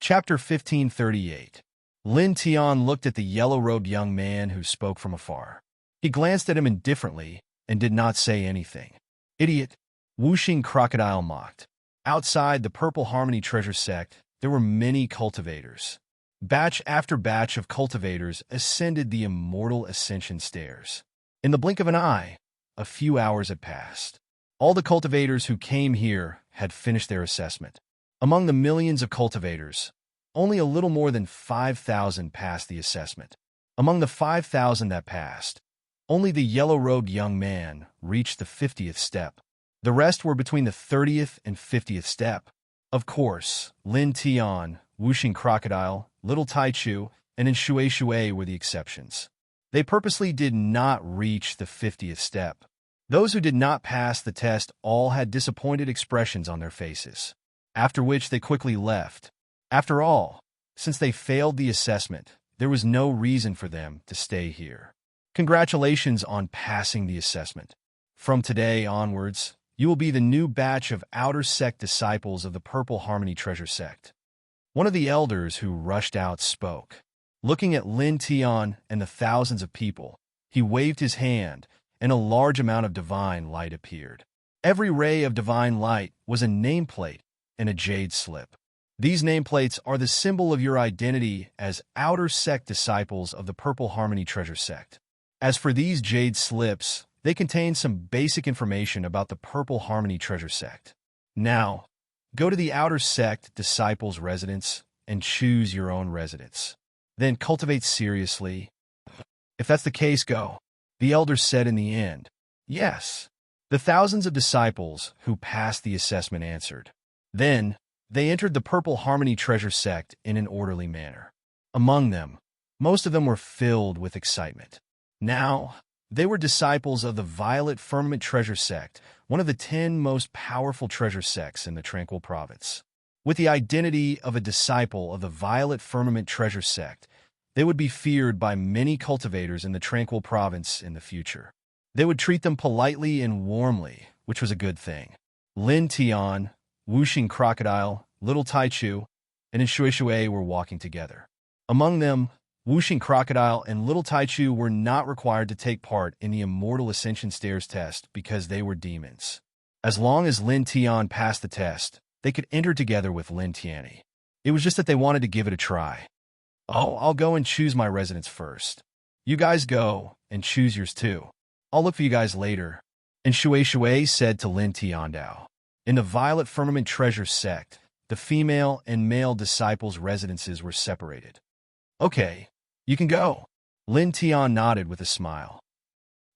Chapter 1538. Lin Tian looked at the yellow-robed young man who spoke from afar. He glanced at him indifferently and did not say anything. "Idiot," Wuxing Crocodile mocked. Outside the Purple Harmony Treasure Sect, there were many cultivators. Batch after batch of cultivators ascended the immortal ascension stairs. In the blink of an eye, a few hours had passed. All the cultivators who came here had finished their assessment. Among the millions of cultivators, only a little more than 5,000 passed the assessment. Among the 5,000 that passed, only the yellow-robed young man reached the 50th step. The rest were between the 30th and 50th step. Of course, Lin Tian, Wuxing Crocodile, Little Taichu, and Shui Shui were the exceptions. They purposely did not reach the 50th step. Those who did not pass the test all had disappointed expressions on their faces, after which they quickly left. After all, since they failed the assessment, there was no reason for them to stay here. Congratulations on passing the assessment. From today onwards, you will be the new batch of Outer Sect disciples of the Purple Harmony Treasure Sect. One of the elders who rushed out spoke. Looking at Lin Tian and the thousands of people, he waved his hand, and a large amount of divine light appeared. Every ray of divine light was a nameplate and a jade slip. These nameplates are the symbol of your identity as Outer Sect disciples of the Purple Harmony Treasure Sect. As for these jade slips, they contain some basic information about the Purple Harmony Treasure Sect. Now, go to the Outer Sect Disciples' residence and choose your own residence. Then cultivate seriously. If that's the case, go. The elders said in the end. Yes. The thousands of disciples who passed the assessment answered. Then, they entered the Purple Harmony Treasure Sect in an orderly manner. Among them, most of them were filled with excitement. Now, they were disciples of the Violet Firmament Treasure Sect, one of the 10 most powerful treasure sects in the Tranquil Province. With the identity of a disciple of the Violet Firmament Treasure Sect, they would be feared by many cultivators in the Tranquil Province in the future. They would treat them politely and warmly, which was a good thing. Lin Tian, Wuxing Crocodile, Little Taichu, and Shui Shui were walking together. Among them, Wuxing Crocodile and Little Taichu were not required to take part in the Immortal Ascension Stairs test because they were demons. As long as Lin Tian passed the test, they could enter together with Lin Tianyi. It was just that they wanted to give it a try. "Oh, I'll go and choose my residence first. You guys go and choose yours too. I'll look for you guys later." And Shui Shui said to Lin Tiandao. In the Violet Firmament Treasure Sect, the female and male disciples' residences were separated. "Okay, you can go." Lin Tian nodded with a smile.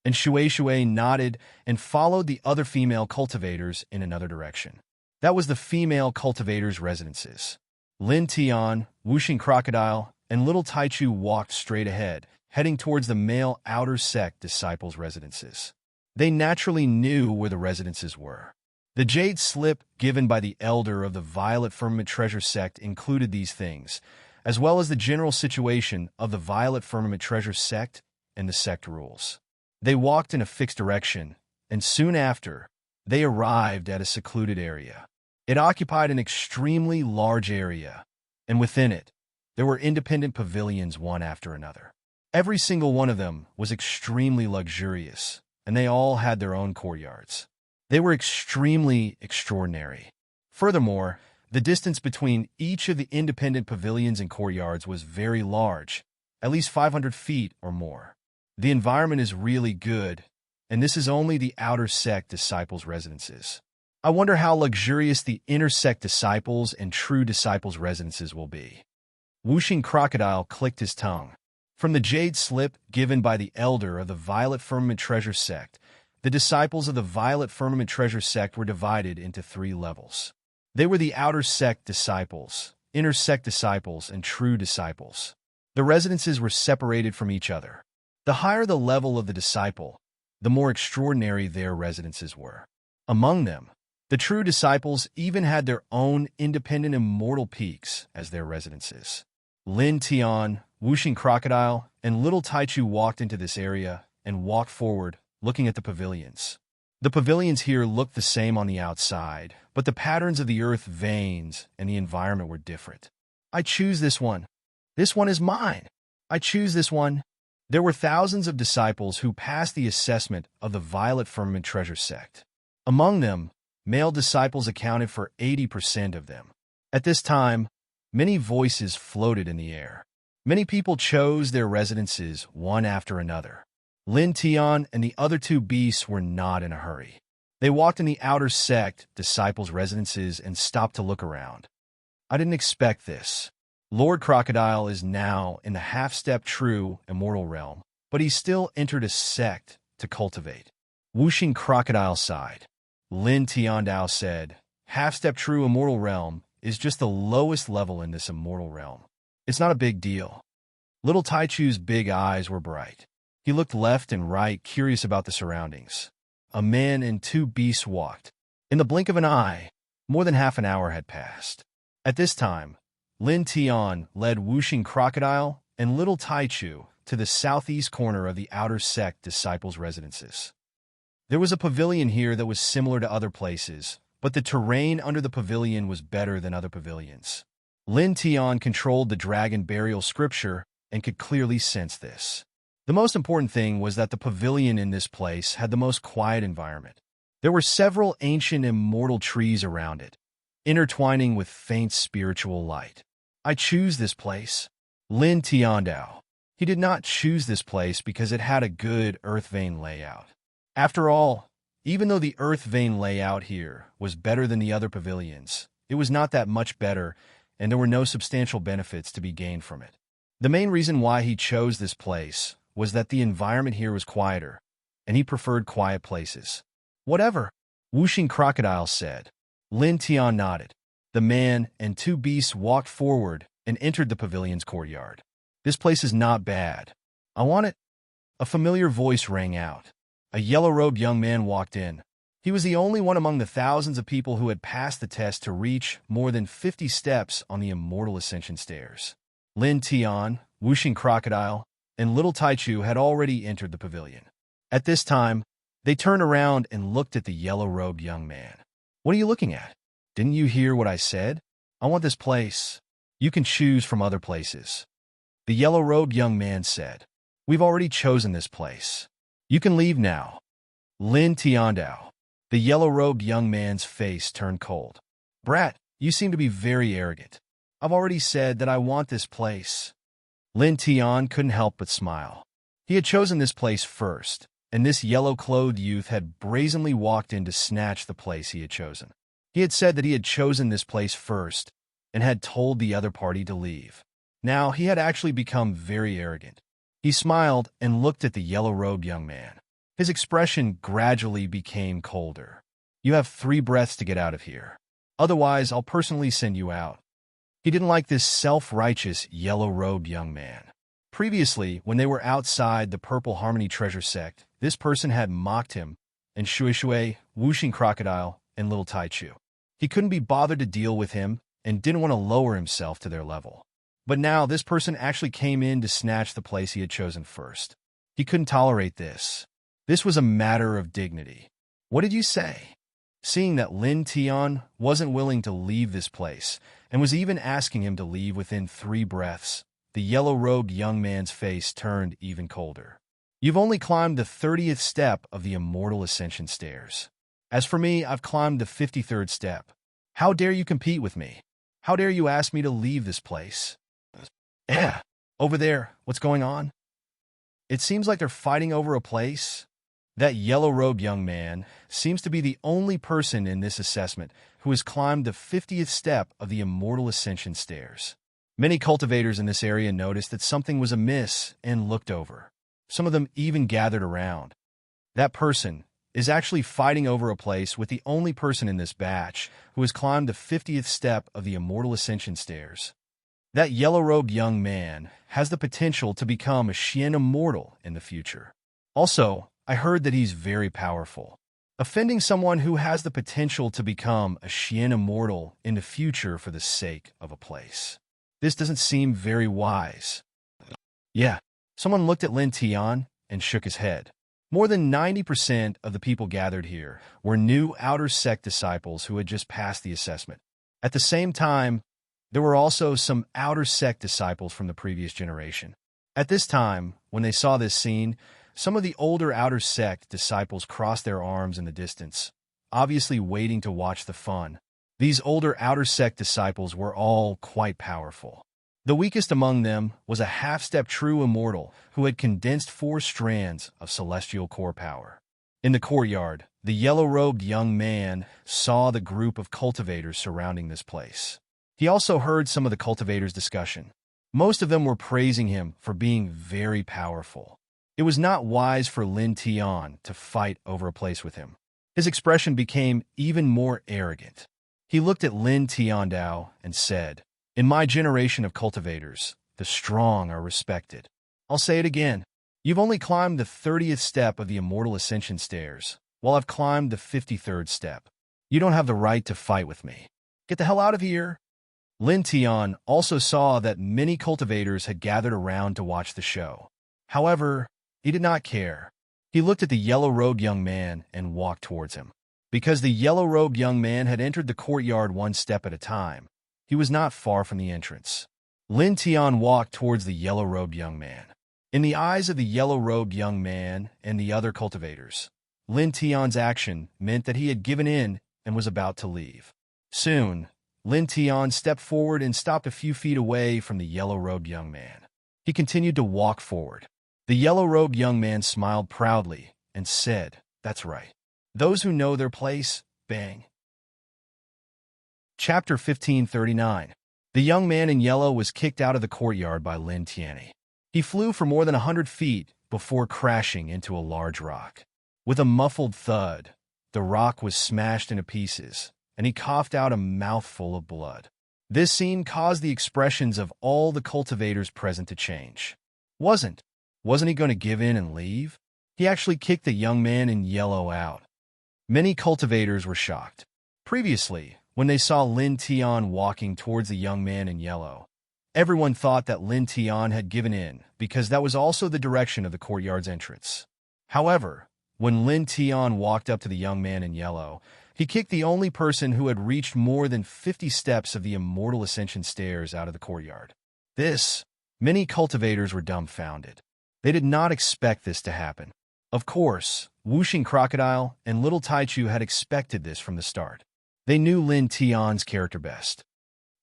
And Shui Shui nodded and followed the other female cultivators in another direction. That was the female cultivators' residences. Lin Tian, Wuxing Crocodile, and Little Taichu walked straight ahead, heading towards the male Outer Sect disciples' residences. They naturally knew where the residences were. The jade slip given by the elder of the Violet Firmament Treasure Sect included these things, as well as the general situation of the Violet Firmament Treasure Sect and the sect rules. They walked in a fixed direction, and soon after, they arrived at a secluded area. It occupied an extremely large area, and within it, there were independent pavilions one after another. Every single one of them was extremely luxurious, and they all had their own courtyards. They were extremely extraordinary. Furthermore, the distance between each of the independent pavilions and courtyards was very large, at least 500 feet or more. The environment is really good, and this is only the Outer Sect disciples' residences. I wonder how luxurious the Inner Sect disciples and True disciples' residences will be. Wuxing Crocodile clicked his tongue. From the jade slip given by the elder of the Violet Firmament Treasure Sect, the disciples of the Violet Firmament Treasure Sect were divided into 3 levels. They were the Outer Sect disciples, Inner Sect disciples, and True disciples. The residences were separated from each other. The higher the level of the disciple, the more extraordinary their residences were. Among them, the True disciples even had their own independent immortal peaks as their residences. Lin Tian, Wuxing Crocodile, and Little Taichu walked into this area and walked forward, looking at the pavilions. The pavilions here looked the same on the outside, but the patterns of the earth veins and the environment were different. I choose this one. This one is mine. I choose this one. There were thousands of disciples who passed the assessment of the Violet Firmament Treasure Sect. Among them, male disciples accounted for 80% of them. At this time, many voices floated in the air. Many people chose their residences one after another. Lin Tian and the other two beasts were not in a hurry. They walked in the outer sect, disciples' residences, and stopped to look around. I didn't expect this. Lord Crocodile is now in the half-step true immortal realm, but he still entered a sect to cultivate. Whooshing Crocodile sighed. Lin Tiandao said, half-step true immortal realm is just the lowest level in this immortal realm. It's not a big deal. Little Taichu's big eyes were bright. He looked left and right, curious about the surroundings. A man and two beasts walked. In the blink of an eye, more than half an hour had passed. At this time, Lin Tian led Whooshing Crocodile and Little Taichu to the southeast corner of the outer sect disciples' residences. There was a pavilion here that was similar to other places, but the terrain under the pavilion was better than other pavilions. Lin Tian controlled the dragon burial scripture and could clearly sense this. The most important thing was that the pavilion in this place had the most quiet environment. There were several ancient immortal trees around it, intertwining with faint spiritual light. I choose this place. Lin Tiandao. He did not choose this place because it had a good earth vein layout. After all, even though the earth vein layout here was better than the other pavilions, it was not that much better, and there were no substantial benefits to be gained from it. The main reason why he chose this place was that the environment here was quieter, and he preferred quiet places. Whatever, Whooshing Crocodile said. Lin Tian nodded. The man and two beasts walked forward and entered the pavilion's courtyard. This place is not bad. I want it. A familiar voice rang out. A yellow-robed young man walked in. He was the only one among the thousands of people who had passed the test to reach more than 50 steps on the immortal ascension stairs. Lin Tian, Whooshing Crocodile, and Little Taichu had already entered the pavilion. At this time, they turned around and looked at the yellow-robed young man. What are you looking at? Didn't you hear what I said? I want this place. You can choose from other places. The yellow-robed young man said, We've already chosen this place. You can leave now. Lin Tiandao. The yellow-robed young man's face turned cold. Brat, you seem to be very arrogant. I've already said that I want this place. Lin Tian couldn't help but smile. He had chosen this place first, and this yellow-clothed youth had brazenly walked in to snatch the place he had chosen. He had said that he had chosen this place first and had told the other party to leave. Now he had actually become very arrogant. He smiled and looked at the yellow-robed young man. His expression gradually became colder. You have 3 breaths to get out of here. Otherwise, I'll personally send you out. He didn't like this self-righteous, yellow-robed young man. Previously, when they were outside the Purple Harmony Treasure Sect, this person had mocked him, and Shui, Whooshing Crocodile, and Little Taichu. He couldn't be bothered to deal with him and didn't want to lower himself to their level. But now this person actually came in to snatch the place he had chosen first. He couldn't tolerate this. This was a matter of dignity. What did you say? Seeing that Lin Tian wasn't willing to leave this place and was even asking him to leave within 3 breaths, the yellow-robed young man's face turned even colder. You've only climbed the 30th step of the immortal ascension stairs. As for me, I've climbed the 53rd step. How dare you compete with me? How dare you ask me to leave this place? Over there, what's going on? It seems like they're fighting over a place. That yellow-robed young man seems to be the only person in this assessment who has climbed the 50th step of the immortal ascension stairs. Many cultivators in this area noticed that something was amiss and looked over. Some of them even gathered around. That person is actually fighting over a place with the only person in this batch who has climbed the 50th step of the immortal ascension stairs. That yellow-robed young man has the potential to become a Xian immortal in the future. Also, I heard that he's very powerful. Offending someone who has the potential to become a Xian immortal in the future for the sake of a place. This doesn't seem very wise. Yeah, someone looked at Lin Tian and shook his head. More than 90% of the people gathered here were new outer sect disciples who had just passed the assessment. At the same time, There were also some outer sect disciples from the previous generation. At this time, when they saw this scene, some of the older outer sect disciples crossed their arms in the distance, obviously waiting to watch the fun. These older outer sect disciples were all quite powerful. The weakest among them was a half-step true immortal who had condensed 4 strands of celestial core power. In the courtyard, the yellow-robed young man saw the group of cultivators surrounding this place. He also heard some of the cultivators' discussion. Most of them were praising him for being very powerful. It was not wise for Lin Tian to fight over a place with him. His expression became even more arrogant. He looked at Lin Tiandao and said, "In my generation of cultivators, the strong are respected." I'll say it again. You've only climbed the 30th step of the Immortal Ascension stairs, while I've climbed the 53rd step. You don't have the right to fight with me. Get the hell out of here. Lin Tian also saw that many cultivators had gathered around to watch the show. However, he did not care. He looked at the yellow-robed young man and walked towards him. Because the yellow-robed young man had entered the courtyard 1 step at a time, he was not far from the entrance. Lin Tian walked towards the yellow-robed young man. In the eyes of the yellow-robed young man and the other cultivators, Lin Tian's action meant that he had given in and was about to leave. Soon, Lin Tian stepped forward and stopped a few feet away from the yellow-robed young man. He continued to walk forward. The yellow-robed young man smiled proudly and said, "That's right. Those who know their place, bang." Chapter 1539. The young man in yellow was kicked out of the courtyard by Lin Tian. He flew for more than 100 feet before crashing into a large rock. With a muffled thud, the rock was smashed into pieces, and he coughed out a mouthful of blood. This scene caused the expressions of all the cultivators present to change. Wasn't he going to give in and leave? He actually kicked the young man in yellow out. Many cultivators were shocked. Previously, when they saw Lin Tian walking towards the young man in yellow, everyone thought that Lin Tian had given in because that was also the direction of the courtyard's entrance. However, when Lin Tian walked up to the young man in yellow, he kicked the only person who had reached more than 50 steps of the Immortal Ascension stairs out of the courtyard. Many cultivators were dumbfounded. They did not expect this to happen. Of course, Whooshing Crocodile and Little Taichu had expected this from the start. They knew Lin Tian's character best.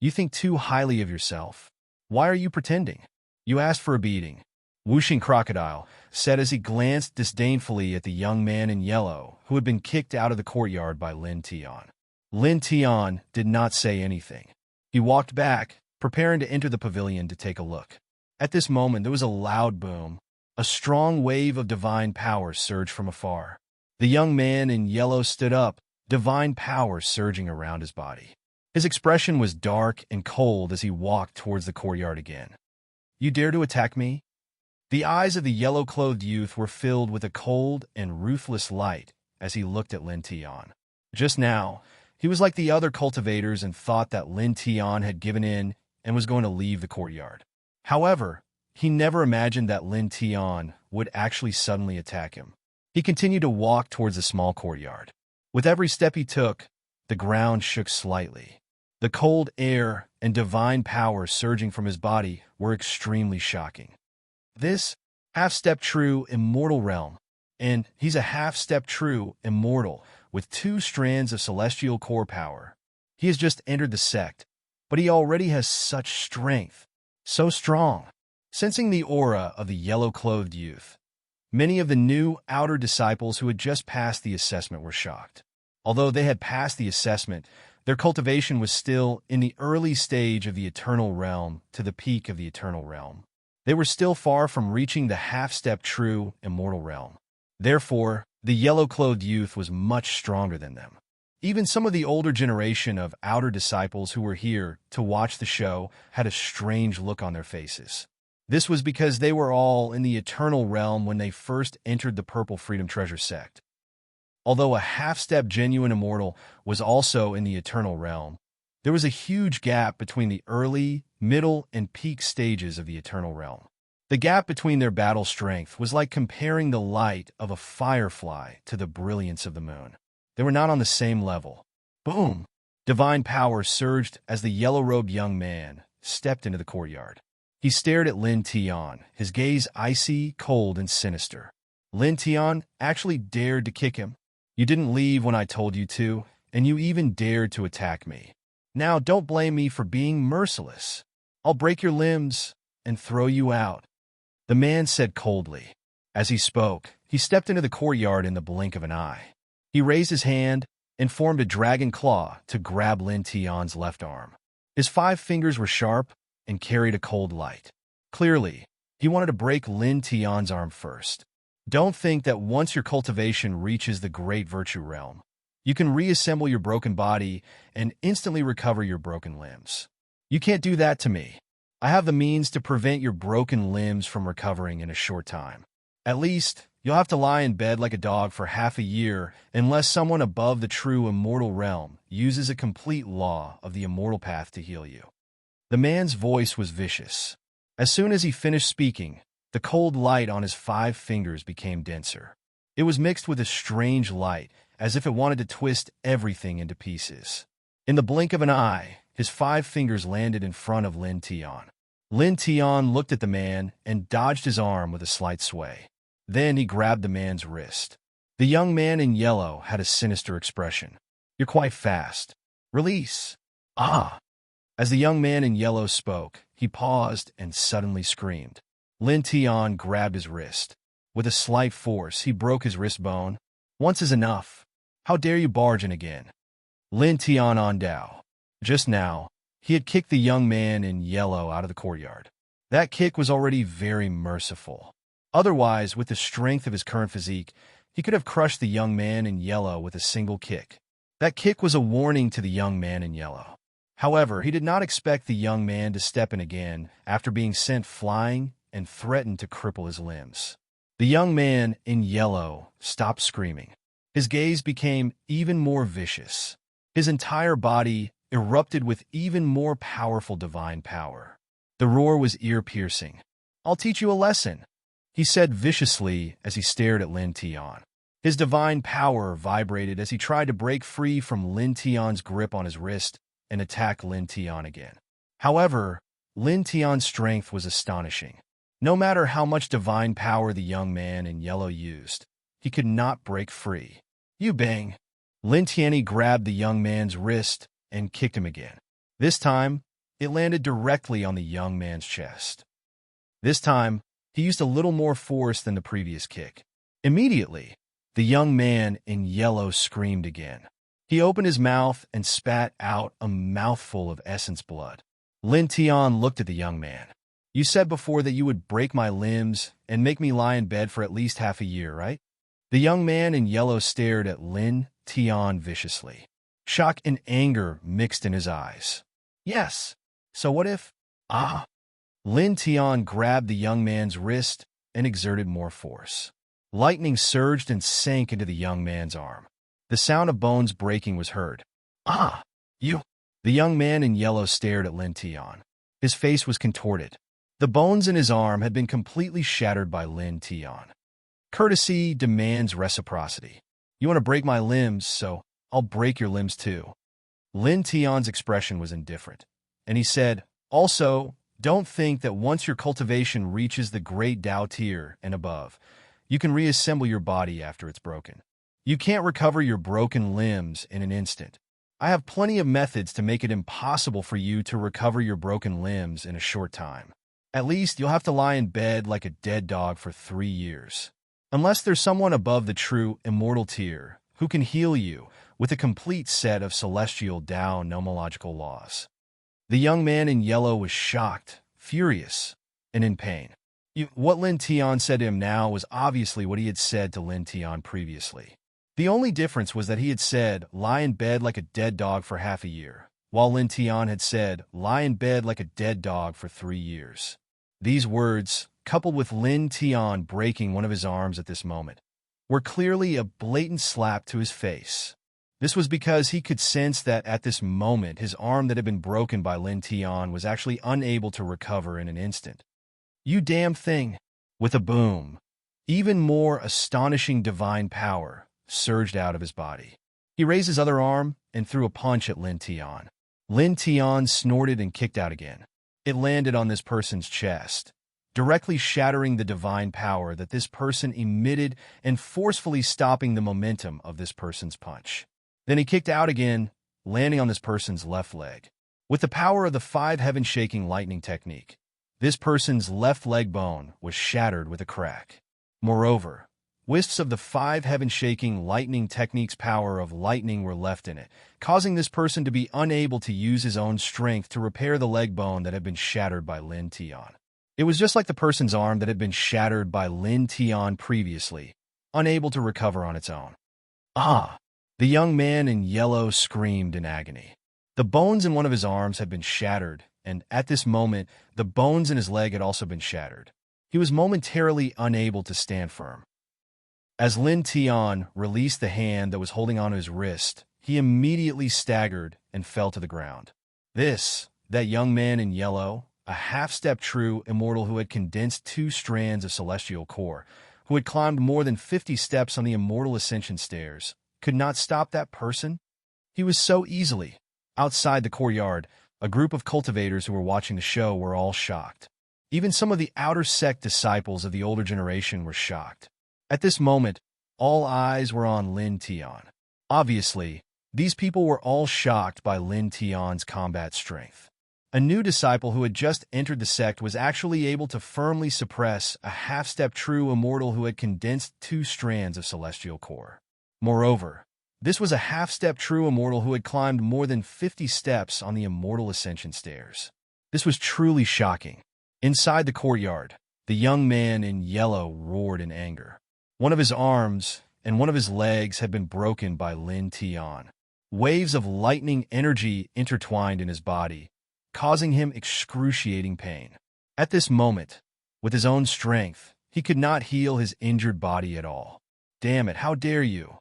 You think too highly of yourself. Why are you pretending? You asked for a beating, Whooshing Crocodile said as he glanced disdainfully at the young man in yellow who had been kicked out of the courtyard by Lin Tian. Lin Tian did not say anything. He walked back, preparing to enter the pavilion to take a look. At this moment, there was a loud boom. A strong wave of divine power surged from afar. The young man in yellow stood up, divine power surging around his body. His expression was dark and cold as he walked towards the courtyard again. You dare to attack me? The eyes of the yellow-clothed youth were filled with a cold and ruthless light as he looked at Lin Tian. Just now, he was like the other cultivators and thought that Lin Tian had given in and was going to leave the courtyard. However, he never imagined that Lin Tian would actually suddenly attack him. He continued to walk towards the small courtyard. With every step he took, the ground shook slightly. The cold air and divine power surging from his body were extremely shocking. This half-step true immortal realm, and he's a half-step true immortal with 2 strands of celestial core power. He has just entered the sect, but he already has such strength. So strong. Sensing the aura of the yellow-clothed youth, many of the new outer disciples who had just passed the assessment were shocked. Although they had passed the assessment, their cultivation was still in the early stage of the eternal realm to the peak of the eternal realm. They were still far from reaching the half-step true immortal realm. Therefore, the yellow-clothed youth was much stronger than them. Even some of the older generation of outer disciples who were here to watch the show had a strange look on their faces. This was because they were all in the eternal realm when they first entered the Purple Freedom Treasure sect. Although a half-step genuine immortal was also in the eternal realm, there was a huge gap between the early, middle, and peak stages of the eternal realm. The gap between their battle strength was like comparing the light of a firefly to the brilliance of the moon. They were not on the same level. Boom! Divine power surged as the yellow-robed young man stepped into the courtyard. He stared at Lin Tian, his gaze icy, cold, and sinister. Lin Tian actually dared to kick him. You didn't leave when I told you to, and you even dared to attack me. Now don't blame me for being merciless. I'll break your limbs and throw you out, the man said coldly. As he spoke, he stepped into the courtyard in the blink of an eye. He raised his hand and formed a dragon claw to grab Lin Tian's left arm. His 5 fingers were sharp and carried a cold light. Clearly, he wanted to break Lin Tian's arm first. Don't think that once your cultivation reaches the great virtue realm, you can reassemble your broken body and instantly recover your broken limbs. You can't do that to me. I have the means to prevent your broken limbs from recovering in a short time. At least, you'll have to lie in bed like a dog for half a year unless someone above the true immortal realm uses a complete law of the immortal path to heal you. The man's voice was vicious. As soon as he finished speaking, the cold light on his 5 fingers became denser. It was mixed with a strange light, as if it wanted to twist everything into pieces. In the blink of an eye, his 5 fingers landed in front of Lin Tian. Lin Tian looked at the man and dodged his arm with a slight sway. Then he grabbed the man's wrist. The young man in yellow had a sinister expression. You're quite fast. Release. Ah! As the young man in yellow spoke, he paused and suddenly screamed. Lin Tian grabbed his wrist. With a slight force, he broke his wrist bone. Once is enough. How dare you barge in again? Lin Tian on Dao. Just now, he had kicked the young man in yellow out of the courtyard. That kick was already very merciful. Otherwise, with the strength of his current physique, he could have crushed the young man in yellow with a single kick. That kick was a warning to the young man in yellow. However, he did not expect the young man to step in again after being sent flying and threatened to cripple his limbs. The young man in yellow stopped screaming. His gaze became even more vicious. His entire body erupted with even more powerful divine power. The roar was ear-piercing. I'll teach you a lesson, he said viciously as he stared at Lin Tian. His divine power vibrated as he tried to break free from Lin Tian's grip on his wrist and attack Lin Tian again. However, Lin Tian's strength was astonishing. No matter how much divine power the young man in yellow used, he could not break free. You bang! Lin Tian grabbed the young man's wrist and kicked him again. This time, it landed directly on the young man's chest. This time, he used a little more force than the previous kick. Immediately, the young man in yellow screamed again. He opened his mouth and spat out a mouthful of essence blood. Lin Tian looked at the young man. You said before that you would break my limbs and make me lie in bed for at least half a year, right? The young man in yellow stared at Lin Tian viciously. Shock and anger mixed in his eyes. Yes. So what if... Ah! Lin Tian grabbed the young man's wrist and exerted more force. Lightning surged and sank into the young man's arm. The sound of bones breaking was heard. Ah! You! The young man in yellow stared at Lin Tian. His face was contorted. The bones in his arm had been completely shattered by Lin Tian. Courtesy demands reciprocity. You want to break my limbs, so I'll break your limbs too. Lin Tian's expression was indifferent, and he said, also, don't think that once your cultivation reaches the great Dao tier and above, you can reassemble your body after it's broken. You can't recover your broken limbs in an instant. I have plenty of methods to make it impossible for you to recover your broken limbs in a short time. At least you'll have to lie in bed like a dead dog for 3 years. Unless there's someone above the true immortal tier who can heal you with a complete set of celestial Dao nomological laws. The young man in yellow was shocked, furious, and in pain. What Lin Tian said to him now was obviously what he had said to Lin Tian previously. The only difference was that he had said, lie in bed like a dead dog for half a year, while Lin Tian had said, lie in bed like a dead dog for 3 years. These words, coupled with Lin Tian breaking one of his arms at this moment, were clearly a blatant slap to his face. This was because he could sense that at this moment his arm that had been broken by Lin Tian was actually unable to recover in an instant. You damn thing! With a boom, even more astonishing divine power surged out of his body. He raised his other arm and threw a punch at Lin Tian. Lin Tian snorted and kicked out again. It landed on this person's chest, directly shattering the divine power that this person emitted and forcefully stopping the momentum of this person's punch. Then he kicked out again, landing on this person's left leg. With the power of the 5 heaven-shaking lightning technique, this person's left leg bone was shattered with a crack. Moreover, wisps of the 5 heaven-shaking lightning technique's power of lightning were left in it, causing this person to be unable to use his own strength to repair the leg bone that had been shattered by Lin Tian. It was just like the person's arm that had been shattered by Lin Tian previously, unable to recover on its own. Ah! The young man in yellow screamed in agony. The bones in one of his arms had been shattered, and at this moment, the bones in his leg had also been shattered. He was momentarily unable to stand firm. As Lin Tian released the hand that was holding onto his wrist, he immediately staggered and fell to the ground. That young man in yellow, a half-step true immortal who had condensed 2 strands of celestial core, who had climbed more than 50 steps on the immortal ascension stairs, could not stop that person? He was so easily. Outside the courtyard, a group of cultivators who were watching the show were all shocked. Even some of the outer sect disciples of the older generation were shocked. At this moment, all eyes were on Lin Tian. Obviously, these people were all shocked by Lin Tian's combat strength. A new disciple who had just entered the sect was actually able to firmly suppress a half-step true immortal who had condensed 2 strands of celestial core. Moreover, this was a half-step true immortal who had climbed more than 50 steps on the immortal ascension stairs. This was truly shocking. Inside the courtyard, the young man in yellow roared in anger. One of his arms and one of his legs had been broken by Lin Tian. Waves of lightning energy intertwined in his body, causing him excruciating pain. At this moment, with his own strength, he could not heal his injured body at all. Damn it, how dare you?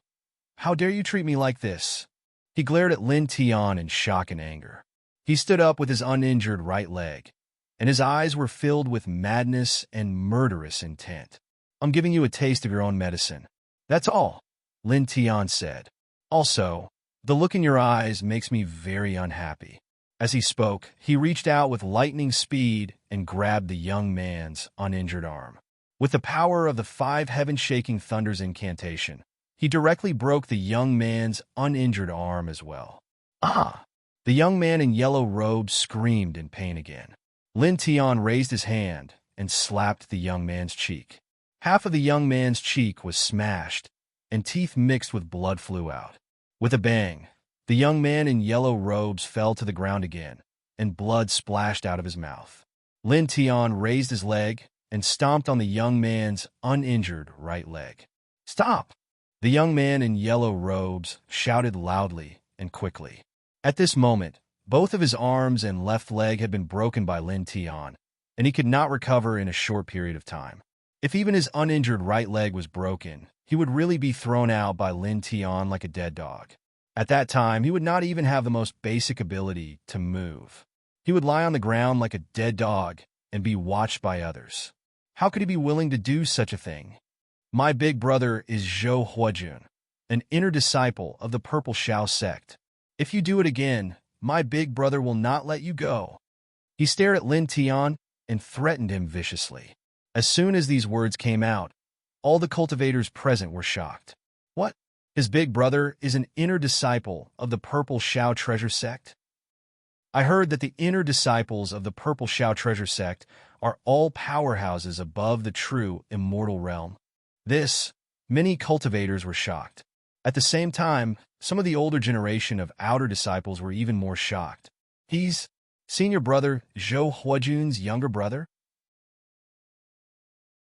How dare you treat me like this? He glared at Lin Tian in shock and anger. He stood up with his uninjured right leg, and his eyes were filled with madness and murderous intent. I'm giving you a taste of your own medicine. That's all, Lin Tian said. Also, the look in your eyes makes me very unhappy. As he spoke, he reached out with lightning speed and grabbed the young man's uninjured arm. With the power of the 5 heaven-shaking thunders incantation, he directly broke the young man's uninjured arm as well. Ah! The young man in yellow robes screamed in pain again. Lin Tian raised his hand and slapped the young man's cheek. Half of the young man's cheek was smashed, and teeth mixed with blood flew out. With a bang, the young man in yellow robes fell to the ground again, and blood splashed out of his mouth. Lin Tian raised his leg and stomped on the young man's uninjured right leg. Stop! The young man in yellow robes shouted loudly and quickly. At this moment, both of his arms and left leg had been broken by Lin Tian, and he could not recover in a short period of time. If even his uninjured right leg was broken, he would really be thrown out by Lin Tian like a dead dog. At that time, he would not even have the most basic ability to move. He would lie on the ground like a dead dog and be watched by others. How could he be willing to do such a thing? My big brother is Zhou Huajun, an inner disciple of the Purple Shao sect. If you do it again, my big brother will not let you go. He stared at Lin Tian and threatened him viciously. As soon as these words came out, all the cultivators present were shocked. What? His big brother is an inner disciple of the Purple Shao treasure sect? I heard that the inner disciples of the Purple Shao treasure sect are all powerhouses above the true immortal realm. Many cultivators were shocked. At the same time, some of the older generation of outer disciples were even more shocked. He's senior brother Zhou Huajun's younger brother?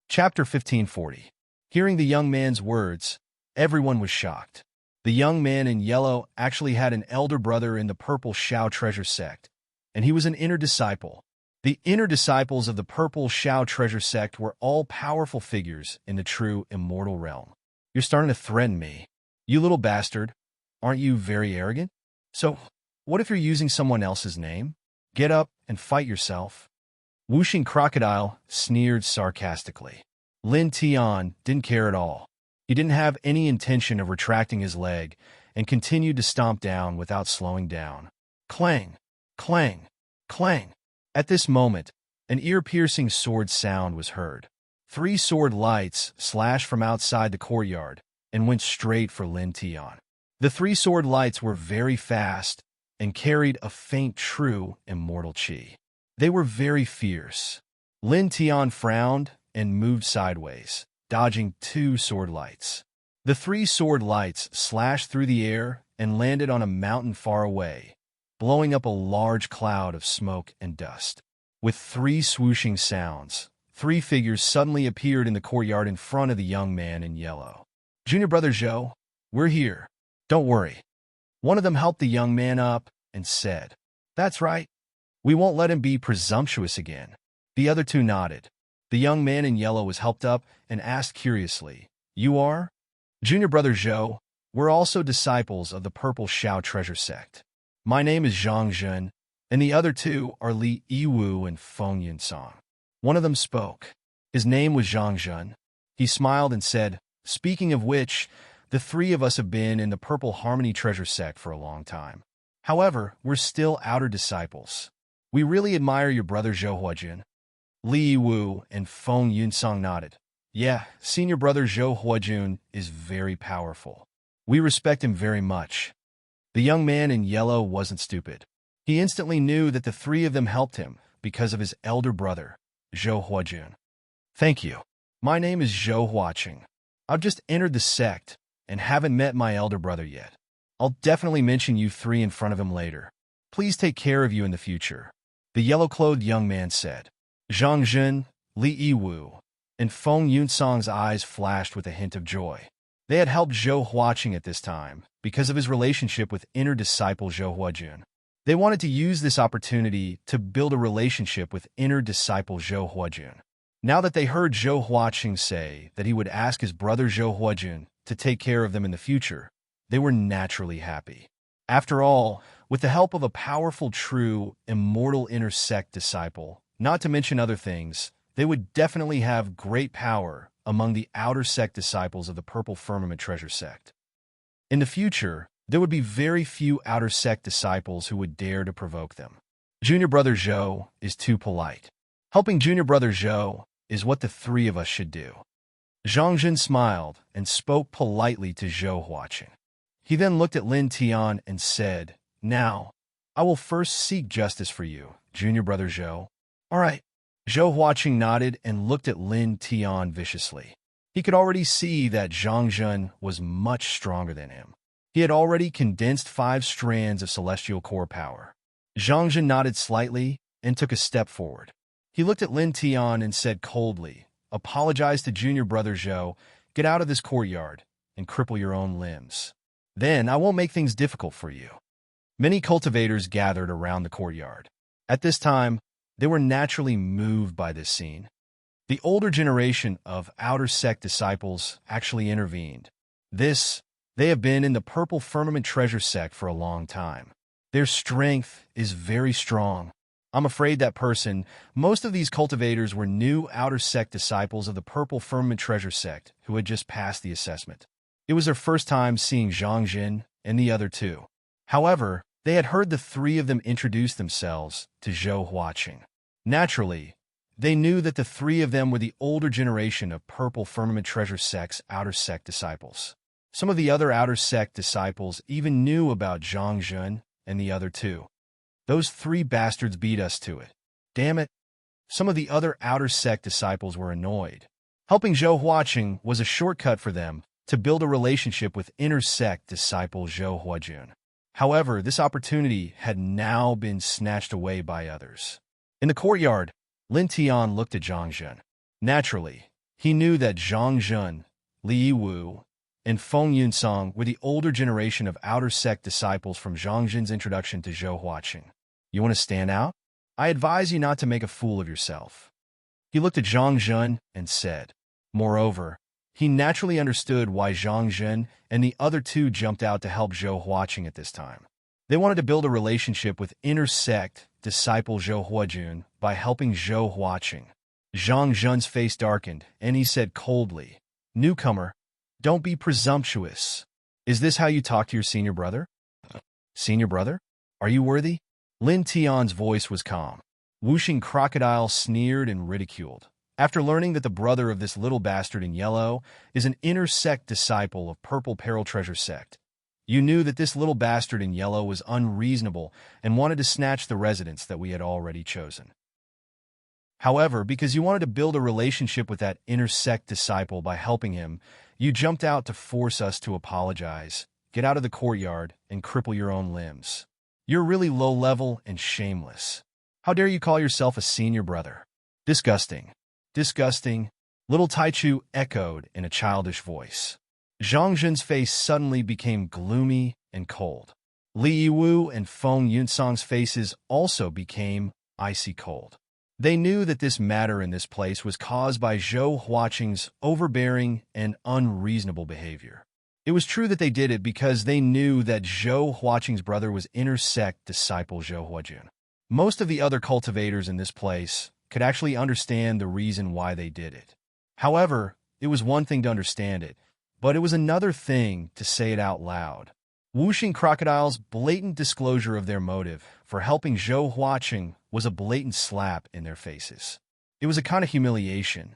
Chapter 1540. Hearing the young man's words, everyone was shocked. The young man in yellow actually had an elder brother in the Purple Shao treasure sect, and he was an inner disciple. The inner disciples of the Purple Shao treasure sect were all powerful figures in the true immortal realm. You're starting to threaten me. You little bastard. Aren't you very arrogant? So, what if you're using someone else's name? Get up and fight yourself. Whooshing Crocodile sneered sarcastically. Lin Tian didn't care at all. He didn't have any intention of retracting his leg, and continued to stomp down without slowing down. Clang, clang, clang. At this moment, an ear-piercing sword sound was heard. 3 sword lights slashed from outside the courtyard and went straight for Lin Tian. The 3 sword lights were very fast and carried a faint true immortal chi. They were very fierce. Lin Tian frowned and moved sideways, dodging 2 sword lights. The 3 sword lights slashed through the air and landed on a mountain far away, blowing up a large cloud of smoke and dust. With 3 swooshing sounds, 3 figures suddenly appeared in the courtyard in front of the young man in yellow. "Junior Brother Zhou, we're here. Don't worry." One of them helped the young man up and said, "That's right. We won't let him be presumptuous again." The other 2 nodded. The young man in yellow was helped up and asked curiously, "You are?" "Junior Brother Zhou, we're also disciples of the Purple Shao Treasure Sect. My name is Zhang Jun, and the other 2 are Li Yiwu and Feng Yunsong." One of them spoke. His name was Zhang Jun. He smiled and said, "Speaking of which, the 3 of us have been in the Purple Harmony Treasure Sect for a long time. However, we're still outer disciples. We really admire your brother Zhou Huajun." Li Yiwu and Feng Yunsong nodded. "Yeah, senior brother Zhou Huajun is very powerful. We respect him very much." The young man in yellow wasn't stupid. He instantly knew that the 3 of them helped him because of his elder brother, Zhou Huajun. "Thank you. My name is Zhou Huaqing. I've just entered the sect and haven't met my elder brother yet. I'll definitely mention you 3 in front of him later. Please take care of you in the future," the yellow-clothed young man said. Zhang Jun, Li Yiwu, and Feng Yunsong's eyes flashed with a hint of joy. They had helped Zhou Huaqing at this time because of his relationship with inner disciple Zhou Huajun. They wanted to use this opportunity to build a relationship with inner disciple Zhou Huajun. Now that they heard Zhou Huaqing say that he would ask his brother Zhou Huajun to take care of them in the future, they were naturally happy. After all, with the help of a powerful, true, immortal inner sect disciple, not to mention other things, they would definitely have great power among the outer sect disciples of the Purple Firmament Treasure Sect. In the future, there would be very few outer sect disciples who would dare to provoke them. Junior Brother Zhou is too polite. Helping Junior Brother Zhou is what the 3 of us should do. Zhang Jun smiled and spoke politely to Zhou Huaqing. He then looked at Lin Tian and said, "Now, I will first seek justice for you, Junior Brother Zhou." "All right." Zhou Huaqing nodded and looked at Lin Tian viciously. He could already see that Zhang Jun was much stronger than him. He had already condensed 5 strands of celestial core power. Zhang Jun nodded slightly and took a step forward. He looked at Lin Tian and said coldly, "Apologize to Junior Brother Zhou, get out of this courtyard, and cripple your own limbs. Then I won't make things difficult for you." Many cultivators gathered around the courtyard. At this time, they were naturally moved by this scene. The older generation of outer sect disciples actually intervened. They have been in the Purple Firmament Treasure Sect for a long time. Their strength is very strong. I'm afraid that most of these cultivators were new outer sect disciples of the Purple Firmament Treasure Sect who had just passed the assessment. It was their first time seeing Zhang Jin and the other 2. However, they had heard the 3 of them introduce themselves to Zhou Huaqing. Naturally, they knew that the 3 of them were the older generation of Purple Firmament Treasure Sect's outer sect disciples. Some of the other outer sect disciples even knew about Zhang Jun and the other 2. "Those 3 bastards beat us to it. Damn it." Some of the other outer sect disciples were annoyed. Helping Zhou Huaqing was a shortcut for them to build a relationship with inner sect disciple Zhou Huajun. However, this opportunity had now been snatched away by others. In the courtyard, Lin Tian looked at Zhang Jun. Naturally, he knew that Zhang Jun, Li Yiwu, and Feng Yunsong were the older generation of outer sect disciples from Zhang Jun's introduction to Zhou Huaqing. "You want to stand out? I advise you not to make a fool of yourself." He looked at Zhang Jun and said. Moreover, he naturally understood why Zhang Jun and the other 2 jumped out to help Zhou Huaqing at this time. They wanted to build a relationship with inner sect disciple Zhou Huajun by helping Zhou Huaqing. Zhang Jun's face darkened, and he said coldly, "Newcomer, don't be presumptuous. Is this how you talk to your senior brother? Senior brother? Are you worthy? Lin Tian's voice was calm. Whooshing crocodile sneered and ridiculed. After learning that the brother of this little bastard in yellow is an inner sect disciple of Purple Peril Treasure Sect, you knew that this little bastard in yellow was unreasonable and wanted to snatch the residence that we had already chosen. However, because you wanted to build a relationship with that inner sect disciple by helping him, you jumped out to force us to apologize, get out of the courtyard, and cripple your own limbs. You're really low-level and shameless. How dare you call yourself a senior brother? Disgusting. Disgusting, little Taichu echoed in a childish voice. Zhang Zhen's face suddenly became gloomy and cold. Li Yiwu and Feng Yunsong's faces also became icy cold. They knew that this matter in this place was caused by Zhou Huaqing's overbearing and unreasonable behavior. It was true that they did it because they knew that Zhou Huaqing's brother was inner sect disciple Zhou Huajun. Most of the other cultivators in this place could actually understand the reason why they did it. However, it was one thing to understand it, but it was another thing to say it out loud. Whooshing Crocodile's blatant disclosure of their motive for helping Zhou Huaqing was a blatant slap in their faces. It was a kind of humiliation.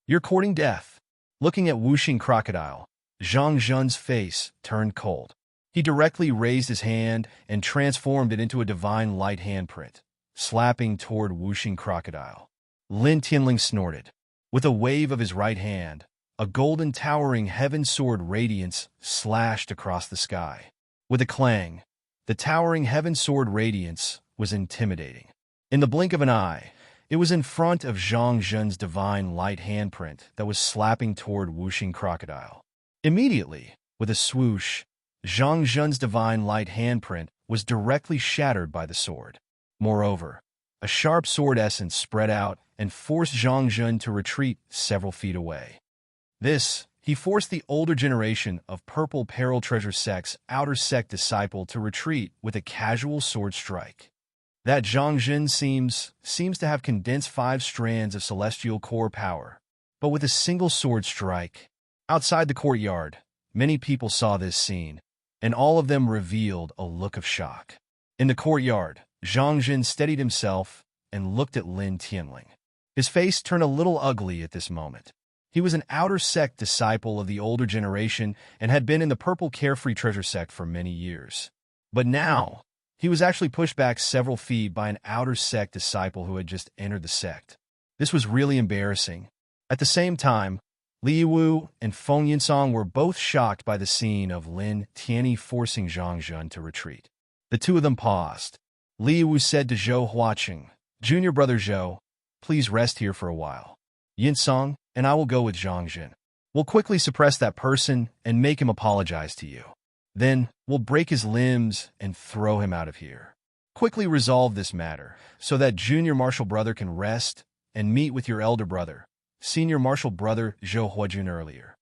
You're courting death. Looking at Whooshing Crocodile, Zhang Zhen's face turned cold. He directly raised his hand and transformed it into a divine light handprint, slapping toward Whooshing Crocodile. Lin Tianling snorted. With a wave of his right hand, a golden towering heaven sword radiance slashed across the sky. With a clang, the towering heaven sword radiance was intimidating. In the blink of an eye, it was in front of Zhang Zhen's divine light handprint that was slapping toward Whooshing Crocodile. Immediately, with a swoosh, Zhang Zhen's divine light handprint was directly shattered by the sword. Moreover, a sharp sword essence spread out and forced Zhang Zhen to retreat several feet away. He forced the older generation of Purple Peril Treasure Sect's outer sect disciple to retreat with a casual sword strike. That Zhang Zhen seems to have condensed 5 strands of celestial core power, but with a single sword strike. Outside the courtyard, many people saw this scene, and all of them revealed a look of shock. In the courtyard, Zhang Zhen steadied himself and looked at Lin Tianling. His face turned a little ugly at this moment. He was an outer sect disciple of the older generation and had been in the Purple Carefree Treasure Sect for many years. But now, he was actually pushed back several feet by an outer sect disciple who had just entered the sect. This was really embarrassing. At the same time, Li Yiwu and Feng Yunsong were both shocked by the scene of Lin Tianyi forcing Zhang Zhen to retreat. The two of them paused. Li Yiwu said to Zhou Huaqing, "Junior brother Zhou, please rest here for a while. Yunsong and I will go with Zhang Zhen. We'll quickly suppress that person and make him apologize to you. Then we'll break his limbs and throw him out of here. Quickly resolve this matter so that junior martial brother can rest and meet with your elder brother, senior martial brother Zhou Huajun earlier."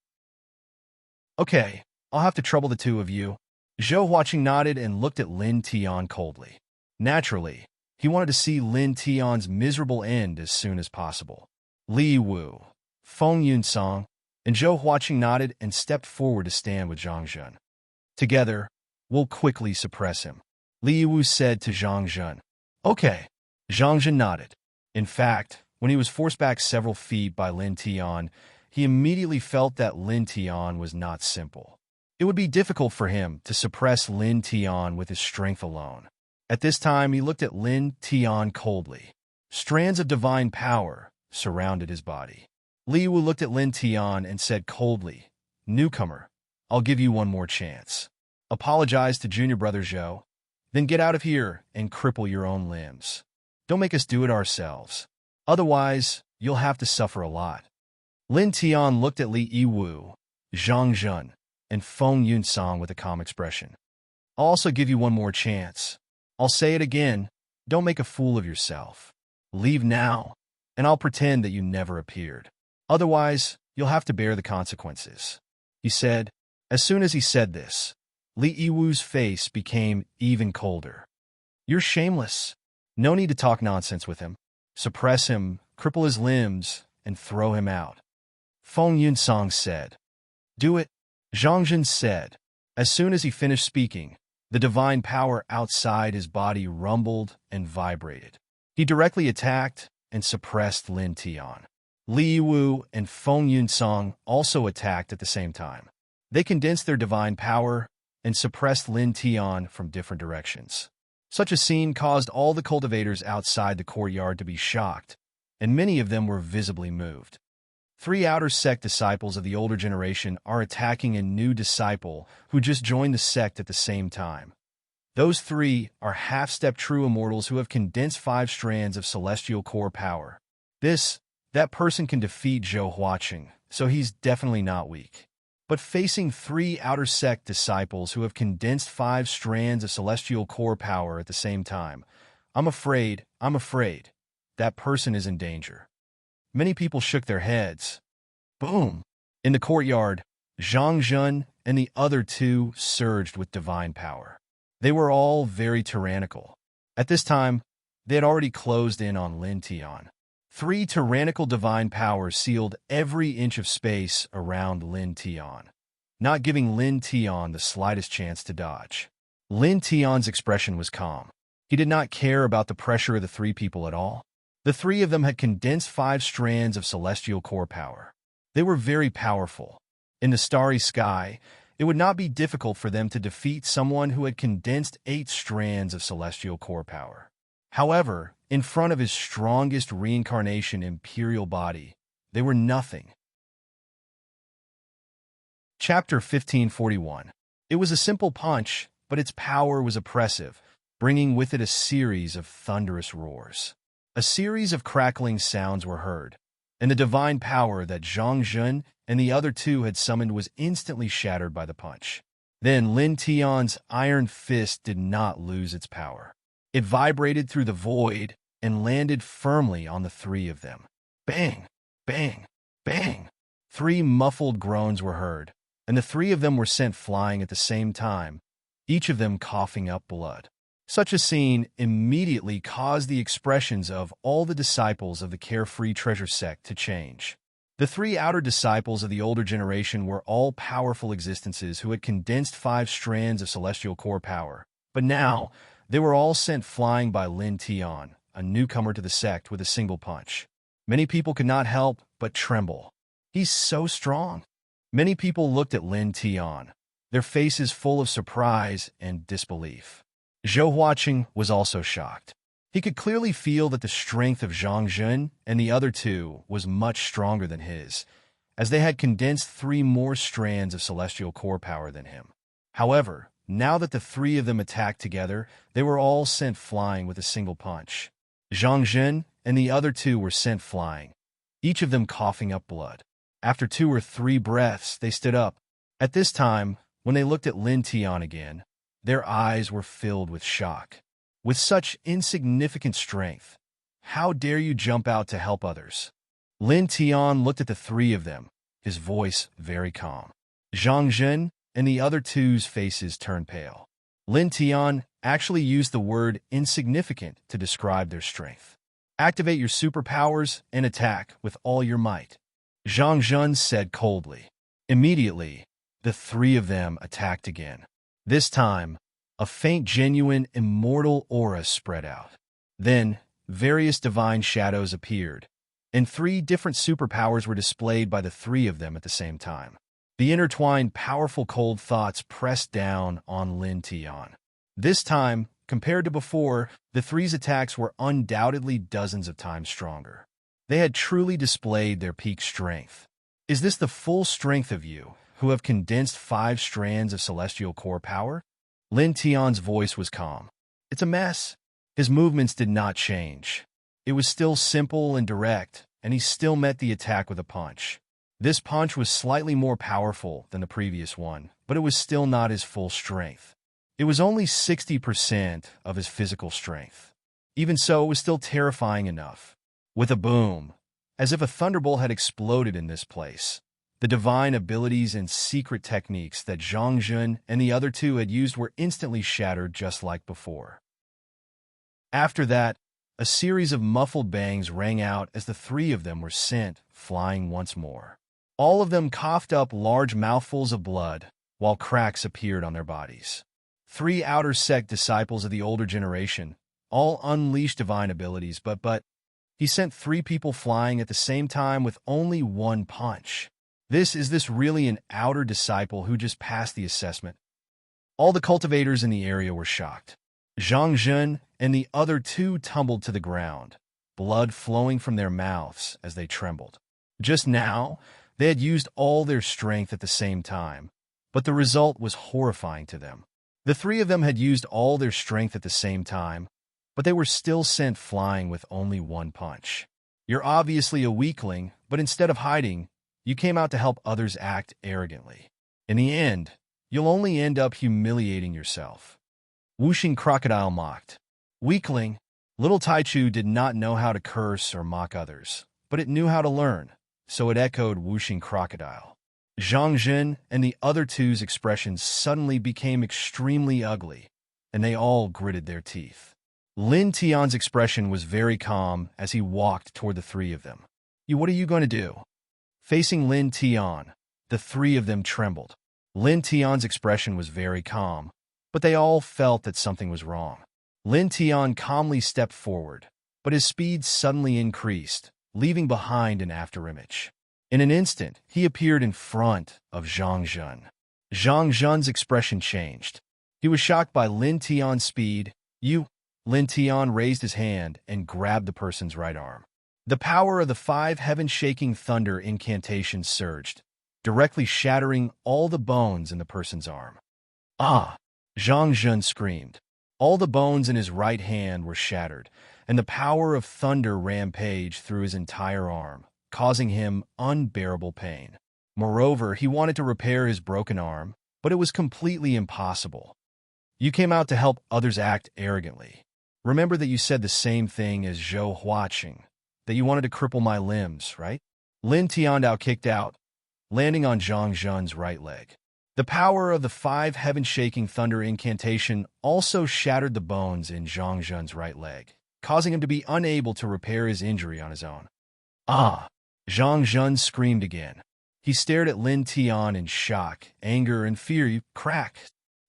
"Okay, I'll have to trouble the two of you." Zhou Huaqing nodded and looked at Lin Tian coldly. Naturally, he wanted to see Lin Tian's miserable end as soon as possible. Li Yiwu, Feng Yunsong, and Zhou Huaqing nodded and stepped forward to stand with Zhang Zhen. "Together, we'll quickly suppress him," Li Yiwu said to Zhang Zhen. "Okay." Zhang Zhen nodded. In fact, when he was forced back several feet by Lin Tian, he immediately felt that Lin Tian was not simple. It would be difficult for him to suppress Lin Tian with his strength alone. At this time, he looked at Lin Tian coldly. Strands of divine power surrounded his body. Li Yiwu looked at Lin Tian and said coldly, "Newcomer, I'll give you one more chance. Apologize to junior brother Zhou, then get out of here and cripple your own limbs. Don't make us do it ourselves. Otherwise, you'll have to suffer a lot." Lin Tian looked at Li Yiwu, Zhang Zhen, and Feng Yunsong with a calm expression. "I'll also give you one more chance. I'll say it again, don't make a fool of yourself. Leave now, and I'll pretend that you never appeared. Otherwise, you'll have to bear the consequences," he said. As soon as he said this, Li Yiwu's face became even colder. "You're shameless. No need to talk nonsense with him. Suppress him, cripple his limbs, and throw him out," Feng Yunsong said. "Do it," Zhang Zhen said. As soon as he finished speaking, the divine power outside his body rumbled and vibrated. He directly attacked and suppressed Lin Tian. Li Wu and Feng Yunsong also attacked at the same time. They condensed their divine power and suppressed Lin Tian from different directions. Such a scene caused all the cultivators outside the courtyard to be shocked, and many of them were visibly moved. 3 outer sect disciples of the older generation are attacking a new disciple who just joined the sect at the same time. Those 3 are half-step true immortals who have condensed 5 strands of celestial core power. That person can defeat Zhou Huaqing, so he's definitely not weak. But facing 3 outer sect disciples who have condensed 5 strands of celestial core power at the same time, I'm afraid that person is in danger. Many people shook their heads. Boom! In the courtyard, Zhang Jun and the other 2 surged with divine power. They were all very tyrannical. At this time, they had already closed in on Lin Tian. 3 tyrannical divine powers sealed every inch of space around Lin Tian, not giving Lin Tian the slightest chance to dodge. Lin Tian's expression was calm. He did not care about the pressure of the 3 people at all. The 3 of them had condensed 5 strands of celestial core power. They were very powerful. In the starry sky, it would not be difficult for them to defeat someone who had condensed 8 strands of celestial core power. However, in front of his strongest reincarnation imperial body, they were nothing. Chapter 1541. It was a simple punch, but its power was oppressive, bringing with it a series of thunderous roars. A series of crackling sounds were heard, and the divine power that Zhang Jun and the other 2 had summoned was instantly shattered by the punch. Then Lin Tian's iron fist did not lose its power. It vibrated through the void and landed firmly on the 3 of them. Bang! Bang! Bang! 3 muffled groans were heard, and the 3 of them were sent flying at the same time, each of them coughing up blood. Such a scene immediately caused the expressions of all the disciples of the Carefree Treasure sect to change. The 3 outer disciples of the older generation were all powerful existences who had condensed 5 strands of celestial core power, but now they were all sent flying by Lin Tian, a newcomer to the sect, with a single punch. Many people could not help but tremble. He's so strong. Many people looked at Lin Tian, their faces full of surprise and disbelief. Zhou Huaqing was also shocked. He could clearly feel that the strength of Zhang Jun and the other 2 was much stronger than his, as they had condensed 3 more strands of celestial core power than him. However, now that the 3 of them attacked together, they were all sent flying with a single punch. Zhang Jun and the other 2 were sent flying, each of them coughing up blood. After 2 or 3 breaths, they stood up. At this time, when they looked at Lin Tian again, their eyes were filled with shock. With such insignificant strength, how dare you jump out to help others? Lin Tian looked at the 3 of them, his voice very calm. Zhang Jun and the other 2's faces turned pale. Lin Tian actually used the word insignificant to describe their strength. Activate your superpowers and attack with all your might, Zhang Jun said coldly. Immediately, the 3 of them attacked again. This time, a faint, genuine, immortal aura spread out. Then, various divine shadows appeared, and 3 different superpowers were displayed by the 3 of them at the same time. The intertwined, powerful cold thoughts pressed down on Lin Tian. This time, compared to before, the 3's attacks were undoubtedly dozens of times stronger. They had truly displayed their peak strength. Is this the full strength of you, who have condensed 5 strands of celestial core power? Lin Tian's voice was calm. It's a mess. His movements did not change. It was still simple and direct, and he still met the attack with a punch. This punch was slightly more powerful than the previous one, but it was still not his full strength. It was only 60% of his physical strength. Even so, it was still terrifying enough. With a boom, as if a thunderbolt had exploded in this place, the divine abilities and secret techniques that Zhang Jun and the other 2 had used were instantly shattered just like before. After that, a series of muffled bangs rang out as the 3 of them were sent flying once more. All of them coughed up large mouthfuls of blood, while cracks appeared on their bodies. 3 outer sect disciples of the older generation, all unleashed divine abilities, but he sent 3 people flying at the same time with only 1 punch. Is this really an outer disciple who just passed the assessment? All the cultivators in the area were shocked. Zhang Jun and the other 2 tumbled to the ground, blood flowing from their mouths as they trembled. Just now, they had used all their strength at the same time, but the result was horrifying to them. The 3 of them had used all their strength at the same time, but they were still sent flying with only 1 punch. You're obviously a weakling, but instead of hiding, you came out to help others act arrogantly. In the end, you'll only end up humiliating yourself. Whooshing Crocodile mocked. Weakling, little Taichu did not know how to curse or mock others, but it knew how to learn, so it echoed Whooshing Crocodile. Zhang Jin and the other 2's expressions suddenly became extremely ugly, and they all gritted their teeth. Lin Tian's expression was very calm as he walked toward the 3 of them. What are you going to do? Facing Lin Tian, the 3 of them trembled. Lin Tian's expression was very calm, but they all felt that something was wrong. Lin Tian calmly stepped forward, but his speed suddenly increased, leaving behind an afterimage. In an instant, he appeared in front of Zhang Jun. Zhang Jun's expression changed. He was shocked by Lin Tian's speed. Lin Tian raised his hand and grabbed the person's right arm. The power of the 5 heaven-shaking thunder incantation surged, directly shattering all the bones in the person's arm. Ah! Zhang Jun screamed. All the bones in his right hand were shattered, and the power of thunder rampaged through his entire arm, causing him unbearable pain. Moreover, he wanted to repair his broken arm, but it was completely impossible. You came out to help others act arrogantly. Remember that you said the same thing as Zhou Huaqing, that you wanted to cripple my limbs, right? Lin Tiandao kicked out, landing on Zhang Jun's right leg. The power of the 5 heaven-shaking thunder incantation also shattered the bones in Zhang Jun's right leg, causing him to be unable to repair his injury on his own. Ah! Zhang Jun screamed again. He stared at Lin Tian in shock, anger, and fear. Crack!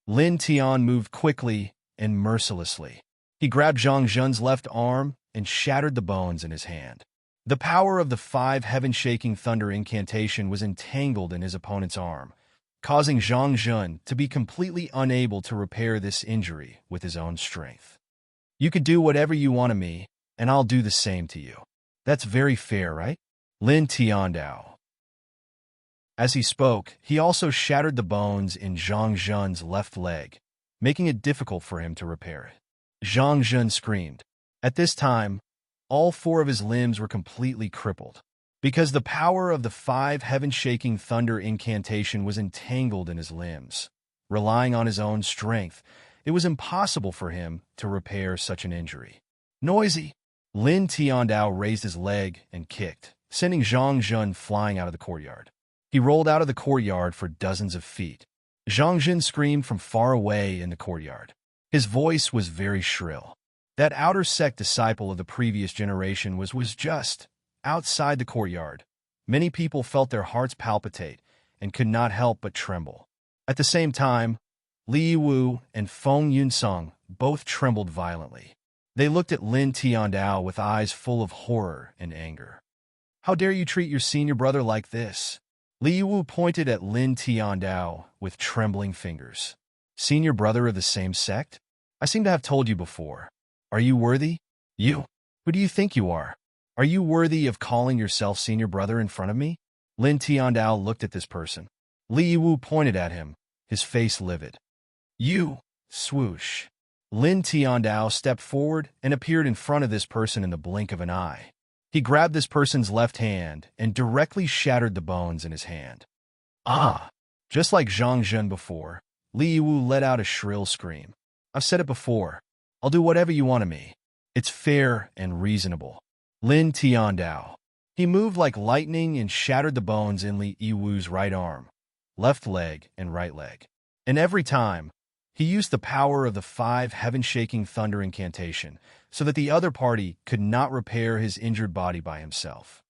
Lin Tian moved quickly and mercilessly. He grabbed Zhang Jun's left arm and shattered the bones in his hand. The power of the 5 heaven-shaking thunder incantation was entangled in his opponent's arm, causing Zhang Jun to be completely unable to repair this injury with his own strength. You could do whatever you want to me, and I'll do the same to you. That's very fair, right? Lin Tiandao. As he spoke, he also shattered the bones in Zhang Jun's left leg, making it difficult for him to repair it. Zhang Jun screamed. At this time, all 4 of his limbs were completely crippled. Because the power of the 5 heaven-shaking thunder incantation was entangled in his limbs. Relying on his own strength, it was impossible for him to repair such an injury. Noisy! Lin Tiandao raised his leg and kicked, sending Zhang Jun flying out of the courtyard. He rolled out of the courtyard for dozens of feet. Zhang Jun screamed from far away in the courtyard. His voice was very shrill. That outer sect disciple of the previous generation was just outside the courtyard. Many people felt their hearts palpitate and could not help but tremble. At the same time, Li Wu and Feng Yunsong both trembled violently. They looked at Lin Tiandao with eyes full of horror and anger. How dare you treat your senior brother like this? Li Wu pointed at Lin Tiandao with trembling fingers. Senior brother of the same sect? I seem to have told you before. Are you worthy? You? Who do you think you are? Are you worthy of calling yourself senior brother in front of me? Lin Tiandao looked at this person. Li Wu pointed at him, his face livid. You! Swoosh! Lin Tiandao stepped forward and appeared in front of this person in the blink of an eye. He grabbed this person's left hand and directly shattered the bones in his hand. Ah! Just like Zhang Jun before, Li Wu let out a shrill scream. I've said it before. I'll do whatever you want of me. It's fair and reasonable. Lin Tiandao. He moved like lightning and shattered the bones in Li Wu's right arm, left leg, and right leg. And every time, he used the power of the 5 heaven-shaking thunder incantation so that the other party could not repair his injured body by himself.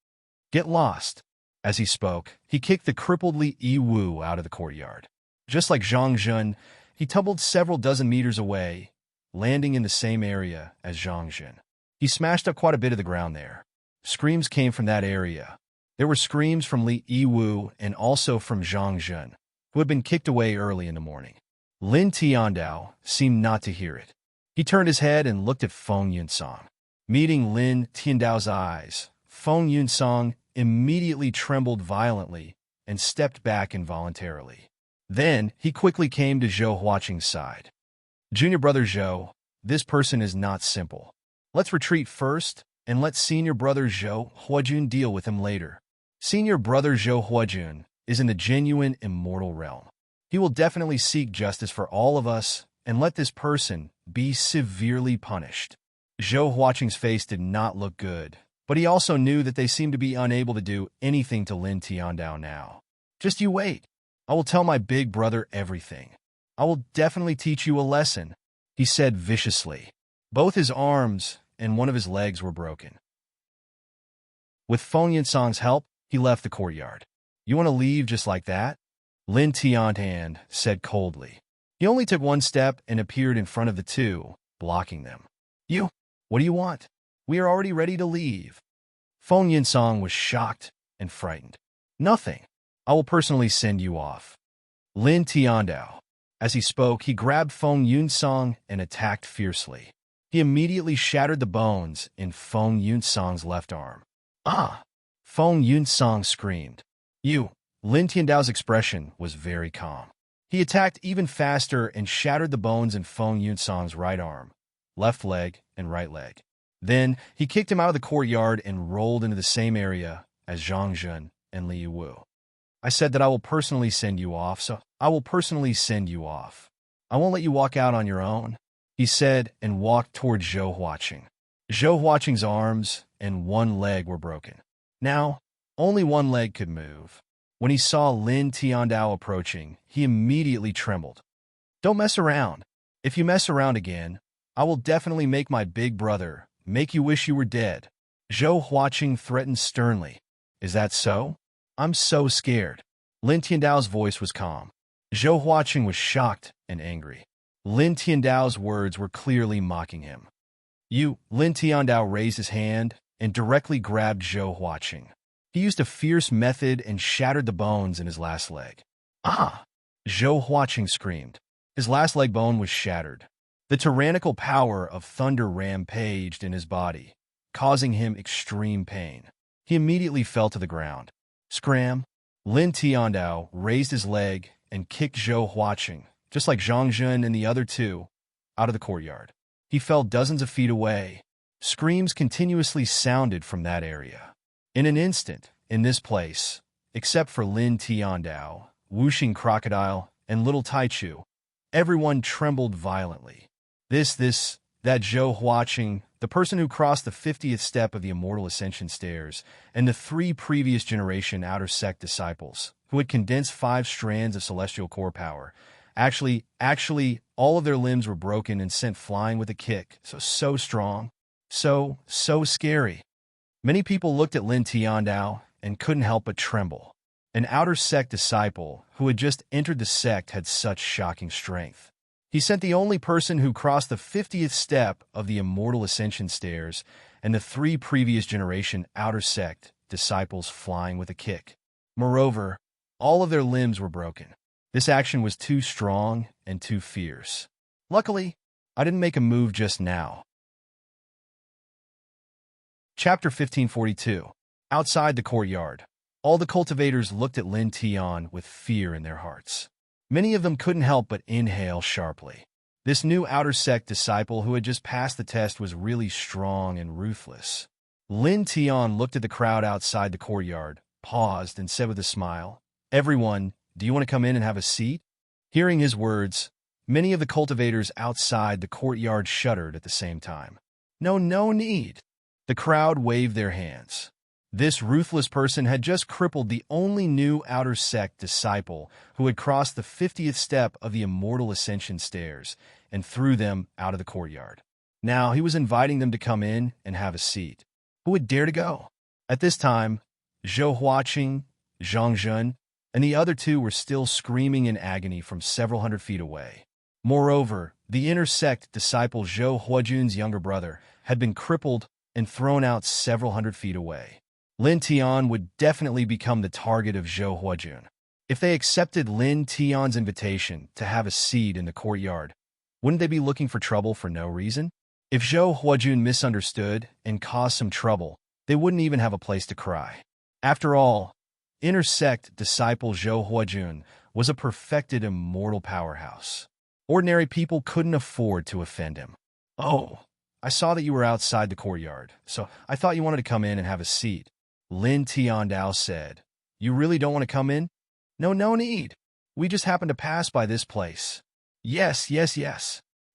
Get lost. As he spoke, he kicked the crippled Li Wu out of the courtyard. Just like Zhang Jun, he tumbled several dozen meters away, landing in the same area as Zhang Jun. He smashed up quite a bit of the ground there. Screams came from that area. There were screams from Li Yiwu and also from Zhang Jun, who had been kicked away early in the morning. Lin Tiandao seemed not to hear it. He turned his head and looked at Feng Yunsong. Meeting Lin Tiandao's eyes, Feng Yunsong immediately trembled violently and stepped back involuntarily. Then he quickly came to Zhou Huaqing's side. Junior brother Zhou, this person is not simple. Let's retreat first, and let senior brother Zhou Huajun deal with him later. Senior brother Zhou Huajun is in the genuine immortal realm. He will definitely seek justice for all of us and let this person be severely punished. Zhou Huaqing's face did not look good, but he also knew that they seemed to be unable to do anything to Lin Tiandao now. Just you wait. I will tell my big brother everything. I will definitely teach you a lesson, he said viciously. Both his arms and one of his legs were broken. With Feng Yunsong's help, he left the courtyard. You want to leave just like that? Lin Tiandao said coldly. He only took one step and appeared in front of the two, blocking them. You, what do you want? We are already ready to leave. Feng Yunsong was shocked and frightened. Nothing. I will personally send you off. Lin Tiandao. As he spoke, he grabbed Feng Yunsong and attacked fiercely. He immediately shattered the bones in Feng Yunsong's left arm. Ah! Feng Yunsong screamed. You! Lin Tiandao's expression was very calm. He attacked even faster and shattered the bones in Feng Yunsong's right arm, left leg, and right leg. Then he kicked him out of the courtyard and rolled into the same area as Zhang Jun and Li Yiwu. I said that I will personally send you off, so I will personally send you off. I won't let you walk out on your own, he said and walked toward Zhou Huaqing. Zhou Huaqing's arms and one leg were broken. Now, only one leg could move. When he saw Lin Tiandao approaching, he immediately trembled. Don't mess around. If you mess around again, I will definitely make my big brother make you wish you were dead. Zhou Huaqing threatened sternly. Is that so? I'm so scared. Lin Tiandao's voice was calm. Zhou Huaqing was shocked and angry. Lin Tiandao's words were clearly mocking him. Lin Tiandao raised his hand and directly grabbed Zhou Huaqing. He used a fierce method and shattered the bones in his last leg. Ah! Zhou Huaqing screamed. His last leg bone was shattered. The tyrannical power of thunder rampaged in his body, causing him extreme pain. He immediately fell to the ground. Scram! Lin Tiandao raised his leg and kicked Zhou Huaqing, just like Zhang Jun and the other two, out of the courtyard. He fell dozens of feet away. Screams continuously sounded from that area. In an instant, in this place, except for Lin Tiandao, Wuxing Crocodile, and Little Taichu, everyone trembled violently. That Zhou Huaqing, the person who crossed the 50th step of the Immortal Ascension Stairs, and the 3 previous generation Outer Sect disciples, who had condensed 5 strands of celestial core power. Actually, all of their limbs were broken and sent flying with a kick, so strong, so scary. Many people looked at Lin Tiandao and couldn't help but tremble. An Outer Sect disciple who had just entered the sect had such shocking strength. He sent the only person who crossed the 50th step of the Immortal Ascension Stairs and the 3 previous generation Outer Sect disciples flying with a kick. Moreover, all of their limbs were broken. This action was too strong and too fierce. Luckily, I didn't make a move just now. Chapter 1542. Outside the courtyard, all the cultivators looked at Lin Tian with fear in their hearts. Many of them couldn't help but inhale sharply. This new Outer Sect disciple who had just passed the test was really strong and ruthless. Lin Tian looked at the crowd outside the courtyard, paused, and said with a smile, "Everyone, do you want to come in and have a seat?" Hearing his words, many of the cultivators outside the courtyard shuddered at the same time. No need. The crowd waved their hands. This ruthless person had just crippled the only new Outer Sect disciple who had crossed the 50th step of the Immortal Ascension Stairs and threw them out of the courtyard. Now he was inviting them to come in and have a seat. Who would dare to go? At this time, Zhou Huaqing, Zhang Jun, and the other two were still screaming in agony from several hundred feet away. Moreover, the inner sect disciple Zhou Huajun's younger brother had been crippled and thrown out several hundred feet away. Lin Tian would definitely become the target of Zhou Huajun. If they accepted Lin Tian's invitation to have a seat in the courtyard, wouldn't they be looking for trouble for no reason? If Zhou Huajun misunderstood and caused some trouble, they wouldn't even have a place to cry. After all, inner sect disciple Zhou Huajun was a perfected immortal powerhouse. Ordinary people couldn't afford to offend him. "Oh, I saw that you were outside the courtyard, so I thought you wanted to come in and have a seat," Lin Tiandao said. "You really don't want to come in?" No need. We just happened to pass by this place." Yes.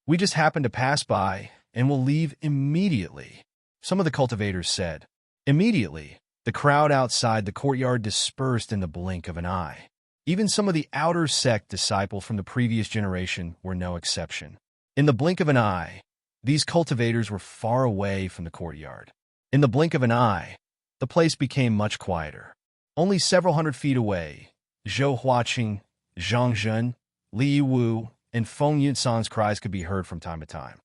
We just happened to pass by, and we'll leave immediately," some of the cultivators said. Immediately, the crowd outside the courtyard dispersed in the blink of an eye. Even some of the outer sect disciples from the previous generation were no exception. In the blink of an eye, these cultivators were far away from the courtyard. In the blink of an eye, the place became much quieter. Only several hundred feet away, Zhou Huaqing, Zhang Zhen, Li Wu, and Feng Yunsan's cries could be heard from time to time.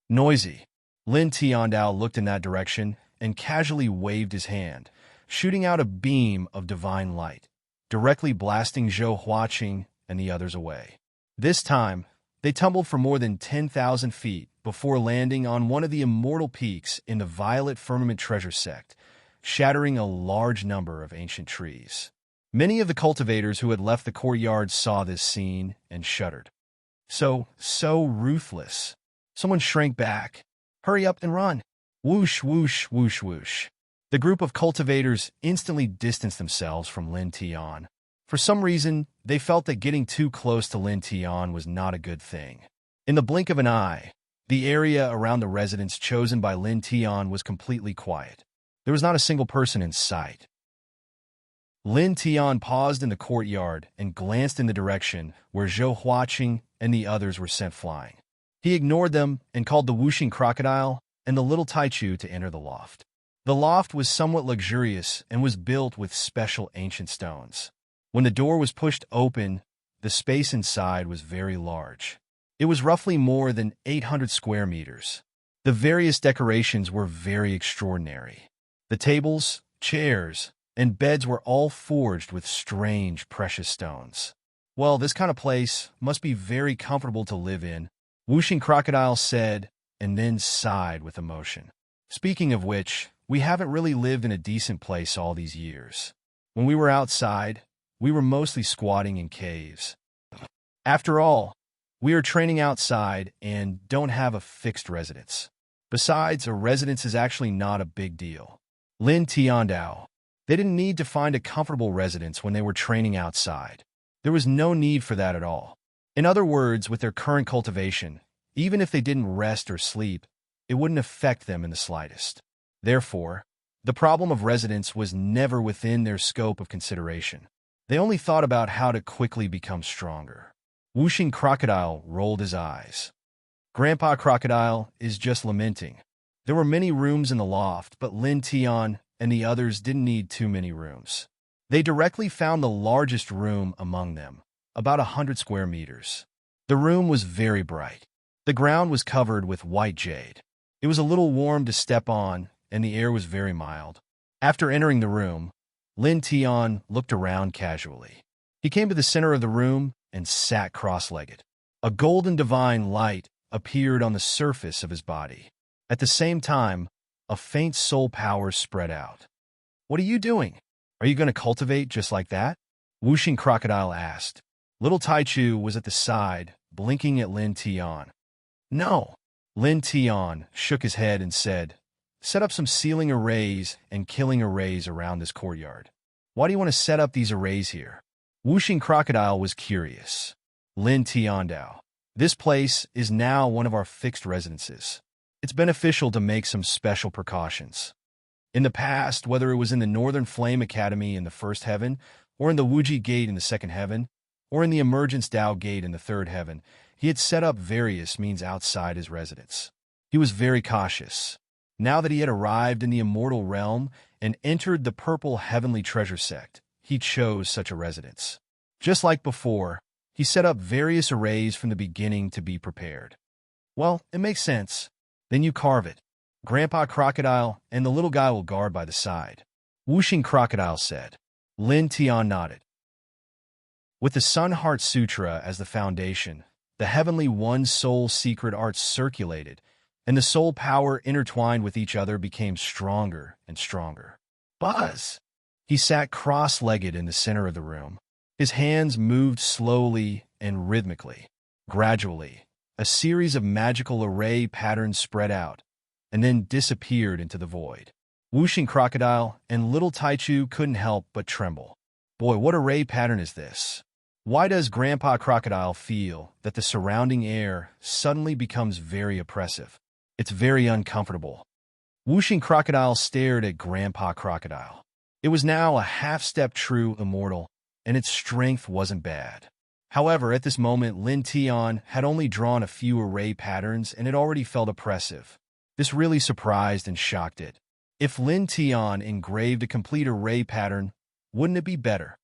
Noisy. Lin Tiandao looked in that direction and casually waved his hand, shooting out a beam of divine light, directly blasting Zhou Huaqing and the others away. This time, they tumbled for more than 10,000 feet before landing on one of the immortal peaks in the Violet Firmament Treasure Sect, shattering a large number of ancient trees. Many of the cultivators who had left the courtyard saw this scene and shuddered. So ruthless. Someone shrank back. "Hurry up and run." Whoosh, whoosh, whoosh, whoosh. The group of cultivators instantly distanced themselves from Lin Tian. For some reason, they felt that getting too close to Lin Tian was not a good thing. In the blink of an eye, the area around the residence chosen by Lin Tian was completely quiet. There was not a single person in sight. Lin Tian paused in the courtyard and glanced in the direction where Zhou Huaqing and the others were sent flying. He ignored them and called the whooshing crocodile and the little Taichu to enter the loft. The loft was somewhat luxurious and was built with special ancient stones. When the door was pushed open, the space inside was very large. It was roughly more than 800 square meters. The various decorations were very extraordinary. The tables, chairs, and beds were all forged with strange, precious stones. "Well, this kind of place must be very comfortable to live in," Whooshing Crocodile said, and then sighed with emotion. "Speaking of which, we haven't really lived in a decent place all these years. When we were outside, we were mostly squatting in caves. After all, we are training outside and don't have a fixed residence. Besides, a residence is actually not a big deal." Lin Tiandao. They didn't need to find a comfortable residence when they were training outside. There was no need for that at all. In other words, with their current cultivation, even if they didn't rest or sleep, it wouldn't affect them in the slightest. Therefore, the problem of residence was never within their scope of consideration. They only thought about how to quickly become stronger. Whooshing Crocodile rolled his eyes. Grandpa Crocodile is just lamenting. There were many rooms in the loft, but Lin Tian and the others didn't need too many rooms. They directly found the largest room among them, about 100 square meters. The room was very bright. The ground was covered with white jade. It was a little warm to step on, and the air was very mild. After entering the room, Lin Tian looked around casually. He came to the center of the room and sat cross-legged. A golden divine light appeared on the surface of his body. At the same time, a faint soul power spread out. "What are you doing? Are you going to cultivate just like that?" Whooshing Crocodile asked. Little Taichu was at the side, blinking at Lin Tian. "No." Lin Tian shook his head and said, "Set up some ceiling arrays and killing arrays around this courtyard." "Why do you want to set up these arrays here?" Whooshing Crocodile was curious. Lin Tiandao. "This place is now one of our fixed residences. It's beneficial to make some special precautions. In the past, whether it was in the Northern Flame Academy in the first heaven, or in the Wuji Gate in the second heaven, or in the Emergence Dao Gate in the third heaven, he had set up various means outside his residence. He was very cautious. Now that he had arrived in the immortal realm and entered the Purple Heavenly Treasure Sect, he chose such a residence. Just like before, he set up various arrays from the beginning to be prepared. Well, it makes sense. Then you carve it. Grandpa Crocodile and the little guy will guard by the side. Whooshing Crocodile said. Lin Tian nodded. With the Sun Heart Sutra as the foundation, the Heavenly One Soul secret arts circulated, and the soul power intertwined with each other became stronger and stronger. Buzz! He sat cross-legged in the center of the room. His hands moved slowly and rhythmically. Gradually, a series of magical array patterns spread out, and then disappeared into the void. Whooshing Crocodile and little Taichu couldn't help but tremble. Boy, what array pattern is this? Why does Grandpa Crocodile feel that the surrounding air suddenly becomes very oppressive? It's very uncomfortable. Whooshing Crocodile stared at Grandpa Crocodile. It was now a half-step true immortal, and its strength wasn't bad. However, at this moment, Lin Tian had only drawn a few array patterns, and it already felt oppressive. This really surprised and shocked it. If Lin Tian engraved a complete array pattern, wouldn't it be better?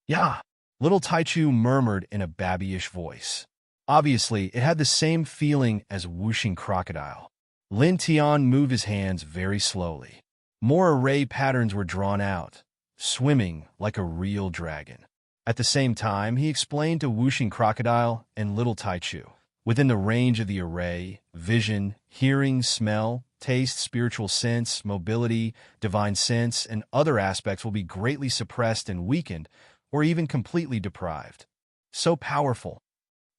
Yeah, little Taichu murmured in a babyish voice. Obviously, it had the same feeling as Whooshing Crocodile. Lin Tian moved his hands very slowly. More array patterns were drawn out, swimming like a real dragon. At the same time, he explained to Whooshing Crocodile and little Taichu, within the range of the array, vision, hearing, smell, taste, spiritual sense, mobility, divine sense, and other aspects will be greatly suppressed and weakened, or even completely deprived. So powerful.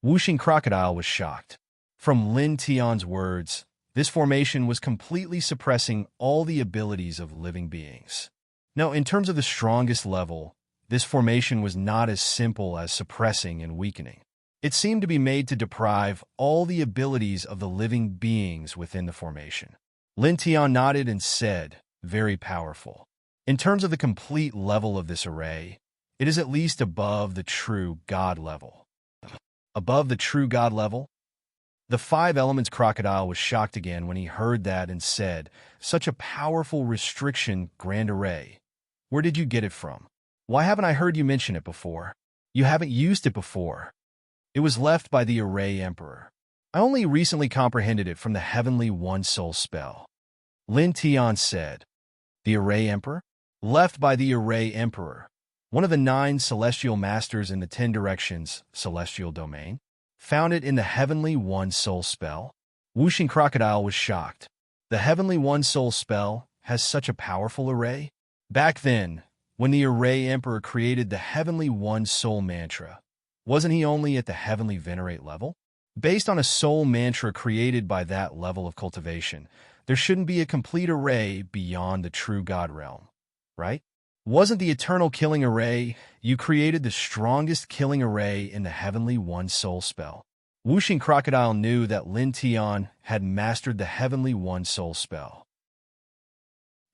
Whooshing Crocodile was shocked. From Lin Tian's words, this formation was completely suppressing all the abilities of living beings. Now, in terms of the strongest level, this formation was not as simple as suppressing and weakening. It seemed to be made to deprive all the abilities of the living beings within the formation. Lin Tian nodded and said, very powerful. In terms of the complete level of this array, it is at least above the true God level. Above the true God level? The Five Elements Crocodile was shocked again when he heard that and said, such a powerful restriction, Grand Array. Where did you get it from? Why haven't I heard you mention it before? You haven't used it before. It was left by the Array Emperor. I only recently comprehended it from the Heavenly One Soul spell. Lin Tian said. The Array Emperor? Left by the Array Emperor, one of the 9 celestial masters in the 10 directions celestial domain. Found it in the Heavenly One Soul spell? Whooshing Crocodile was shocked. The Heavenly One Soul spell has such a powerful array? Back then, when the Array Emperor created the Heavenly One Soul mantra, wasn't he only at the Heavenly Venerate level? Based on a soul mantra created by that level of cultivation, there shouldn't be a complete array beyond the true God realm, right? Wasn't the Eternal Killing Array, you created the strongest killing array in the Heavenly One Soul spell? Whooshing Crocodile knew that Lin Tian had mastered the Heavenly One Soul spell.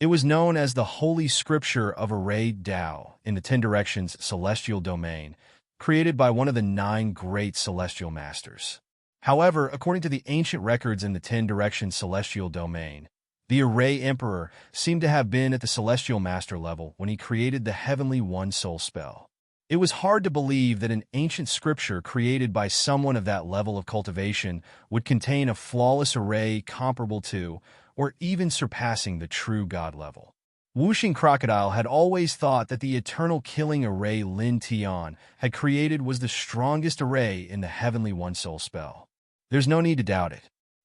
It was known as the Holy Scripture of Array Tao in the 10 directions celestial domain, created by one of the 9 great celestial masters. However, according to the ancient records in the 10 directions celestial domain, the Array Emperor seemed to have been at the Celestial Master level when he created the Heavenly One Soul spell. It was hard to believe that an ancient scripture created by someone of that level of cultivation would contain a flawless array comparable to, or even surpassing the true God level. Whooshing Crocodile had always thought that the Eternal Killing Array Lin Tian had created was the strongest array in the Heavenly One Soul spell. There's no need to doubt it.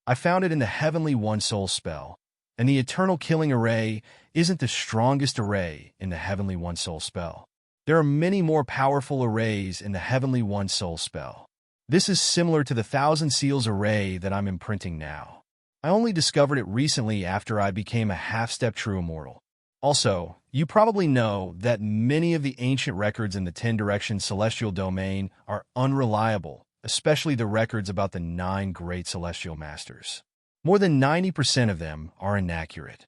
I found it in the Heavenly One Soul spell, and the Eternal Killing Array isn't the strongest array in the Heavenly One Soul spell. There are many more powerful arrays in the Heavenly One Soul spell. This is similar to the Thousand Seals array that I'm imprinting now. I only discovered it recently after I became a half-step true immortal. Also, you probably know that many of the ancient records in the 10 directions celestial domain are unreliable, especially the records about the 9 great celestial masters. More than 90% of them are inaccurate.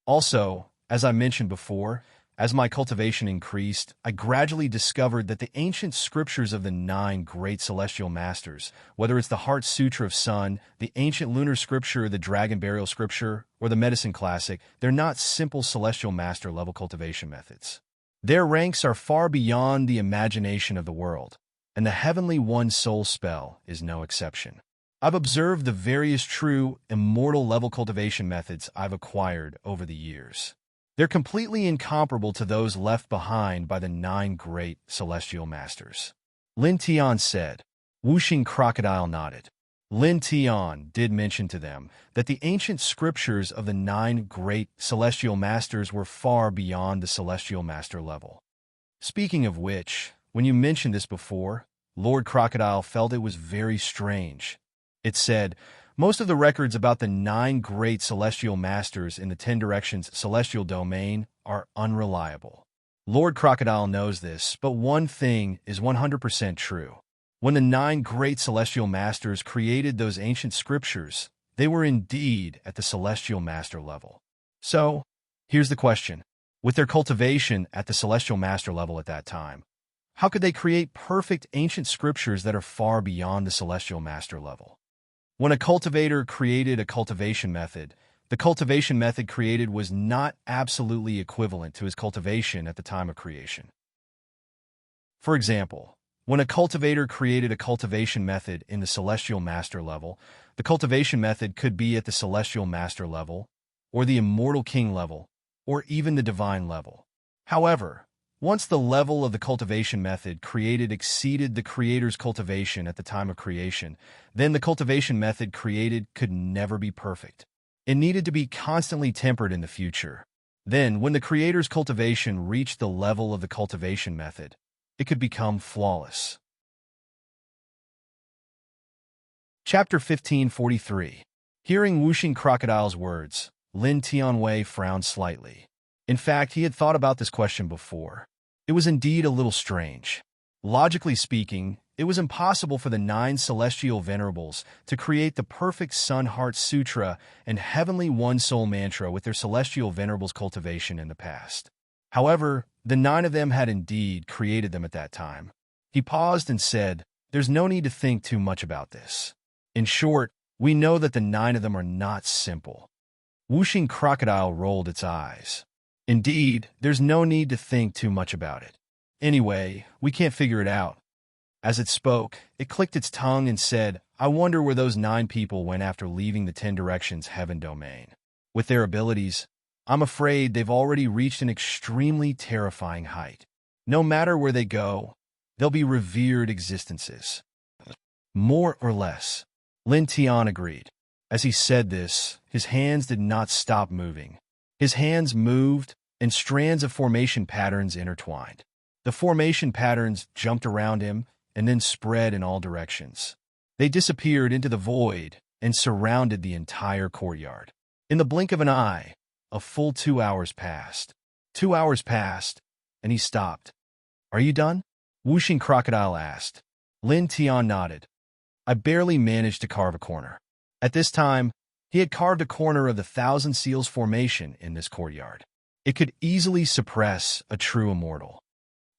Also, as I mentioned before, as my cultivation increased, I gradually discovered that the ancient scriptures of the 9 great celestial masters, whether it's the Heart Sutra of Sun, the ancient lunar scripture, the Dragon Burial scripture, or the Medicine Classic, they're not simple celestial master level cultivation methods. Their ranks are far beyond the imagination of the world, and the Heavenly One Soul spell is no exception. I've observed the various true, immortal level cultivation methods I've acquired over the years. They're completely incomparable to those left behind by the 9 great celestial masters. Lin Tian said. Wuxing Crocodile nodded. Lin Tian did mention to them that the ancient scriptures of the 9 great celestial masters were far beyond the celestial master level. Speaking of which, when you mentioned this before, Lord Crocodile felt it was very strange. It said, most of the records about the 9 great celestial masters in the 10 Directions celestial domain are unreliable. Lord Crocodile knows this, but one thing is 100% true. When the 9 great celestial masters created those ancient scriptures, they were indeed at the celestial master level. So, here's the question. With their cultivation at the celestial master level at that time, how could they create perfect ancient scriptures that are far beyond the celestial master level? When a cultivator created a cultivation method, the cultivation method created was not absolutely equivalent to his cultivation at the time of creation. For example, when a cultivator created a cultivation method in the celestial master level, the cultivation method could be at the celestial master level, or the immortal king level, or even the divine level. However, once the level of the cultivation method created exceeded the creator's cultivation at the time of creation, then the cultivation method created could never be perfect. It needed to be constantly tempered in the future. Then, when the creator's cultivation reached the level of the cultivation method, it could become flawless. Chapter 1543. Hearing Wuxing Crocodile's words, Lin Tianwei frowned slightly. In fact, he had thought about this question before. It was indeed a little strange. Logically speaking, it was impossible for the 9 celestial venerables to create the perfect Sun Heart Sutra and Heavenly One Soul mantra with their celestial venerables cultivation in the past. However, the 9 of them had indeed created them at that time. He paused and said, there's no need to think too much about this. In short, we know that the 9 of them are not simple. Wuxing Crocodile rolled its eyes. Indeed, there's no need to think too much about it. Anyway, we can't figure it out. As it spoke, it clicked its tongue and said, I wonder where those 9 people went after leaving the 10 Directions heaven domain. With their abilities, I'm afraid they've already reached an extremely terrifying height. No matter where they go, they'll be revered existences. More or less. Lin Tian agreed. As he said this, his hands did not stop moving. His hands moved, and strands of formation patterns intertwined. The formation patterns jumped around him and then spread in all directions. They disappeared into the void and surrounded the entire courtyard. In the blink of an eye, a full 2 hours passed. 2 hours passed, and he stopped. Are you done? Wuxing Crocodile asked. Lin Tian nodded. I barely managed to carve a corner. At this time, he had carved a corner of the 1,000 Seals formation in this courtyard. It could easily suppress a true immortal.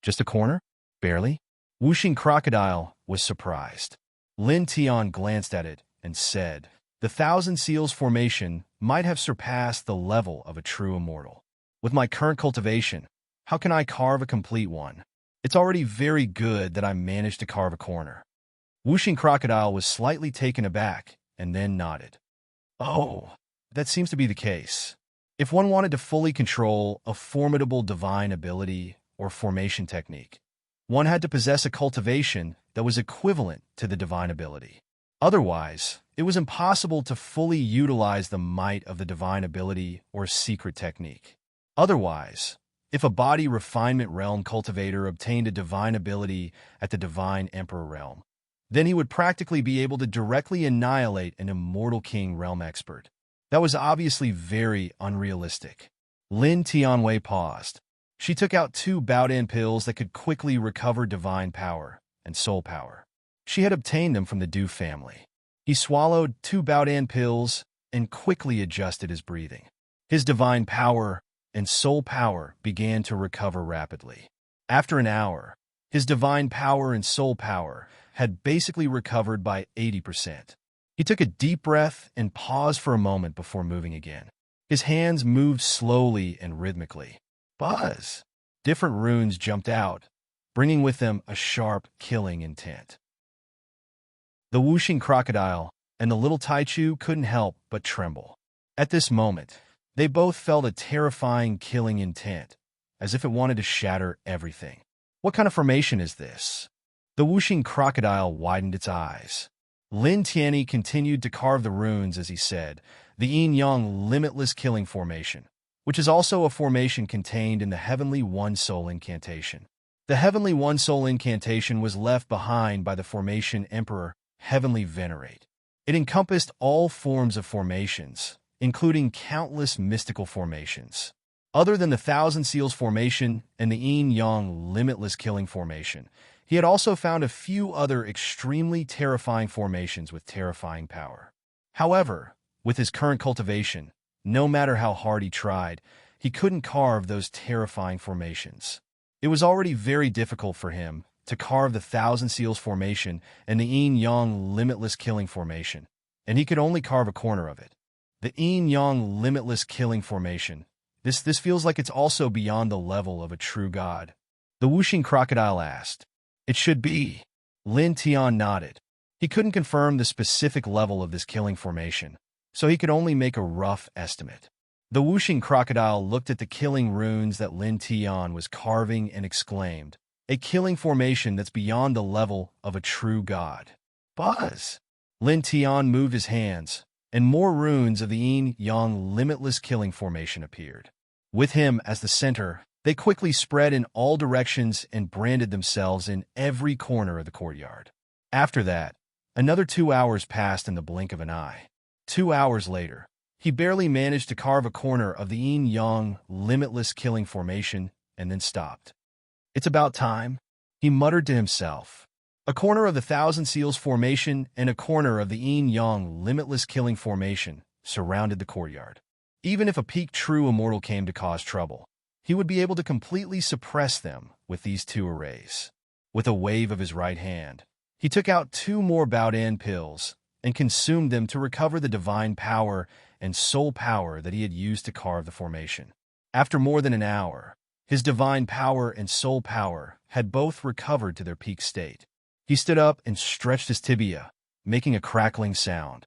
Just a corner? Barely? Wuxing Crocodile was surprised. Lin Tian glanced at it and said, the 1,000 Seals formation might have surpassed the level of a true immortal. With my current cultivation, how can I carve a complete one? It's already very good that I managed to carve a corner. Wuxing Crocodile was slightly taken aback and then nodded. Oh, that seems to be the case. If one wanted to fully control a formidable divine ability or formation technique, one had to possess a cultivation that was equivalent to the divine ability. Otherwise, it was impossible to fully utilize the might of the divine ability or secret technique. Otherwise, if a body refinement realm cultivator obtained a divine ability at the divine emperor realm, then he would practically be able to directly annihilate an immortal king realm expert. That was obviously very unrealistic. Lin Tianwei paused. She took out 2 Baodan pills that could quickly recover divine power and soul power. She had obtained them from the Du family. He swallowed 2 Baodan pills and quickly adjusted his breathing. His divine power and soul power began to recover rapidly. After an hour, his divine power and soul power had basically recovered by 80%. He took a deep breath and paused for a moment before moving again. His hands moved slowly and rhythmically. Buzz! Different runes jumped out, bringing with them a sharp, killing intent. The whooshing crocodile and the little Taichu couldn't help but tremble. At this moment, they both felt a terrifying, killing intent, as if it wanted to shatter everything. What kind of formation is this? The whooshing crocodile widened its eyes. Lin Tianyi continued to carve the runes as he said, the yin-yang limitless killing formation, which is also a formation contained in the Heavenly One Soul incantation. The Heavenly One Soul incantation was left behind by the formation Emperor Heavenly Venerate. It encompassed all forms of formations, including countless mystical formations. Other than the Thousand Seals formation and the yin-yang limitless killing formation, he had also found a few other extremely terrifying formations with terrifying power. However, with his current cultivation, no matter how hard he tried, he couldn't carve those terrifying formations. It was already very difficult for him to carve the Thousand Seals formation and the yin-yang limitless killing formation, and he could only carve a corner of it. The yin-yang limitless killing formation, this feels like it's also beyond the level of a true god. The whooshing crocodile asked. It should be. Lin Tian nodded. He couldn't confirm the specific level of this killing formation, so he could only make a rough estimate. The whooshing crocodile looked at the killing runes that Lin Tian was carving and exclaimed, a killing formation that's beyond the level of a true god. Buzz! Lin Tian moved his hands, and more runes of the yin-yang limitless killing formation appeared. With him as the center, they quickly spread in all directions and branded themselves in every corner of the courtyard. After that, another 2 hours passed in the blink of an eye. 2 hours later, he barely managed to carve a corner of the yin-yang limitless killing formation and then stopped. It's about time, he muttered to himself. A corner of the Thousand Seals formation and a corner of the yin-yang limitless killing formation surrounded the courtyard. Even if a peak true immortal came to cause trouble, he would be able to completely suppress them with these two arrays. With a wave of his right hand, he took out 2 more Baodan pills and consumed them to recover the divine power and soul power that he had used to carve the formation. After more than an hour, his divine power and soul power had both recovered to their peak state. He stood up and stretched his tibia, making a crackling sound.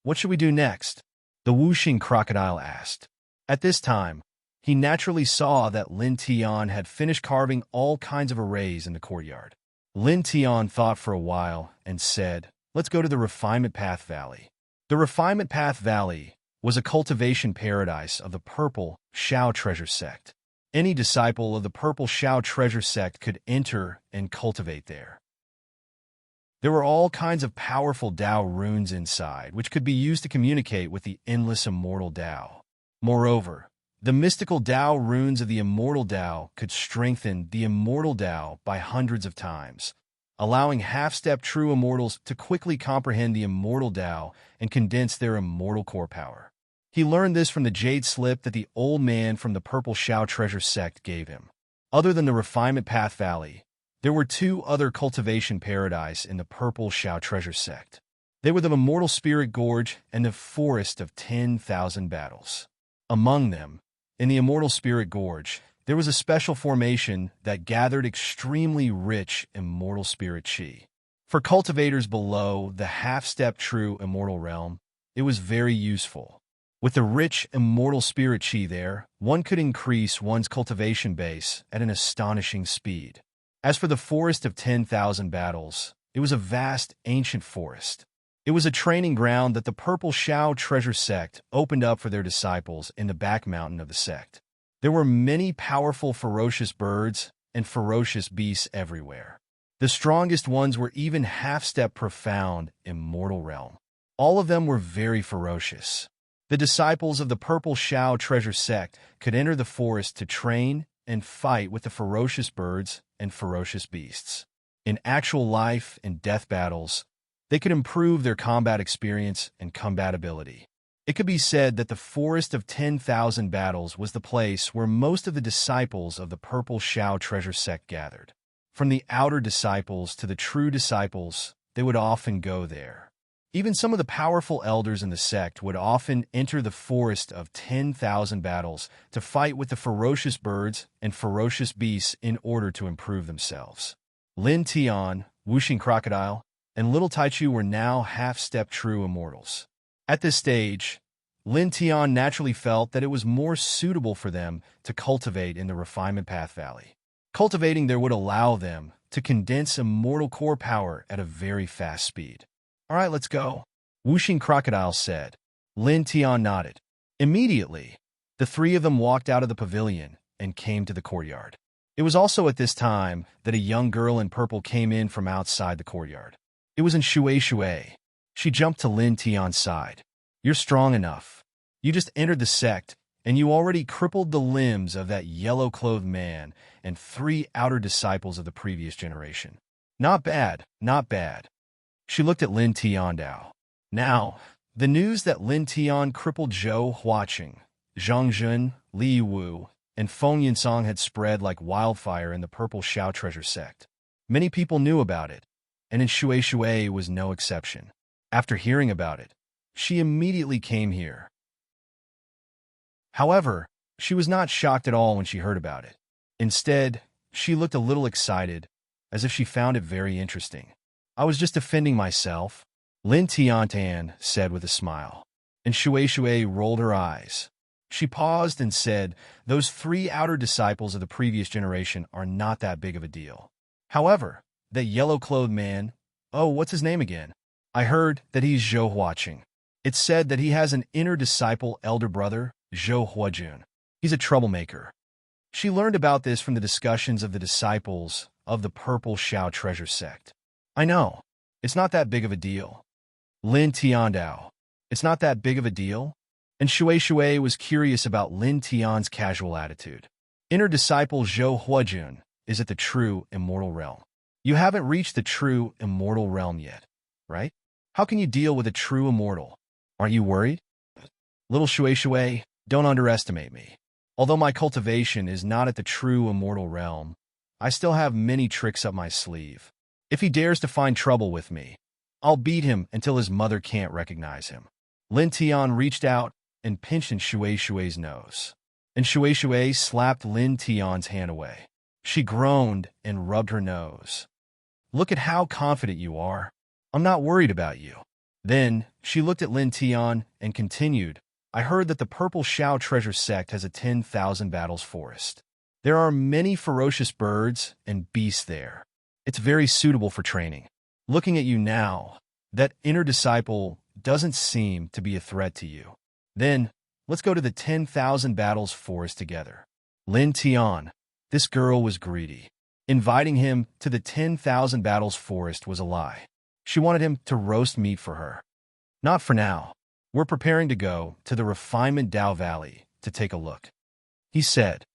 What should we do next? The whooshing crocodile asked. At this time, he naturally saw that Lin Tian had finished carving all kinds of arrays in the courtyard. Lin Tian thought for a while and said, let's go to the Refinement Path Valley. The Refinement Path Valley was a cultivation paradise of the Purple Shao Treasure Sect. Any disciple of the Purple Shao Treasure Sect could enter and cultivate there. There were all kinds of powerful Dao runes inside, which could be used to communicate with the endless immortal Dao. Moreover, the mystical Dao runes of the immortal Dao could strengthen the immortal Dao by hundreds of times, allowing half-step true immortals to quickly comprehend the immortal Dao and condense their immortal core power. He learned this from the jade slip that the old man from the Purple Shao Treasure Sect gave him. Other than the Refinement Path Valley, there were 2 other cultivation paradise in the Purple Shao Treasure Sect. They were the Immortal Spirit Gorge and the Forest of 10,000 Battles. Among them, in the Immortal Spirit Gorge, there was a special formation that gathered extremely rich immortal spirit chi. For cultivators below the half-step true immortal realm, it was very useful. With the rich immortal spirit chi there, one could increase one's cultivation base at an astonishing speed. As for the Forest of 10,000 Battles, it was a vast, ancient forest. It was a training ground that the Purple Shao Treasure Sect opened up for their disciples in the back mountain of the sect. There were many powerful ferocious birds and ferocious beasts everywhere. The strongest ones were even half-step profound immortal realm. All of them were very ferocious. The disciples of the Purple Shao Treasure Sect could enter the forest to train and fight with the ferocious birds and ferocious beasts. In actual life and death battles, they could improve their combat experience and combatability. It could be said that the Forest of 10,000 Battles was the place where most of the disciples of the Purple Shao Treasure Sect gathered. From the outer disciples to the true disciples, they would often go there. Even some of the powerful elders in the sect would often enter the forest of 10,000 battles to fight with the ferocious birds and ferocious beasts in order to improve themselves. Lin Tian, Wuxing Crocodile, and Little Taichu were now half-step true immortals. At this stage, Lin Tian naturally felt that it was more suitable for them to cultivate in the Refinement Path Valley. Cultivating there would allow them to condense immortal core power at a very fast speed. "All right, let's go," Wuxing Crocodile said. Lin Tian nodded. Immediately, the three of them walked out of the pavilion and came to the courtyard. It was also at this time that a young girl in purple came in from outside the courtyard. It was in Shui. She jumped to Lin Tian's side. "You're strong enough. You just entered the sect, and you already crippled the limbs of that yellow-clothed man and 3 outer disciples of the previous generation. Not bad, not bad." She looked at Lin Tiandao. Now, the news that Lin Tian crippled Zhou Huaqing, Zhang Jun, Li Wu, and Feng Yinsong had spread like wildfire in the Purple Xiao treasure sect. Many people knew about it, and in Shui was no exception. After hearing about it, she immediately came here. However, she was not shocked at all when she heard about it. Instead, she looked a little excited, as if she found it very interesting. "I was just defending myself," Lin Tiantan said with a smile. And Shui rolled her eyes. She paused and said, "Those 3 outer disciples of the previous generation are not that big of a deal. However, that yellow-clothed man, oh, what's his name again? I heard that he's Zhou Huaqing. It's said that he has an inner disciple elder brother, Zhou Huajun. He's a troublemaker." She learned about this from the discussions of the disciples of the Purple Xiao treasure sect. "I know. It's not that big of a deal." Lin Tiandao. "It's not that big of a deal?" And Shui was curious about Lin Tian's casual attitude. "Inner disciple Zhou Huajun is at the true immortal realm. You haven't reached the true immortal realm yet, right? How can you deal with a true immortal? Aren't you worried?" "Little Shui, don't underestimate me. Although my cultivation is not at the true immortal realm, I still have many tricks up my sleeve. If he dares to find trouble with me, I'll beat him until his mother can't recognize him." Lin Tian reached out and pinched in Shui's nose. And Shui slapped Lin Tian's hand away. She groaned and rubbed her nose. "Look at how confident you are. I'm not worried about you." Then she looked at Lin Tian and continued, "I heard that the Purple Xiao treasure sect has a 10,000 battles forest. There are many ferocious birds and beasts there. It's very suitable for training. Looking at you now, that inner disciple doesn't seem to be a threat to you. Then, let's go to the 10,000 battles forest together." Lin Tian, this girl was greedy. Inviting him to the 10,000 battles forest was a lie. She wanted him to roast meat for her. "Not for now. We're preparing to go to the Refinement Dao Valley to take a look," he said.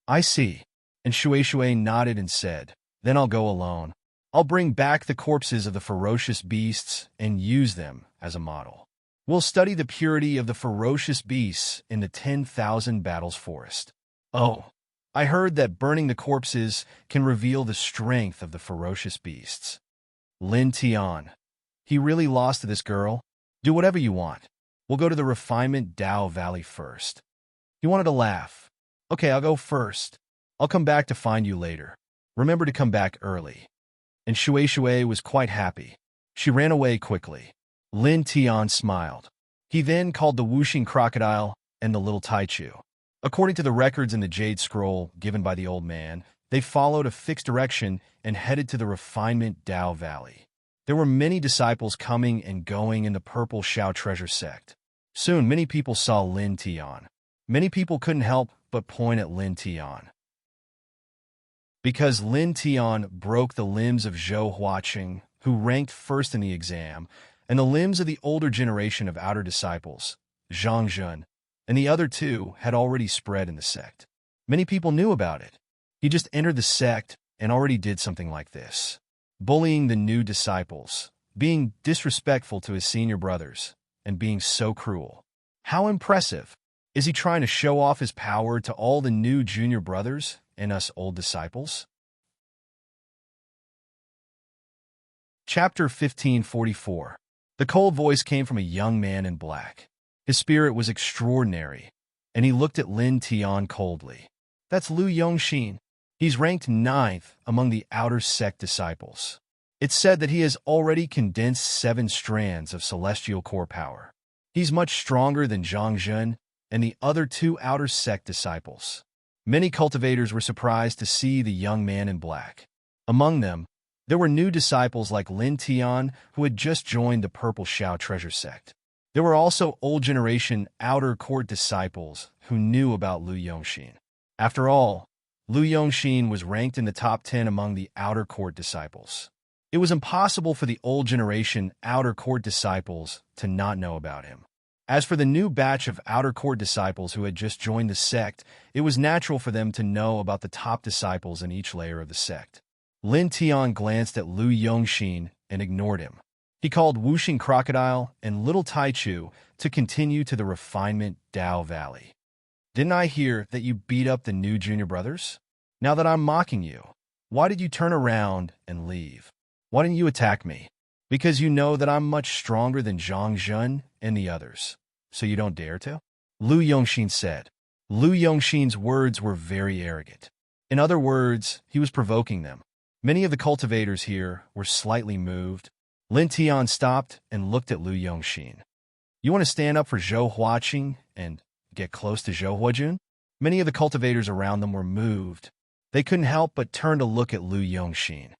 "I see." And Shui nodded and said, "Then I'll go alone. I'll bring back the corpses of the ferocious beasts and use them as a model. We'll study the purity of the ferocious beasts in the 10,000 battles forest. Oh, I heard that burning the corpses can reveal the strength of the ferocious beasts." Lin Tian. He really lost to this girl? "Do whatever you want. We'll go to the Refinement Dao Valley first." He wanted to laugh. "Okay, I'll go first. I'll come back to find you later. Remember to come back early." And Shui was quite happy. She ran away quickly. Lin Tian smiled. He then called the Wuxing Crocodile and the Little Taichu. According to the records in the Jade Scroll given by the old man, they followed a fixed direction and headed to the Refinement Dao Valley. There were many disciples coming and going in the Purple Xiao treasure sect. Soon, many people saw Lin Tian. Many people couldn't help but point at Lin Tian. Because Lin Tian broke the limbs of Zhou Huaqing, who ranked first in the exam, and the limbs of the older generation of outer disciples, Zhang Jun, and the other 2 had already spread in the sect. Many people knew about it. He just entered the sect and already did something like this. Bullying the new disciples, being disrespectful to his senior brothers, and being so cruel. How impressive! Is he trying to show off his power to all the new junior brothers and us old disciples? Chapter 1544. The cold voice came from a young man in black. His spirit was extraordinary, and he looked at Lin Tian coldly. That's Lu Yongxin. He's ranked 9th among the outer sect disciples. It's said that he has already condensed 7 strands of celestial core power. He's much stronger than Zhang Zhen and the other 2 outer sect disciples. Many cultivators were surprised to see the young man in black. Among them, there were new disciples like Lin Tian, who had just joined the Purple Shao treasure sect. There were also old generation outer court disciples who knew about Lu Yongxin. After all, Lu Yongxin was ranked in the top 10 among the outer court disciples. It was impossible for the old generation outer court disciples to not know about him. As for the new batch of outer court disciples who had just joined the sect, it was natural for them to know about the top disciples in each layer of the sect. Lin Tian glanced at Lu Yongxin and ignored him. He called Wuxing Crocodile and Little Taichu to continue to the refinement Dao Valley. Didn't I hear that you beat up the new junior brothers? Now that I'm mocking you, why did you turn around and leave? Why didn't you attack me? Because you know that I'm much stronger than Zhang Zhen and the others, so you don't dare to? Lu Yongxin said. Lu Yongxin's words were very arrogant. In other words, he was provoking them. Many of the cultivators here were slightly moved. Lin Tian stopped and looked at Lu Yongxin. You want to stand up for Zhou Huaqing and get close to Zhou Huajun? Many of the cultivators around them were moved. They couldn't help but turn to look at Lu Yongxin.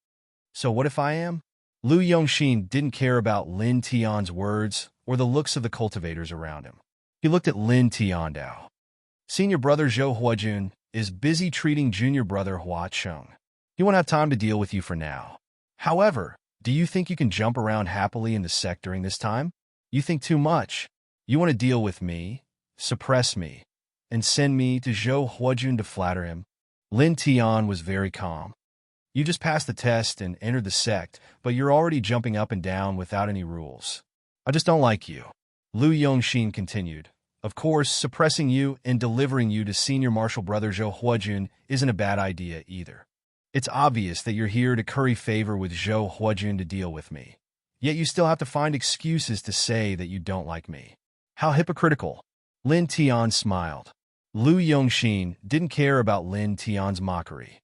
So what if I am? Lu Yongxin didn't care about Lin Tian's words or the looks of the cultivators around him. He looked at Lin Tiandao. Senior brother Zhou Huajun is busy treating junior brother Hua Cheng. He won't have time to deal with you for now. However, do you think you can jump around happily in the sect during this time? You think too much. You want to deal with me, suppress me, and send me to Zhou Huajun to flatter him? Lin Tian was very calm. You just passed the test and entered the sect, but you're already jumping up and down without any rules. I just don't like you. Lu Yongxin continued. Of course, suppressing you and delivering you to senior martial brother Zhou Huajun isn't a bad idea either. It's obvious that you're here to curry favor with Zhou Huajun to deal with me. Yet you still have to find excuses to say that you don't like me. How hypocritical. Lin Tian smiled. Lu Yongxin didn't care about Lin Tian's mockery.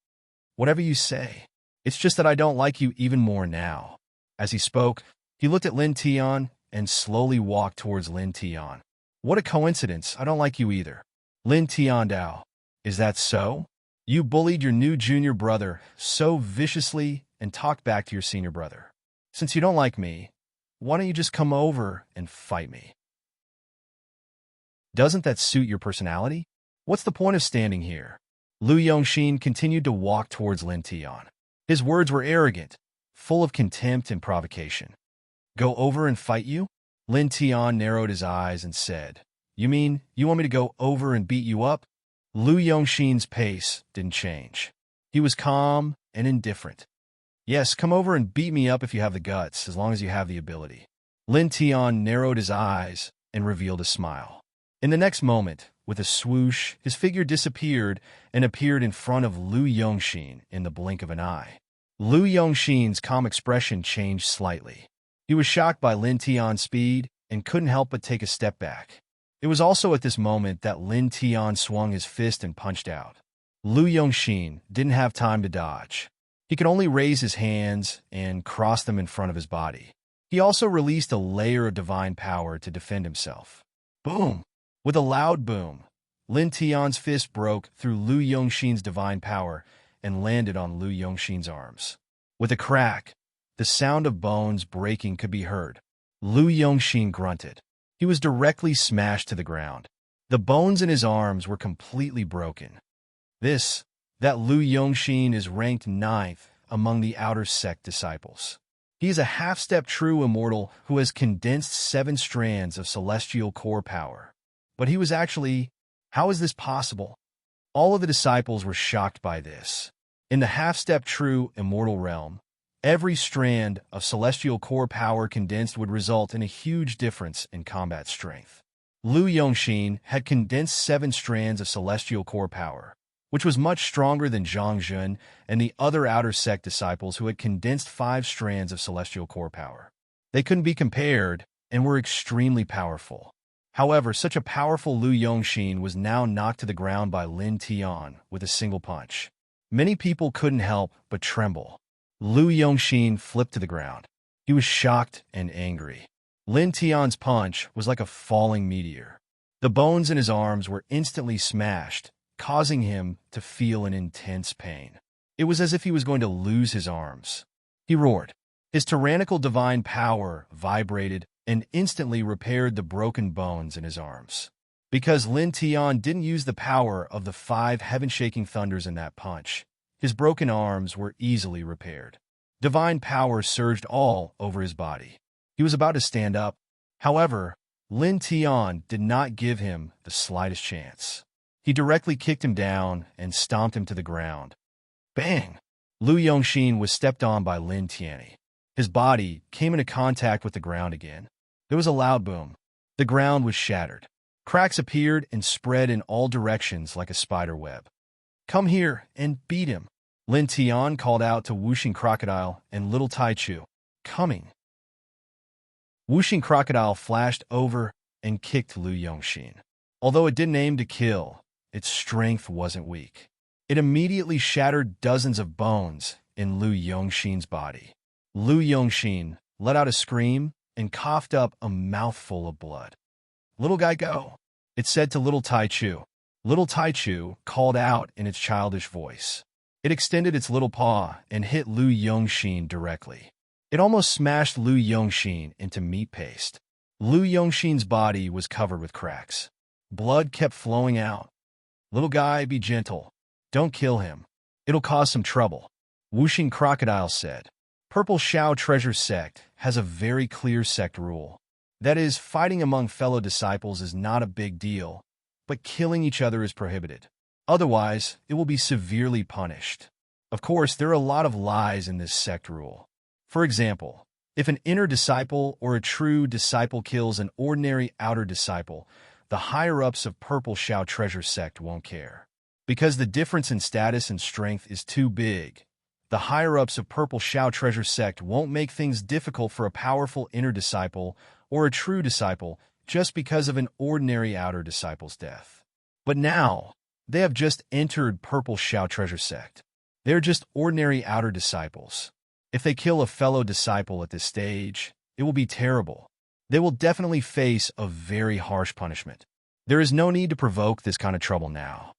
Whatever you say. It's just that I don't like you even more now. As he spoke, he looked at Lin Tian and slowly walked towards Lin Tian. What a coincidence, I don't like you either. Lin Tiandao. Is that so? You bullied your new junior brother so viciously and talked back to your senior brother. Since you don't like me, why don't you just come over and fight me? Doesn't that suit your personality? What's the point of standing here? Lu Yongxin continued to walk towards Lin Tian. His words were arrogant, full of contempt and provocation. Go over and fight you? Lin Tian narrowed his eyes and said, You mean you want me to go over and beat you up? Lu Yongxin's pace didn't change. He was calm and indifferent. Yes, come over and beat me up if you have the guts, as long as you have the ability. Lin Tian narrowed his eyes and revealed a smile. In the next moment, with a swoosh, his figure disappeared and appeared in front of Lu Yongxin in the blink of an eye. Lu Yongxin's calm expression changed slightly. He was shocked by Lin Tian's speed and couldn't help but take a step back. It was also at this moment that Lin Tian swung his fist and punched out. Lu Yongxin didn't have time to dodge. He could only raise his hands and cross them in front of his body. He also released a layer of divine power to defend himself. Boom! With a loud boom, Lin Tian's fist broke through Lu Yongxin's divine power and landed on Lu Yongxin's arms. With a crack, the sound of bones breaking could be heard. Lu Yongxin grunted. He was directly smashed to the ground. The bones in his arms were completely broken. That Lu Yongxin is ranked 9th among the outer sect disciples. He is a half-step true immortal who has condensed 7 strands of celestial core power. But he was actually... How is this possible? All of the disciples were shocked by this. In the half-step true immortal realm, every strand of celestial core power condensed would result in a huge difference in combat strength. Lu Yongxin had condensed 7 strands of celestial core power, which was much stronger than Zhang Zhen and the other outer sect disciples who had condensed 5 strands of celestial core power. They couldn't be compared and were extremely powerful. However, such a powerful Lu Yongxin was now knocked to the ground by Lin Tian with a single punch. Many people couldn't help but tremble. Lu Yongxin flipped to the ground. He was shocked and angry. Lin Tian's punch was like a falling meteor. The bones in his arms were instantly smashed, causing him to feel an intense pain. It was as if he was going to lose his arms. He roared. His tyrannical divine power vibrated and instantly repaired the broken bones in his arms. Because Lin Tian didn't use the power of the 5 heaven-shaking thunders in that punch, his broken arms were easily repaired. Divine power surged all over his body. He was about to stand up. However, Lin Tian did not give him the slightest chance. He directly kicked him down and stomped him to the ground. Bang! Lu Yongxin was stepped on by Lin Tian. His body came into contact with the ground again. There was a loud boom. The ground was shattered. Cracks appeared and spread in all directions like a spider web. Come here and beat him, Lin Tian called out to Whooshing Crocodile and Little Taichu. Coming. Whooshing Crocodile flashed over and kicked Lu Yongxin. Although it didn't aim to kill, its strength wasn't weak. It immediately shattered dozens of bones in Lu Yongxin's body. Lu Yongxin let out a scream and coughed up a mouthful of blood. Little guy, go, it said to Little Taichu. Little Taichu called out in its childish voice. It extended its little paw and hit Lu Yongxin directly. It almost smashed Lu Yongxin into meat paste. Lu Yongxin's body was covered with cracks. Blood kept flowing out. Little guy, be gentle. Don't kill him. It'll cause some trouble, Whooshing Crocodile said. Purple Shao Treasure Sect has a very clear sect rule. That is, fighting among fellow disciples is not a big deal, but killing each other is prohibited. Otherwise, it will be severely punished. Of course, there are a lot of lies in this sect rule. For example, if an inner disciple or a true disciple kills an ordinary outer disciple, the higher-ups of Purple Shao Treasure Sect won't care. Because the difference in status and strength is too big, the higher-ups of Purple Shao Treasure Sect won't make things difficult for a powerful inner disciple or a true disciple just because of an ordinary outer disciple's death. But now, they have just entered Purple Shao Treasure Sect. They're just ordinary outer disciples. If they kill a fellow disciple at this stage, it will be terrible. They will definitely face a very harsh punishment. There is no need to provoke this kind of trouble now.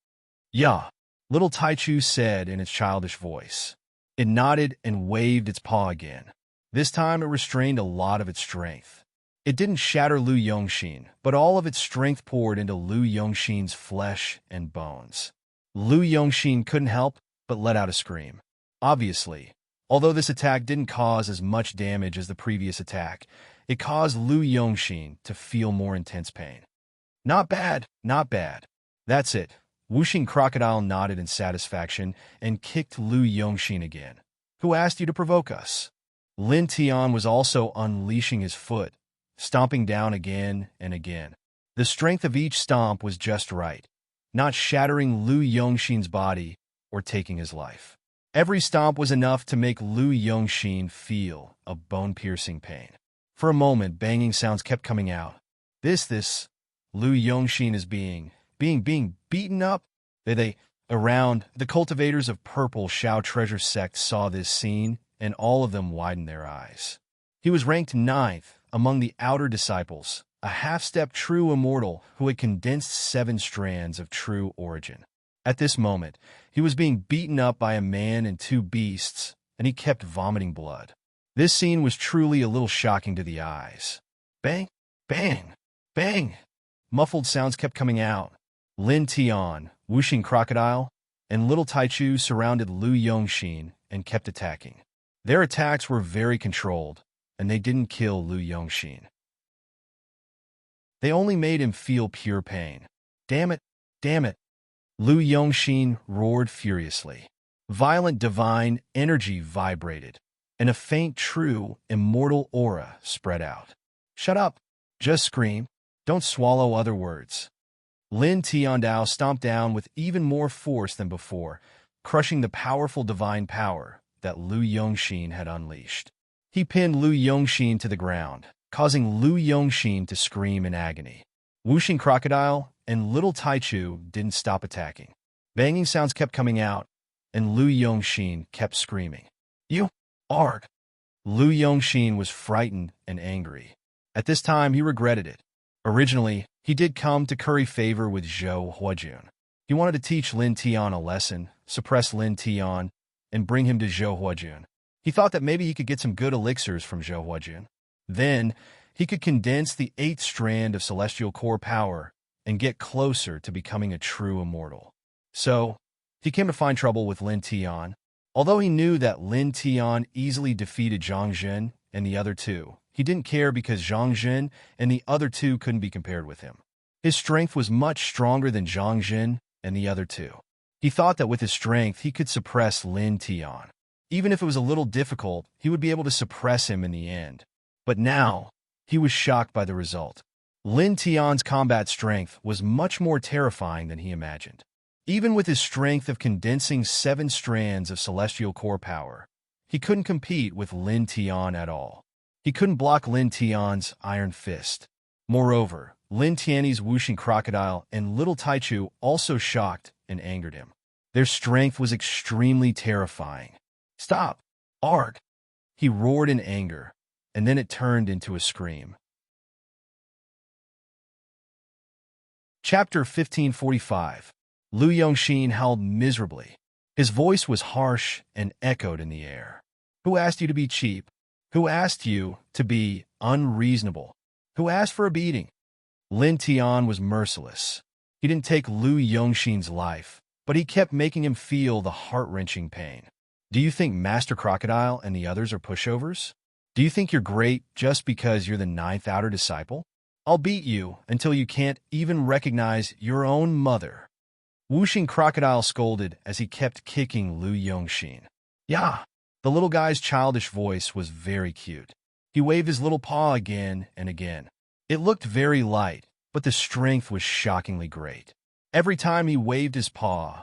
Yeah, Little Taichu said in its childish voice. It nodded and waved its paw again. This time it restrained a lot of its strength. It didn't shatter Lu Yongxin, but all of its strength poured into Lu Yongxin's flesh and bones. Lu Yongxin couldn't help but let out a scream. Obviously, although this attack didn't cause as much damage as the previous attack, it caused Lu Yongxin to feel more intense pain. Not bad, not bad. That's it. Whooshing Crocodile nodded in satisfaction and kicked Lu Yongxin again. Who asked you to provoke us? Lin Tian was also unleashing his foot, stomping down again and again. The strength of each stomp was just right, not shattering Lu Yongxin's body or taking his life. Every stomp was enough to make Lu Yongxin feel a bone-piercing pain. For a moment, banging sounds kept coming out. Lu Yongxin is being beaten up. Around, the cultivators of Purple Shao Treasure Sect saw this scene, and all of them widened their eyes. He was ranked 9th among the outer disciples, a half-step true immortal who had condensed 7 strands of true origin. At this moment, he was being beaten up by a man and 2 beasts, and he kept vomiting blood. This scene was truly a little shocking to the eyes. Bang, bang, bang. Muffled sounds kept coming out. Lin Tian, Whooshing Crocodile, and Little Taichu surrounded Lu Yongxin and kept attacking. Their attacks were very controlled, and they didn't kill Lu Yongxin. They only made him feel pure pain. Damn it, damn it. Lu Yongxin roared furiously. Violent divine energy vibrated, and a faint true immortal aura spread out. Shut up. Just scream. Don't swallow other words. Lin Tiandao stomped down with even more force than before, crushing the powerful divine power that Lu Yongxin had unleashed. He pinned Lu Yongxin to the ground, causing Lu Yongxin to scream in agony. Whooshing Crocodile and Little Taichu didn't stop attacking. Banging sounds kept coming out, and Lu Yongxin kept screaming. You are. Lu Yongxin was frightened and angry. At this time, he regretted it. Originally, he did come to curry favor with Zhou Huajun. He wanted to teach Lin Tian a lesson, suppress Lin Tian, and bring him to Zhou Huajun. He thought that maybe he could get some good elixirs from Zhou Huajun. Then, he could condense the 8th strand of celestial core power and get closer to becoming a true immortal. So, he came to find trouble with Lin Tian. Although he knew that Lin Tian easily defeated Zhang Zhen and the other two, he didn't care because Zhang Zhen and the other two couldn't be compared with him. His strength was much stronger than Zhang Zhen and the other two. He thought that with his strength, he could suppress Lin Tian. Even if it was a little difficult, he would be able to suppress him in the end. But now, he was shocked by the result. Lin Tian's combat strength was much more terrifying than he imagined. Even with his strength of condensing 7 strands of celestial core power, he couldn't compete with Lin Tian at all. He couldn't block Lin Tian's iron fist. Moreover, Lin Tian's whooshing crocodile and Little Taichu also shocked and angered him. Their strength was extremely terrifying. Stop! Arg! He roared in anger, and then it turned into a scream. Chapter 1545. Lu Yongxin howled miserably. His voice was harsh and echoed in the air. Who asked you to be cheap? Who asked you to be unreasonable? Who asked for a beating? Lin Tian was merciless. He didn't take Lu Yongxin's life, but he kept making him feel the heart-wrenching pain. Do you think Master Crocodile and the others are pushovers? Do you think you're great just because you're the 9th outer disciple? I'll beat you until you can't even recognize your own mother. Whooshing Crocodile scolded as he kept kicking Lu Yongxin. Yeah, the little guy's childish voice was very cute. He waved his little paw again and again. It looked very light, but the strength was shockingly great. Every time he waved his paw,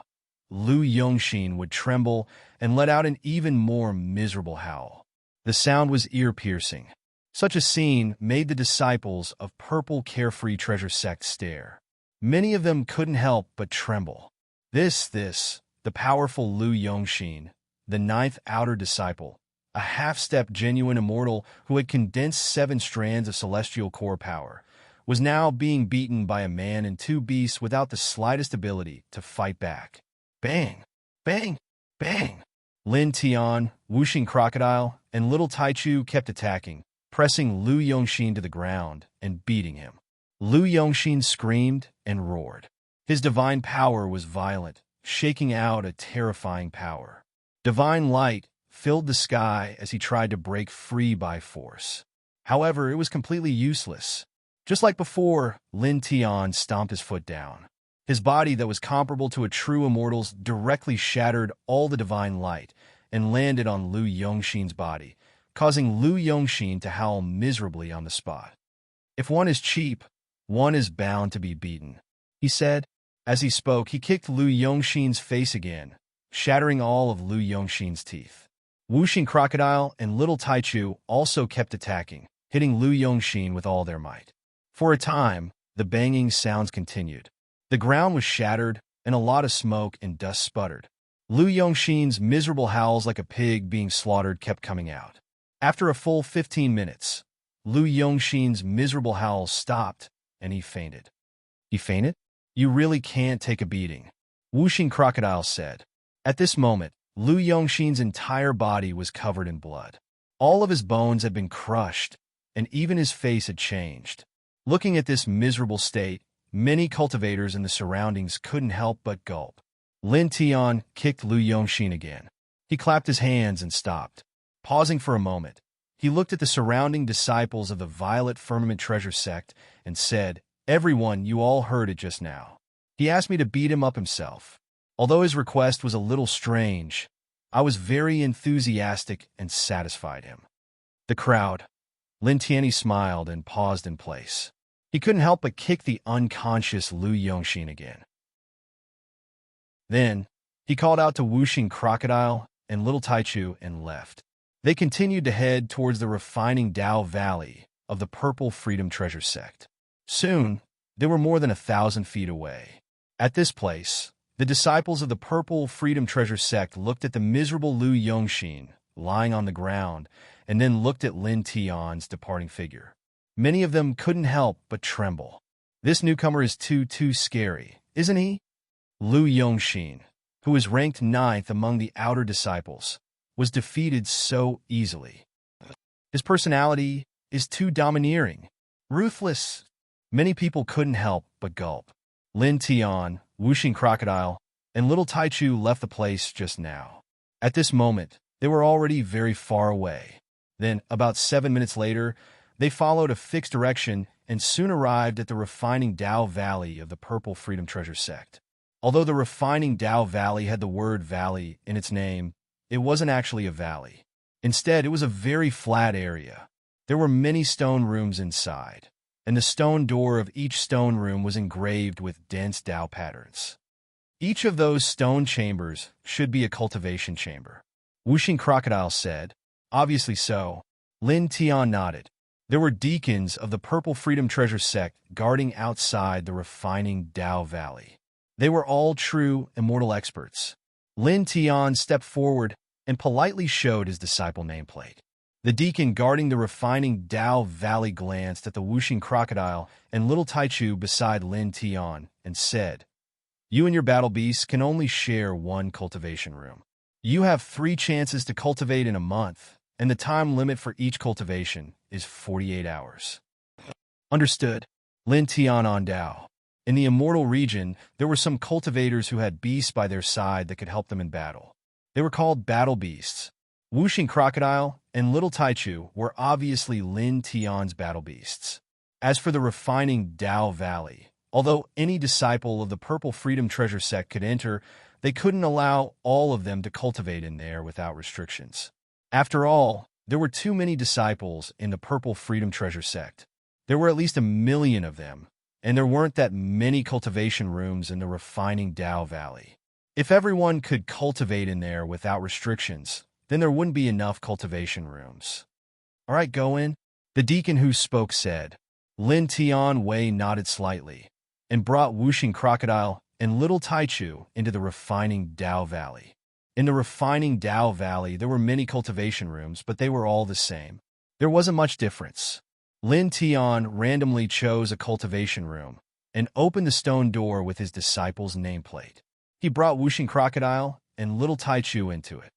Lu Yongxin would tremble and let out an even more miserable howl. The sound was ear-piercing. Such a scene made the disciples of Purple Carefree Treasure Sect stare. Many of them couldn't help but tremble. The powerful Lu Yongxin, the 9th outer disciple, a half-step genuine immortal who had condensed 7 strands of celestial core power, was now being beaten by a man and 2 beasts without the slightest ability to fight back. Bang! Bang! Bang! Lin Tian, Whooshing Crocodile, and Little Taichu kept attacking, pressing Lu Yongxin to the ground and beating him. Lu Yongxin screamed and roared. His divine power was violent, shaking out a terrifying power. Divine light filled the sky as he tried to break free by force. However, it was completely useless. Just like before, Lin Tian stomped his foot down. His body that was comparable to a true immortal's directly shattered all the divine light and landed on Lu Yongxin's body, causing Lu Yongxin to howl miserably on the spot. If one is cheap, one is bound to be beaten, he said. As he spoke, he kicked Lu Yongxin's face again, shattering all of Lu Yongxin's teeth. Whooshing Crocodile and Little Taichu also kept attacking, hitting Lu Yongxin with all their might. For a time, the banging sounds continued. The ground was shattered, and a lot of smoke and dust sputtered. Lu Yongxin's miserable howls like a pig being slaughtered kept coming out. After a full 15 minutes, Lu Yongxin's miserable howls stopped, and he fainted. He fainted? You really can't take a beating, Whooshing Crocodile said. At this moment, Lu Yongxin's entire body was covered in blood. All of his bones had been crushed, and even his face had changed. Looking at this miserable state, many cultivators in the surroundings couldn't help but gulp. Lin Tian kicked Lu Yongxin again. He clapped his hands and stopped. Pausing for a moment, he looked at the surrounding disciples of the Violet Firmament Treasure Sect and said, "Everyone, you all heard it just now. He asked me to beat him up himself. Although his request was a little strange, I was very enthusiastic and satisfied him." The crowd. Lin Tian smiled and paused in place. He couldn't help but kick the unconscious Lu Yongxin again. Then, he called out to Whooshing Crocodile and Little Taichu and left. They continued to head towards the refining Tao Valley of the Purple Freedom Treasure Sect. Soon, they were more than 1,000 feet away. At this place, the disciples of the Purple Freedom Treasure Sect looked at the miserable Lu Yongxin lying on the ground and then looked at Lin Tian's departing figure. Many of them couldn't help but tremble. This newcomer is too scary, isn't he? Lu Yongxin, who was ranked 9th among the outer disciples, was defeated so easily. His personality is too domineering, ruthless. Many people couldn't help but gulp. Lin Tian, Wuxing Crocodile, and little Taichu left the place just now. At this moment, they were already very far away. Then, about 7 minutes later, they followed a fixed direction and soon arrived at the refining Tao Valley of the Purple Freedom Treasure Sect. Although the refining Tao Valley had the word valley in its name, it wasn't actually a valley. Instead, it was a very flat area. There were many stone rooms inside, and the stone door of each stone room was engraved with dense Tao patterns. Each of those stone chambers should be a cultivation chamber. Wuxing Crocodile said, "Obviously so." Lin Tian nodded. There were deacons of the Purple Freedom Treasure Sect guarding outside the refining Tao Valley. They were all true immortal experts. Lin Tian stepped forward and politely showed his disciple nameplate. The deacon guarding the refining Tao Valley glanced at the Wuxing Crocodile and little Taichu beside Lin Tian and said, "You and your battle beasts can only share one cultivation room. You have 3 chances to cultivate in a month, and the time limit for each cultivation is 48 hours. Understood. Lin Tian on Dao. In the Immortal region, there were some cultivators who had beasts by their side that could help them in battle. They were called battle beasts. Wuxing Crocodile and little Taichu were obviously Lin Tian's battle beasts. As for the refining Tao Valley, although any disciple of the Purple Freedom Treasure Sect could enter, they couldn't allow all of them to cultivate in there without restrictions. After all, there were too many disciples in the Purple Freedom Treasure Sect. There were at least 1 million of them, and there weren't that many cultivation rooms in the refining Tao Valley. If everyone could cultivate in there without restrictions, then there wouldn't be enough cultivation rooms. "All right, go in," the deacon who spoke said. Lin Tian Wei nodded slightly and brought Wuxing Crocodile and little Taichu into the refining Tao Valley. In the refining Tao Valley, there were many cultivation rooms, but they were all the same. There wasn't much difference. Lin Tian randomly chose a cultivation room and opened the stone door with his disciple's nameplate. He brought Wuxing Crocodile and little Taichu into it.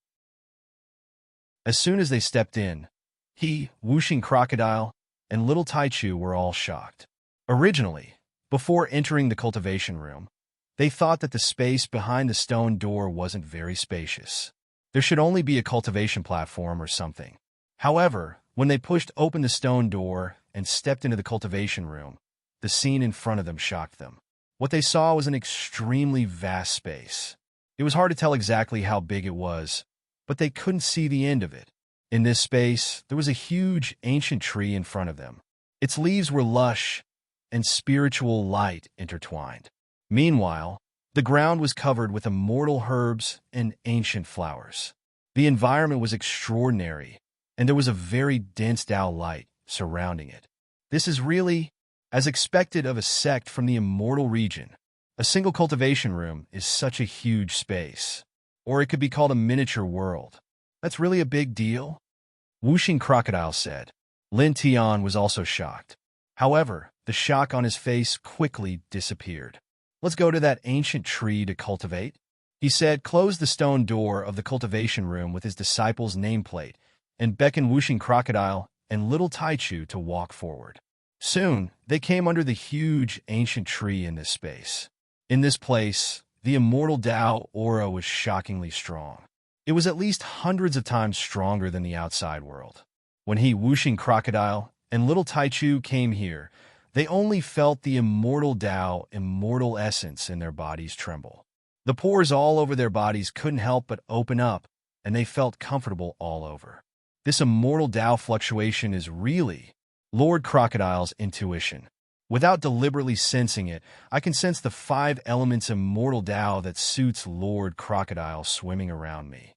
As soon as they stepped in, he, Wuxing Crocodile, and little Taichu were all shocked. Originally, before entering the cultivation room, they thought that the space behind the stone door wasn't very spacious. There should only be a cultivation platform or something. However, when they pushed open the stone door and stepped into the cultivation room, the scene in front of them shocked them. What they saw was an extremely vast space. It was hard to tell exactly how big it was, but they couldn't see the end of it. In this space, there was a huge ancient tree in front of them. Its leaves were lush and spiritual light intertwined. Meanwhile, the ground was covered with immortal herbs and ancient flowers. The environment was extraordinary, and there was a very dense Tao light surrounding it. This is really, as expected of a sect from the Immortal region. A single cultivation room is such a huge space, or it could be called a miniature world. That's really a big deal? Wuxing Crocodile said. Lin Tian was also shocked. However, the shock on his face quickly disappeared. "Let's go to that ancient tree to cultivate," he said, closed the stone door of the cultivation room with his disciple's nameplate, and beckoned Wuxing Crocodile and little Taichu to walk forward. Soon, they came under the huge ancient tree in this space. In this place, the immortal Tao aura was shockingly strong. It was at least hundreds of times stronger than the outside world. When he, Wuxing Crocodile, and little Taichu came here, they only felt the immortal Tao, immortal essence in their bodies tremble. The pores all over their bodies couldn't help but open up, and they felt comfortable all over. This immortal Tao fluctuation is really Lord Crocodile's intuition. Without deliberately sensing it, I can sense the 5 elements immortal Tao that suits Lord Crocodile swimming around me.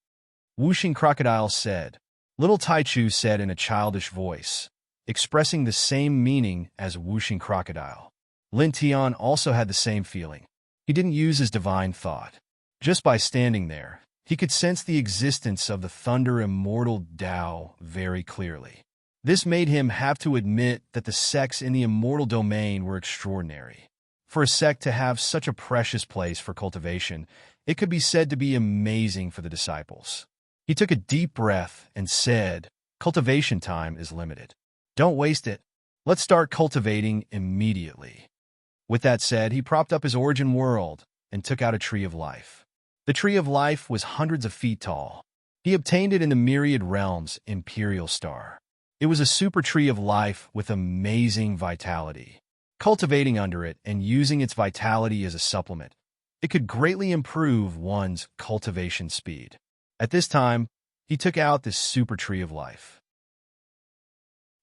Wuxing Crocodile said. Little Taichu said in a childish voice, expressing the same meaning as whooshing crocodile. Lin Tian also had the same feeling. He didn't use his divine thought. Just by standing there, he could sense the existence of the thunder immortal Tao very clearly. This made him have to admit that the sects in the immortal domain were extraordinary. For a sect to have such a precious place for cultivation, it could be said to be amazing for the disciples. He took a deep breath and said, "Cultivation time is limited. Don't waste it. Let's start cultivating immediately." With that said, he propped up his origin world and took out a tree of life. The tree of life was hundreds of feet tall. He obtained it in the Myriad Realms Imperial Star. It was a super tree of life with amazing vitality. Cultivating under it and using its vitality as a supplement, it could greatly improve one's cultivation speed. At this time, he took out this super tree of life.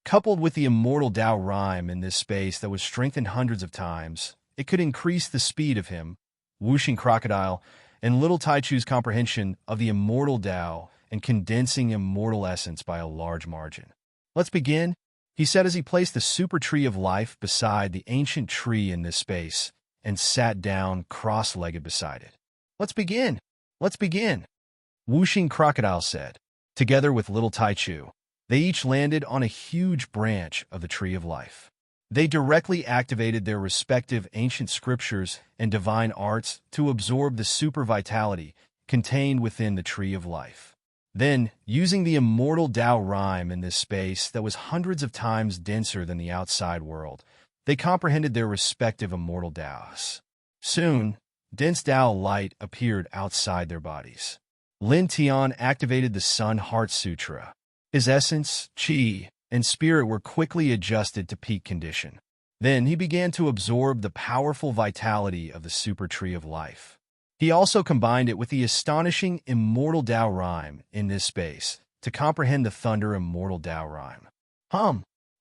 Coupled with the immortal Tao rhyme in this space that was strengthened hundreds of times, it could increase the speed of him, whooshing crocodile, and Little Taichu's comprehension of the immortal Tao and condensing immortal essence by a large margin. "Let's begin," he said as he placed the super tree of life beside the ancient tree in this space and sat down cross-legged beside it. "Let's begin! Let's begin!" Whooshing crocodile said. Together with Little Taichu, they each landed on a huge branch of the tree of life. They directly activated their respective ancient scriptures and divine arts to absorb the super vitality contained within the tree of life. Then, using the immortal Tao rhyme in this space that was hundreds of times denser than the outside world, they comprehended their respective immortal Taos. Soon, dense Tao light appeared outside their bodies. Lin Tian activated the Sun Heart Sutra. His essence, qi, and spirit were quickly adjusted to peak condition. Then he began to absorb the powerful vitality of the super tree of life. He also combined it with the astonishing immortal Tao rhyme in this space to comprehend the thunder immortal Tao rhyme.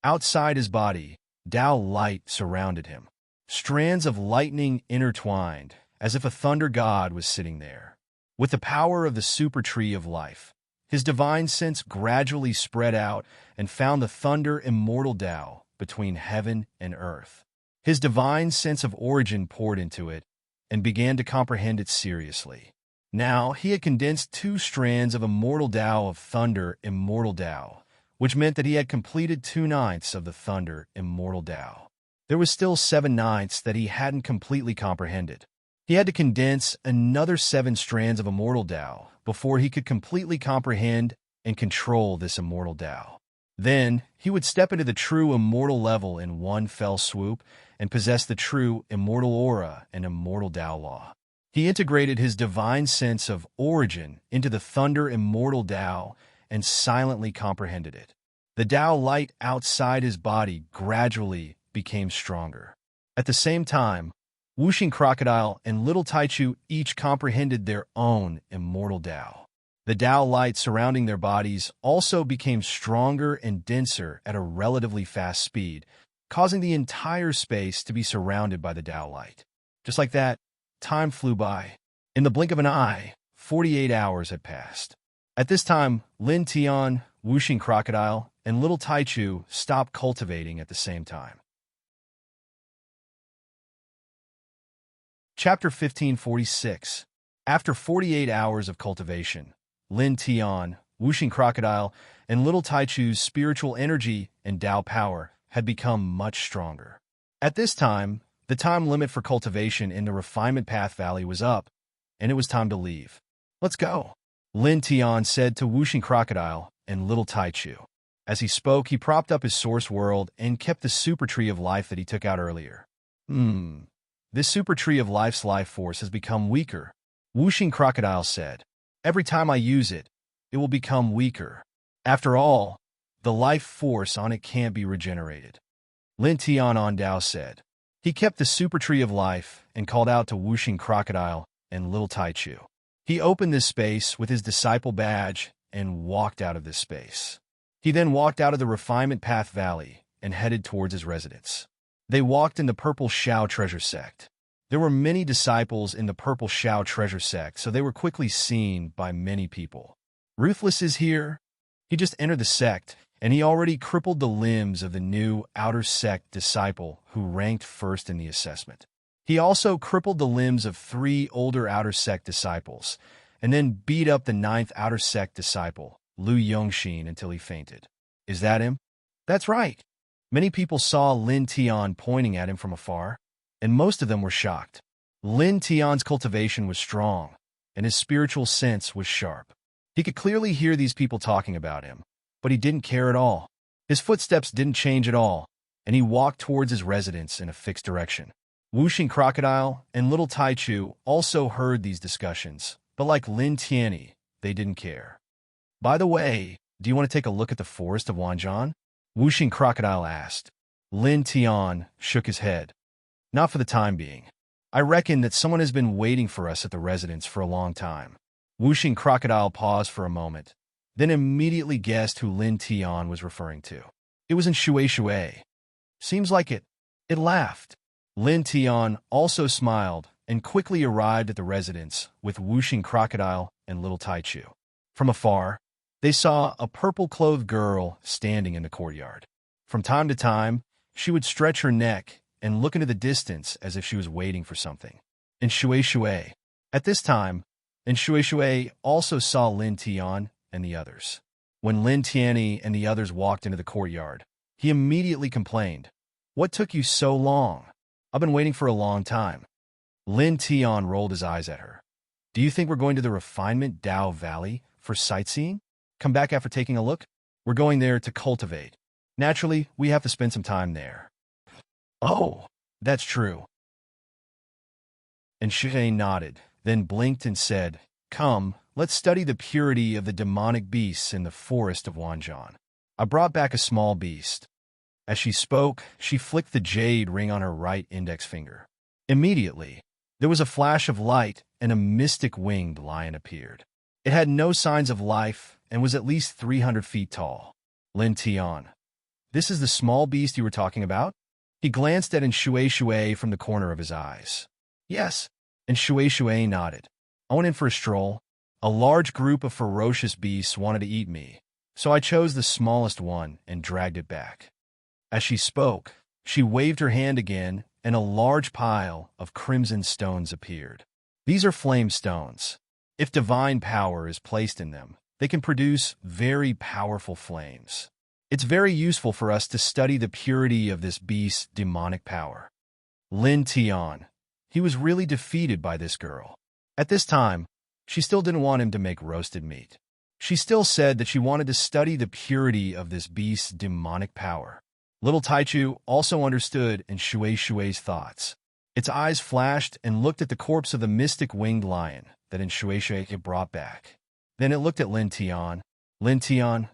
Outside his body, Tao light surrounded him. Strands of lightning intertwined, as if a thunder god was sitting there. With the power of the super tree of life, his divine sense gradually spread out and found the thunder immortal Tao between heaven and earth. His divine sense of origin poured into it and began to comprehend it seriously. Now he had condensed 2 strands of immortal Tao of thunder immortal Tao, which meant that he had completed 2/9 of the thunder immortal Tao. There was still 7/9 that he hadn't completely comprehended. He had to condense another 7 strands of immortal Tao before he could completely comprehend and control this immortal Tao. Then, he would step into the true immortal level in one fell swoop and possess the true immortal aura and immortal Tao law. He integrated his divine sense of origin into the thunder immortal Tao and silently comprehended it. The Tao light outside his body gradually became stronger. At the same time, Whooshing Crocodile and Little Taichu each comprehended their own immortal Tao. The Tao light surrounding their bodies also became stronger and denser at a relatively fast speed, causing the entire space to be surrounded by the Tao light. Just like that, time flew by. In the blink of an eye, 48 hours had passed. At this time, Lin Tian, Whooshing Crocodile, and Little Taichu stopped cultivating at the same time. Chapter 1546. After 48 hours of cultivation, Lin Tian, Whooshing Crocodile, and Little Taichu's spiritual energy and Tao power had become much stronger. At this time, the time limit for cultivation in the Refinement Path Valley was up, and it was time to leave. "Let's go," Lin Tian said to Whooshing Crocodile and Little Taichu. As he spoke, he propped up his source world and kept the super tree of life that he took out earlier. This super tree of life's life force has become weaker," Whooshing Crocodile said. "Every time I use it, it will become weaker. After all, the life force on it can't be regenerated," Lin Tian Ondao said. He kept the super tree of life and called out to Whooshing Crocodile and Little Taichu. He opened this space with his disciple badge and walked out of this space. He then walked out of the Refinement Path Valley and headed towards his residence. They walked in the Purple Shao treasure sect. There were many disciples in the Purple Shao treasure sect, so they were quickly seen by many people. "Ruthless is here," He just entered the sect, and he already crippled the limbs of the new outer sect disciple who ranked first in the assessment. He also crippled the limbs of 3 older outer sect disciples, and then beat up the 9th outer sect disciple, Lu Yongxin, until he fainted. Is that him? That's right. Many people saw Lin Tian pointing at him from afar, and most of them were shocked. Lin Tian's cultivation was strong, and his spiritual sense was sharp. He could clearly hear these people talking about him, but he didn't care at all. His footsteps didn't change at all, and he walked towards his residence in a fixed direction. Wuxing Crocodile and Little Taichu also heard these discussions, but like Lin Tianyi, they didn't care. By the way, do you want to take a look at the forest of Wanzhan? Wuxing Crocodile asked. Lin Tian shook his head. Not for the time being. I reckon that someone has been waiting for us at the residence for a long time. Wuxing Crocodile paused for a moment, then immediately guessed who Lin Tian was referring to. It was in Shui. Seems like it. It laughed. Lin Tian also smiled and quickly arrived at the residence with Wuxing Crocodile and Little Taichu. From afar, they saw a purple-clothed girl standing in the courtyard. From time to time, she would stretch her neck and look into the distance as if she was waiting for something. In Shui. At this time, Shui also saw Lin Tian and the others. When Lin Tianyi and the others walked into the courtyard, he immediately complained, "What took you so long? I've been waiting for a long time." Lin Tian rolled his eyes at her. "Do you think we're going to the Refinement Dao Valley for sightseeing? Come back after taking a look? We're going there to cultivate. Naturally, we have to spend some time there." "Oh, that's true." And Shui nodded, then blinked and said, "Come, let's study the purity of the demonic beasts in the forest of Wanzhan. I brought back a small beast." As she spoke, she flicked the jade ring on her right index finger. Immediately, there was a flash of light and a mystic winged lion appeared. It had no signs of life and was at least 300 feet tall. Lin Tian, "This is the small beast you were talking about?" He glanced at Shui from the corner of his eyes. "Yes." And Shui nodded. "I went in for a stroll. A large group of ferocious beasts wanted to eat me, so I chose the smallest one and dragged it back." As she spoke, she waved her hand again, and a large pile of crimson stones appeared. These are flame stones. If divine power is placed in them, they can produce very powerful flames. It's very useful for us to study the purity of this beast's demonic power. Lin Tian, he was really defeated by this girl. At this time, she still didn't want him to make roasted meat. She still said that she wanted to study the purity of this beast's demonic power. Little Taichu also understood in Shui's thoughts. Its eyes flashed and looked at the corpse of the mystic winged lion that in Shui had brought back. Then it looked at Lin Tian. Lin Tian,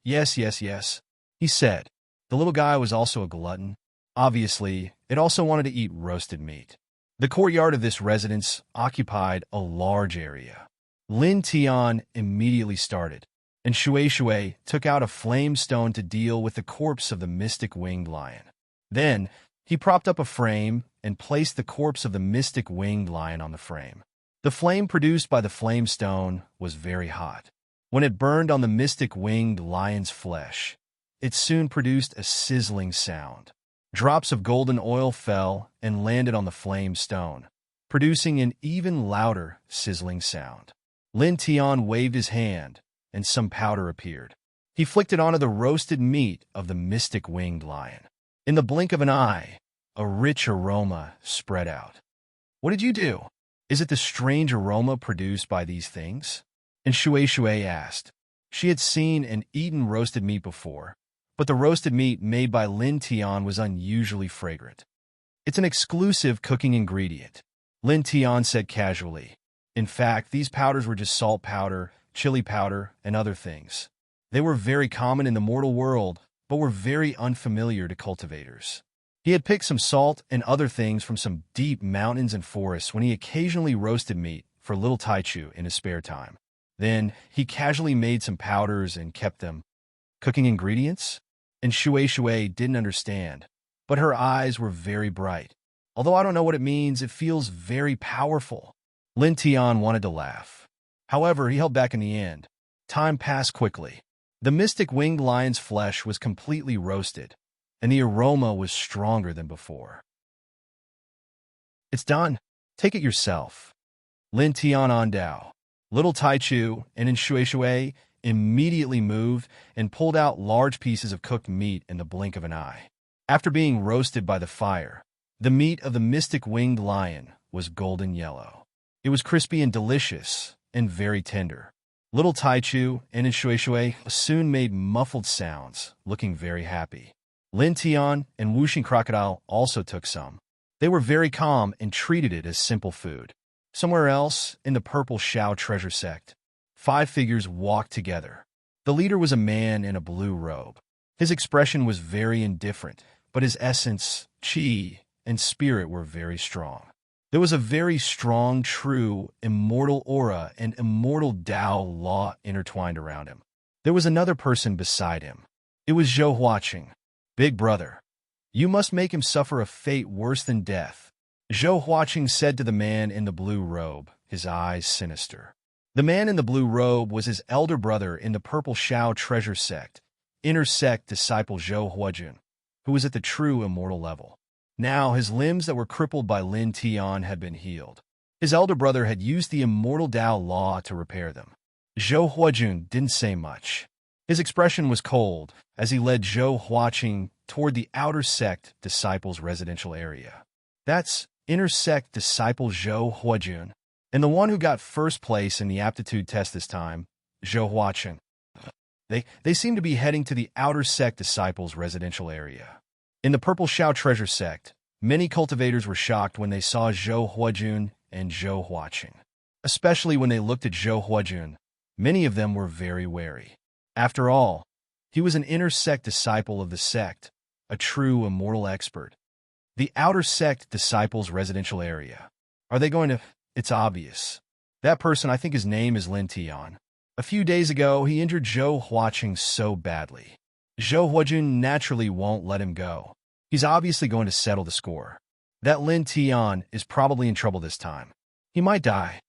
yes, he said. The little guy was also a glutton. Obviously, it also wanted to eat roasted meat. The courtyard of this residence occupied a large area. Lin Tian immediately started, and Shui took out a flame stone to deal with the corpse of the mystic winged lion. Then, he propped up a frame and placed the corpse of the mystic winged lion on the frame. The flame produced by the flame stone was very hot. When it burned on the mystic winged lion's flesh, it soon produced a sizzling sound. Drops of golden oil fell and landed on the flame stone, producing an even louder sizzling sound. Lin Tian waved his hand, and some powder appeared. He flicked it onto the roasted meat of the mystic winged lion. In the blink of an eye, a rich aroma spread out. "What did you do? Is it the strange aroma produced by these things?" And Shui asked. She had seen and eaten roasted meat before, but the roasted meat made by Lin Tian was unusually fragrant. "It's an exclusive cooking ingredient," Lin Tian said casually. In fact, these powders were just salt powder, chili powder, and other things. They were very common in the mortal world, but were very unfamiliar to cultivators. He had picked some salt and other things from some deep mountains and forests when he occasionally roasted meat for Little Taichu in his spare time. Then, he casually made some powders and kept them. Cooking ingredients? And Shui didn't understand, but her eyes were very bright. "Although I don't know what it means, it feels very powerful." Lin Tian wanted to laugh. However, he held back in the end. Time passed quickly. The mystic winged lion's flesh was completely roasted, and the aroma was stronger than before. "It's done. Take it yourself." Lin Tian Dao, little Tai Chu, and Shui immediately moved and pulled out large pieces of cooked meat in the blink of an eye. After being roasted by the fire, the meat of the mystic winged lion was golden yellow. It was crispy and delicious, and very tender. Little Tai Chu and Shui soon made muffled sounds, looking very happy. Lin Tian and Wuxing Crocodile also took some. They were very calm and treated it as simple food. Somewhere else, in the Purple Shao treasure sect, 5 figures walked together. The leader was a man in a blue robe. His expression was very indifferent, but his essence, qi, and spirit were very strong. There was a very strong, true, immortal aura and immortal Tao law intertwined around him. There was another person beside him. It was Zhou Huaqing. "Big brother, you must make him suffer a fate worse than death," Zhou Huaqing said to the man in the blue robe, his eyes sinister. The man in the blue robe was his elder brother in the Purple Shao treasure sect, inner sect disciple Zhou Huajun, who was at the true immortal level. Now his limbs that were crippled by Lin Tian had been healed. His elder brother had used the immortal Tao law to repair them. Zhou Huajun didn't say much. His expression was cold as he led Zhou Huaqing toward the outer sect disciples' residential area. "That's inner sect disciple Zhou Huajun, and the one who got first place in the aptitude test this time, Zhou Huaqing. They seem to be heading to the outer sect disciples' residential area." In the Purple Shao treasure sect, many cultivators were shocked when they saw Zhou Huajun and Zhou Huaqing. Especially when they looked at Zhou Huajun, many of them were very wary. After all, he was an inner sect disciple of the sect, a true immortal expert. The outer sect disciples' residential area. Are they going to... It's obvious. That person, I think his name is Lin Tian. A few days ago, he injured Zhou Huaqing so badly. Zhou Huajun naturally won't let him go. He's obviously going to settle the score. That Lin Tian is probably in trouble this time. He might die.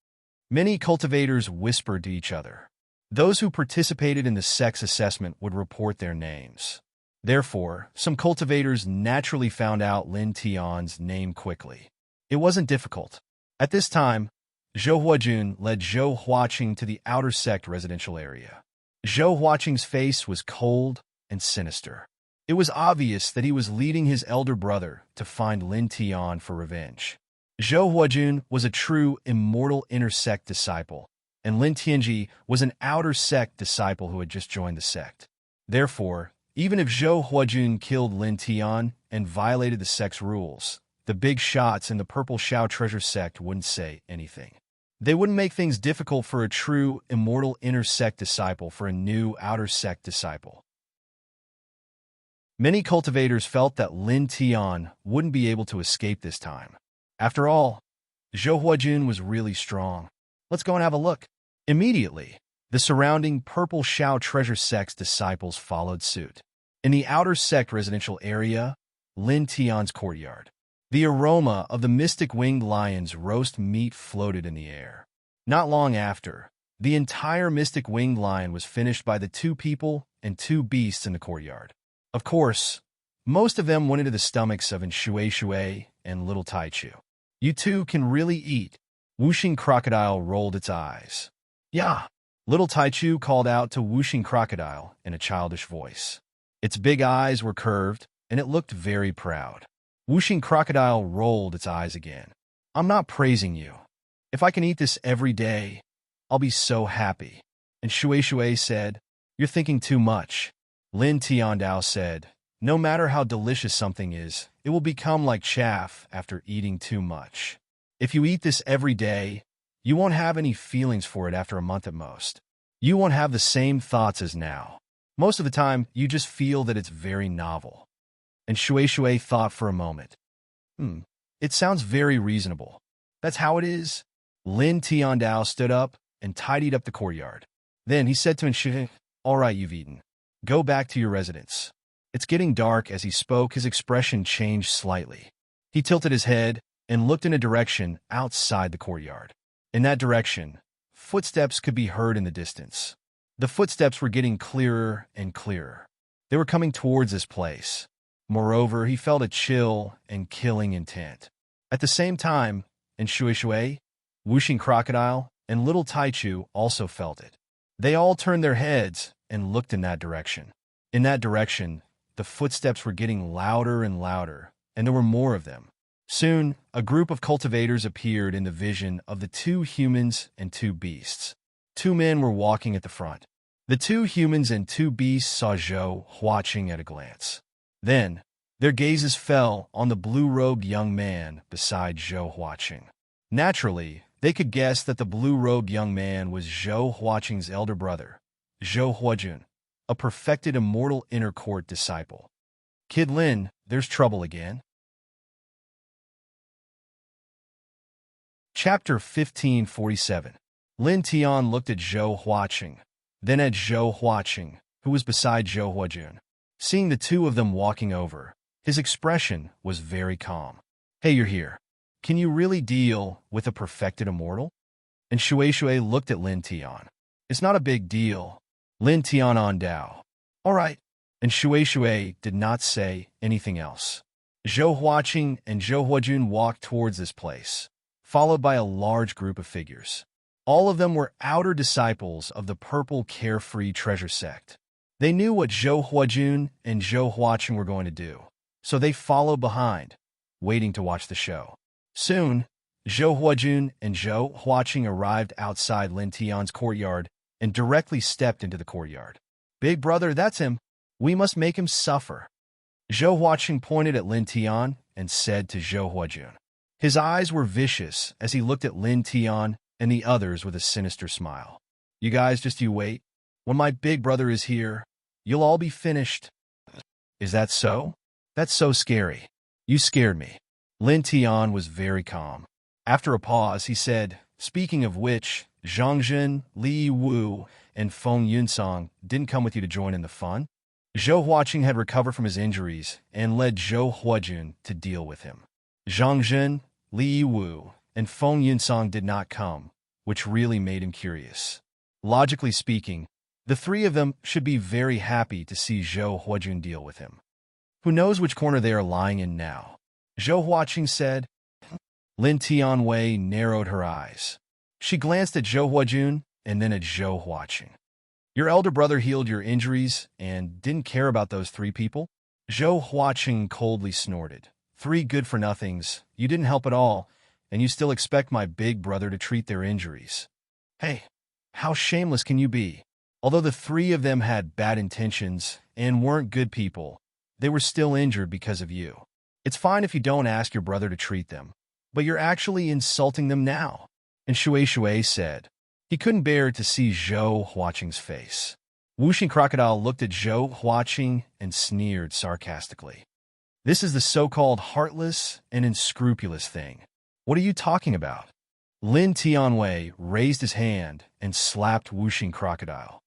Many cultivators whispered to each other. Those who participated in the sex assessment would report their names. Therefore, some cultivators naturally found out Lin Tian's name quickly. It wasn't difficult. At this time, Zhou Huajun led Zhou Huaqing to the outer sect residential area. Zhou Huaqing's face was cold and sinister. It was obvious that he was leading his elder brother to find Lin Tian for revenge. Zhou Huajun was a true immortal inner sect disciple, and Lin Tianji was an outer sect disciple who had just joined the sect. Therefore, even if Zhou Huajun killed Lin Tian and violated the sect's rules, the big shots in the Purple Shao treasure sect wouldn't say anything. They wouldn't make things difficult for a true immortal inner sect disciple for a new outer sect disciple. Many cultivators felt that Lin Tian wouldn't be able to escape this time. After all, Zhou Huajun was really strong. Let's go and have a look. Immediately, the surrounding Purple Shao treasure sect's disciples followed suit. In the outer sect residential area, Lin Tian's courtyard, the aroma of the mystic winged lion's roast meat floated in the air. Not long after, the entire mystic winged lion was finished by the 2 people and 2 beasts in the courtyard. Of course, most of them went into the stomachs of Shui and little Tai Chu. "You two can really eat." Wuxing Crocodile rolled its eyes. "Yeah," little Tai Chu called out to Wuxing Crocodile in a childish voice. Its big eyes were curved, and it looked very proud. Wuxing Crocodile rolled its eyes again. "I'm not praising you. If I can eat this every day, I'll be so happy." And Shui said, "You're thinking too much." Lin Tiandao said, "No matter how delicious something is, it will become like chaff after eating too much. If you eat this every day, you won't have any feelings for it after a month at most. You won't have the same thoughts as now. Most of the time, you just feel that it's very novel." And Shui thought for a moment. It sounds very reasonable. That's how it is." Lin Tiandao stood up and tidied up the courtyard. Then he said to Shui, "All right, you've eaten. Go back to your residence." It's getting dark. As he spoke, his expression changed slightly. He tilted his head and looked in a direction outside the courtyard. In that direction, footsteps could be heard in the distance. The footsteps were getting clearer and clearer. They were coming towards this place. Moreover, he felt a chill and killing intent. At the same time, and Shui, Whooshing Crocodile, and Little Taichu also felt it. They all turned their heads and looked in that direction. In that direction, the footsteps were getting louder and louder, and there were more of them. Soon, a group of cultivators appeared in the vision of the 2 humans and 2 beasts. 2 men were walking at the front. The 2 humans and 2 beasts saw Zhou watching at a glance. Then, their gazes fell on the blue-robed young man beside Zhou watching. Naturally, they could guess that the blue-robed young man was Zhou Huaqing's elder brother, Zhou Huajun, a perfected immortal inner court disciple. Kid Lin, there's trouble again. Chapter 1547. Lin Tian looked at Zhou Huaqing, then at Zhou Huaqing, who was beside Zhou Huajun. Seeing the 2 of them walking over, his expression was very calm. Hey, you're here. Can you really deal with a perfected immortal? And Shui looked at Lin Tian. It's not a big deal. Lin Tian on Dao. All right. And Shui did not say anything else. Zhou Huaqing and Zhou Huajun walked towards this place, followed by a large group of figures. All of them were outer disciples of the purple carefree treasure sect. They knew what Zhou Huajun and Zhou Huaqing were going to do, so they followed behind, waiting to watch the show. Soon, Zhou Huajun and Zhou Huaqing arrived outside Lin Tian's courtyard and directly stepped into the courtyard. Big brother, that's him. We must make him suffer. Zhou Huaqing pointed at Lin Tian and said to Zhou Huajun. His eyes were vicious as he looked at Lin Tian and the others with a sinister smile. You guys, just you wait. When my big brother is here, you'll all be finished. Is that so? That's so scary. You scared me. Lin Tian was very calm. After a pause, he said, speaking of which, Zhang Jin, Li Wu, and Feng Yunsong didn't come with you to join in the fun? Zhou Huaqing had recovered from his injuries and led Zhou Huajun to deal with him. Zhang Jin, Li Wu, and Feng Yunsong did not come, which really made him curious. Logically speaking, the 3 of them should be very happy to see Zhou Huajun deal with him. Who knows which corner they are lying in now? Zhou Huaqing said. Lin Tianwei narrowed her eyes. She glanced at Zhou Huajun and then at Zhou Huaqing. Your elder brother healed your injuries and didn't care about those 3 people? Zhou Huaqing coldly snorted. 3 good-for-nothings, you didn't help at all, and you still expect my big brother to treat their injuries. Hey, how shameless can you be? Although the 3 of them had bad intentions and weren't good people, they were still injured because of you. It's fine if you don't ask your brother to treat them, but you're actually insulting them now. And Shui said. He couldn't bear to see Zhou Huaqing's face. Whooshing Crocodile looked at Zhou Huaqing and sneered sarcastically. This is the so-called heartless and unscrupulous thing. What are you talking about? Lin Tianwei raised his hand and slapped Whooshing Crocodile.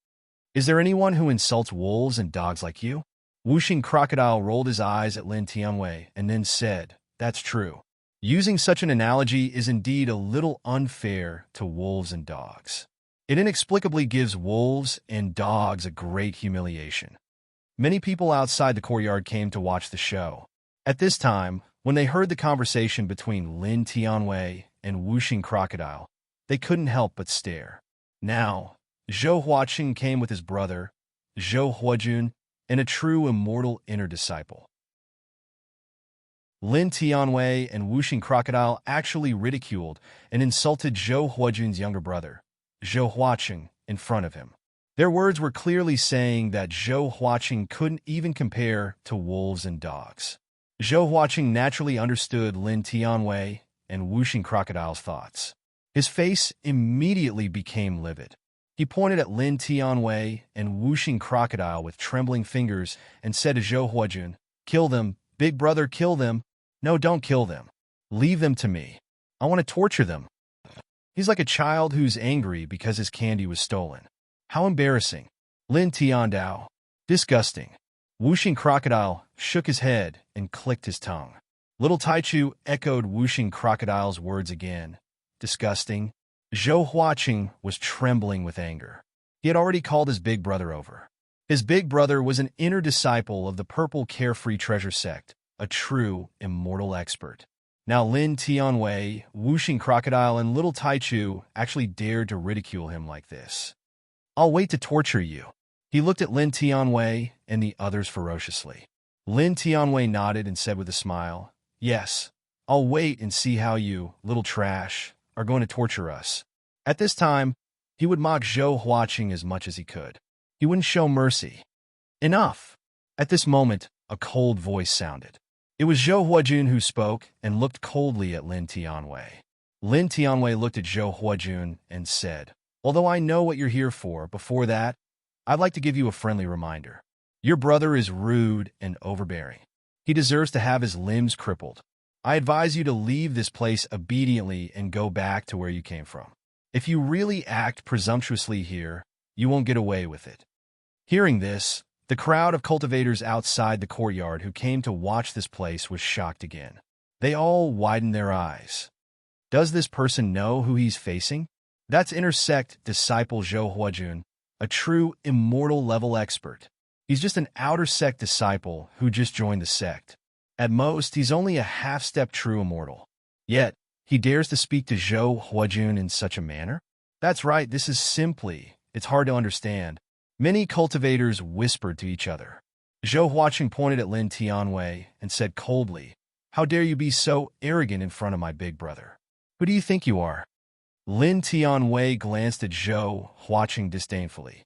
Is there anyone who insults wolves and dogs like you? Whooshing Crocodile rolled his eyes at Lin Tianwei and then said, That's true. Using such an analogy is indeed a little unfair to wolves and dogs. It inexplicably gives wolves and dogs a great humiliation. Many people outside the courtyard came to watch the show. At this time, when they heard the conversation between Lin Tianwei and Whooshing Crocodile, they couldn't help but stare. Now, Zhou Huaqing came with his brother, Zhou Huajun, and a true immortal inner disciple. Lin Tianwei and Whooshing Crocodile actually ridiculed and insulted Zhou Huajun's younger brother, Zhou Huaqing, in front of him. Their words were clearly saying that Zhou Huaqing couldn't even compare to wolves and dogs. Zhou Huaqing naturally understood Lin Tianwei and Whooshing Crocodile's thoughts. His face immediately became livid. He pointed at Lin Tianwei and Whooshing Crocodile with trembling fingers and said to Zhou Huajun, Kill them, big brother, kill them. No, don't kill them. Leave them to me. I want to torture them. He's like a child who's angry because his candy was stolen. How embarrassing. Lin Tiandao. Disgusting. Whooshing Crocodile shook his head and clicked his tongue. Little Taichu echoed Whooshing Crocodile's words again. Disgusting. Zhou Huaqing was trembling with anger. He had already called his big brother over. His big brother was an inner disciple of the purple carefree treasure sect, a true immortal expert. Now Lin Tianwei, Wuxing Crocodile, and Little Taichu actually dared to ridicule him like this. "I'll wait to torture you." He looked at Lin Tianwei and the others ferociously. Lin Tianwei nodded and said with a smile, "Yes, I'll wait and see how you, little trash, are going to torture us." At this time, he would mock Zhou Huaqing as much as he could. He wouldn't show mercy. Enough! At this moment, a cold voice sounded. It was Zhou Huajun who spoke and looked coldly at Lin Tianwei. Lin Tianwei looked at Zhou Huajun and said, "Although I know what you're here for, before that, I'd like to give you a friendly reminder. Your brother is rude and overbearing. He deserves to have his limbs crippled. I advise you to leave this place obediently and go back to where you came from. If you really act presumptuously here, you won't get away with it." Hearing this, the crowd of cultivators outside the courtyard who came to watch this place was shocked again. They all widened their eyes. Does this person know who he's facing? That's inner sect disciple Zhou Huajun, a true immortal level expert. He's just an outer sect disciple who just joined the sect. At most, he's only a half-step true immortal. Yet, he dares to speak to Zhou Huajun in such a manner? That's right, this is it's hard to understand. Many cultivators whispered to each other. Zhou Huaqing pointed at Lin Tianwei and said coldly, "How dare you be so arrogant in front of my big brother? Who do you think you are?" Lin Tianwei glanced at Zhou Huaqing disdainfully.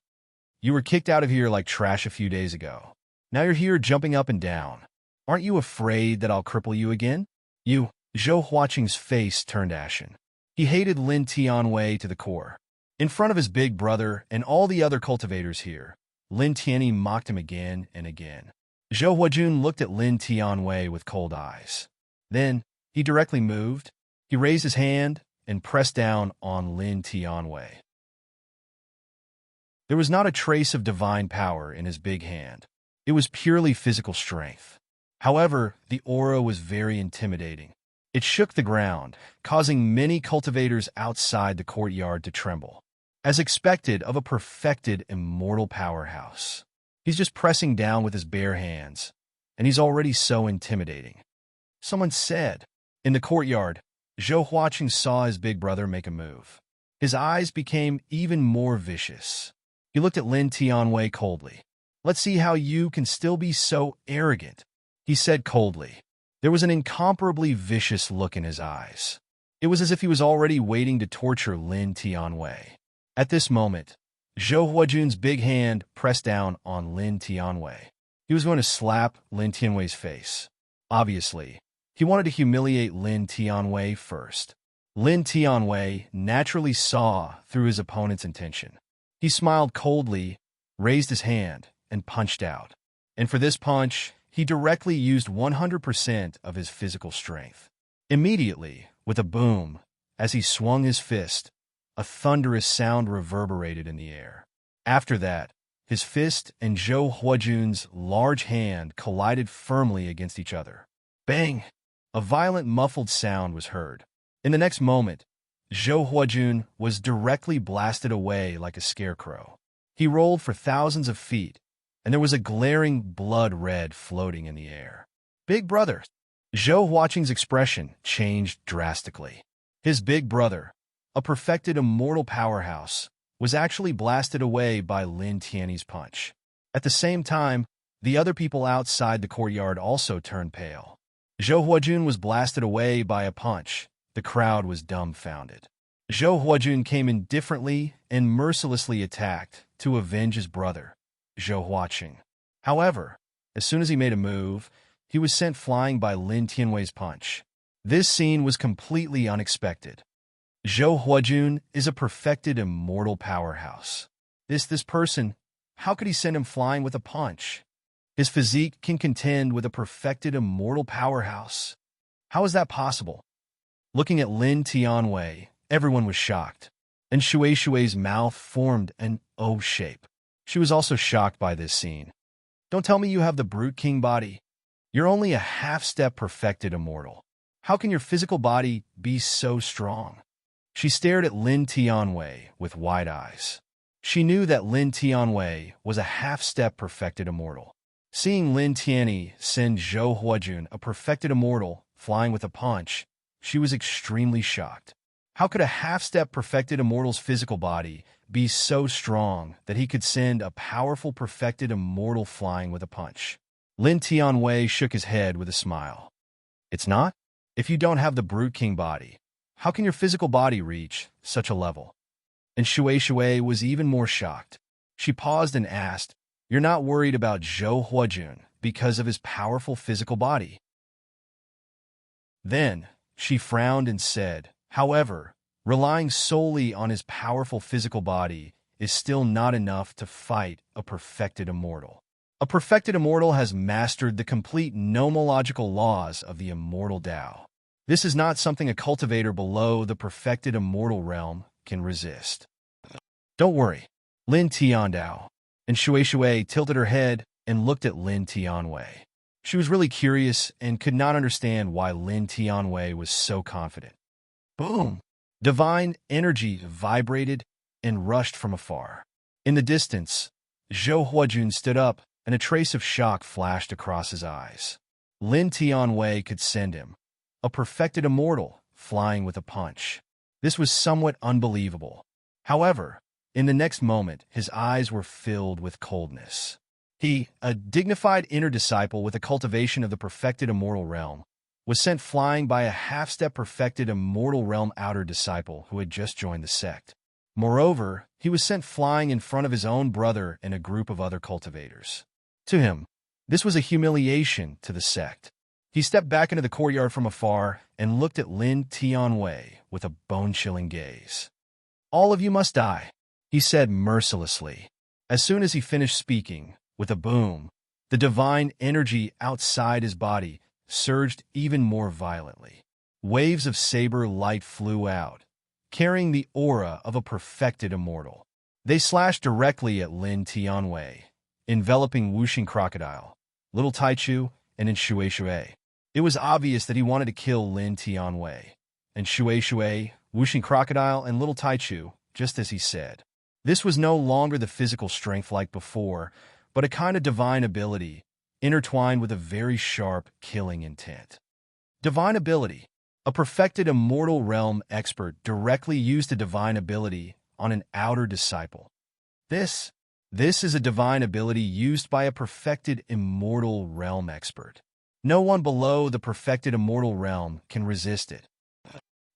"You were kicked out of here like trash a few days ago. Now you're here jumping up and down. Aren't you afraid that I'll cripple you again?" Zhou Huaqing's face turned ashen. He hated Lin Tianwei to the core. In front of his big brother and all the other cultivators here, Lin Tianyi mocked him again and again. Zhou Huajun looked at Lin Tianwei with cold eyes. Then, he directly moved. He raised his hand and pressed down on Lin Tianwei. There was not a trace of divine power in his big hand. It was purely physical strength. However, the aura was very intimidating. It shook the ground, causing many cultivators outside the courtyard to tremble. As expected of a perfected immortal powerhouse. He's just pressing down with his bare hands, and he's already so intimidating. Someone said. In the courtyard, Zhou Huaqing saw his big brother make a move. His eyes became even more vicious. He looked at Lin Tianwei coldly. "Let's see how you can still be so arrogant," he said coldly. There was an incomparably vicious look in his eyes. It was as if he was already waiting to torture Lin Tianwei. At this moment, Zhou Huajun's big hand pressed down on Lin Tianwei. He was going to slap Lin Tianwei's face. Obviously, he wanted to humiliate Lin Tianwei first. Lin Tianwei naturally saw through his opponent's intention. He smiled coldly, raised his hand, and punched out. And for this punch, he directly used 100% of his physical strength. Immediately, with a boom, as he swung his fist, a thunderous sound reverberated in the air. After that, his fist and Zhou Huajun's large hand collided firmly against each other. Bang! A violent muffled sound was heard. In the next moment, Zhou Huajun was directly blasted away like a scarecrow. He rolled for thousands of feet, and there was a glaring blood red floating in the air. "Big brother!" Zhou Huaqing's expression changed drastically. His big brother, a perfected immortal powerhouse, was actually blasted away by Lin Tianyi's punch. At the same time, the other people outside the courtyard also turned pale. Zhou Huajun was blasted away by a punch. The crowd was dumbfounded. Zhou Huajun came indifferently and mercilessly attacked to avenge his brother, Zhou Huaqing. However, as soon as he made a move, he was sent flying by Lin Tianwei's punch. This scene was completely unexpected. Zhou Huajun is a perfected immortal powerhouse. This person, how could he send him flying with a punch? His physique can contend with a perfected immortal powerhouse. How is that possible? Looking at Lin Tianwei, everyone was shocked, and Shui's mouth formed an O shape. She was also shocked by this scene. Don't tell me you have the Brute King body. You're only a half-step perfected immortal. How can your physical body be so strong? She stared at Lin Tianwei with wide eyes. She knew that Lin Tianwei was a half-step perfected immortal. Seeing Lin Tianyi send Zhou Huajun, a perfected immortal, flying with a punch, she was extremely shocked. How could a half-step perfected immortal's physical body be so strong that he could send a powerful perfected immortal flying with a punch? Lin Tianwei shook his head with a smile. It's not? If you don't have the Brute King body, how can your physical body reach such a level? And Shui was even more shocked. She paused and asked, "You're not worried about Zhou Huajun because of his powerful physical body?" Then, she frowned and said, "However, relying solely on his powerful physical body is still not enough to fight a perfected immortal. A perfected immortal has mastered the complete nomological laws of the immortal Tao. This is not something a cultivator below the perfected immortal realm can resist." "Don't worry, Lin Tiandao." And Shui tilted her head and looked at Lin Tianwei. She was really curious and could not understand why Lin Tianwei was so confident. Boom! Divine energy vibrated and rushed from afar. In the distance, Zhou Huajun stood up, and a trace of shock flashed across his eyes. Lin Tianwei could send him, a perfected immortal, flying with a punch. This was somewhat unbelievable. However, in the next moment, his eyes were filled with coldness. He, a dignified inner disciple with a cultivation of the perfected immortal realm, was sent flying by a half-step perfected immortal realm outer disciple who had just joined the sect. Moreover, he was sent flying in front of his own brother and a group of other cultivators. To him, this was a humiliation to the sect. He stepped back into the courtyard from afar and looked at Lin Tianwei with a bone-chilling gaze. "All of you must die," he said mercilessly. As soon as he finished speaking, with a boom, the divine energy outside his body surged even more violently. Waves of saber light flew out, carrying the aura of a perfected immortal. They slashed directly at Lin Tianwei, enveloping Wuxing Crocodile, Little Taichu, and Shui. It was obvious that he wanted to kill Lin Tianwei, and Shui, Wuxing Crocodile, and Little Taichu, just as he said. This was no longer the physical strength like before, but a kind of divine ability, intertwined with a very sharp, killing intent. Divine ability. A perfected immortal realm expert directly used a divine ability on an outer disciple. This is a divine ability used by a perfected immortal realm expert. No one below the perfected immortal realm can resist it.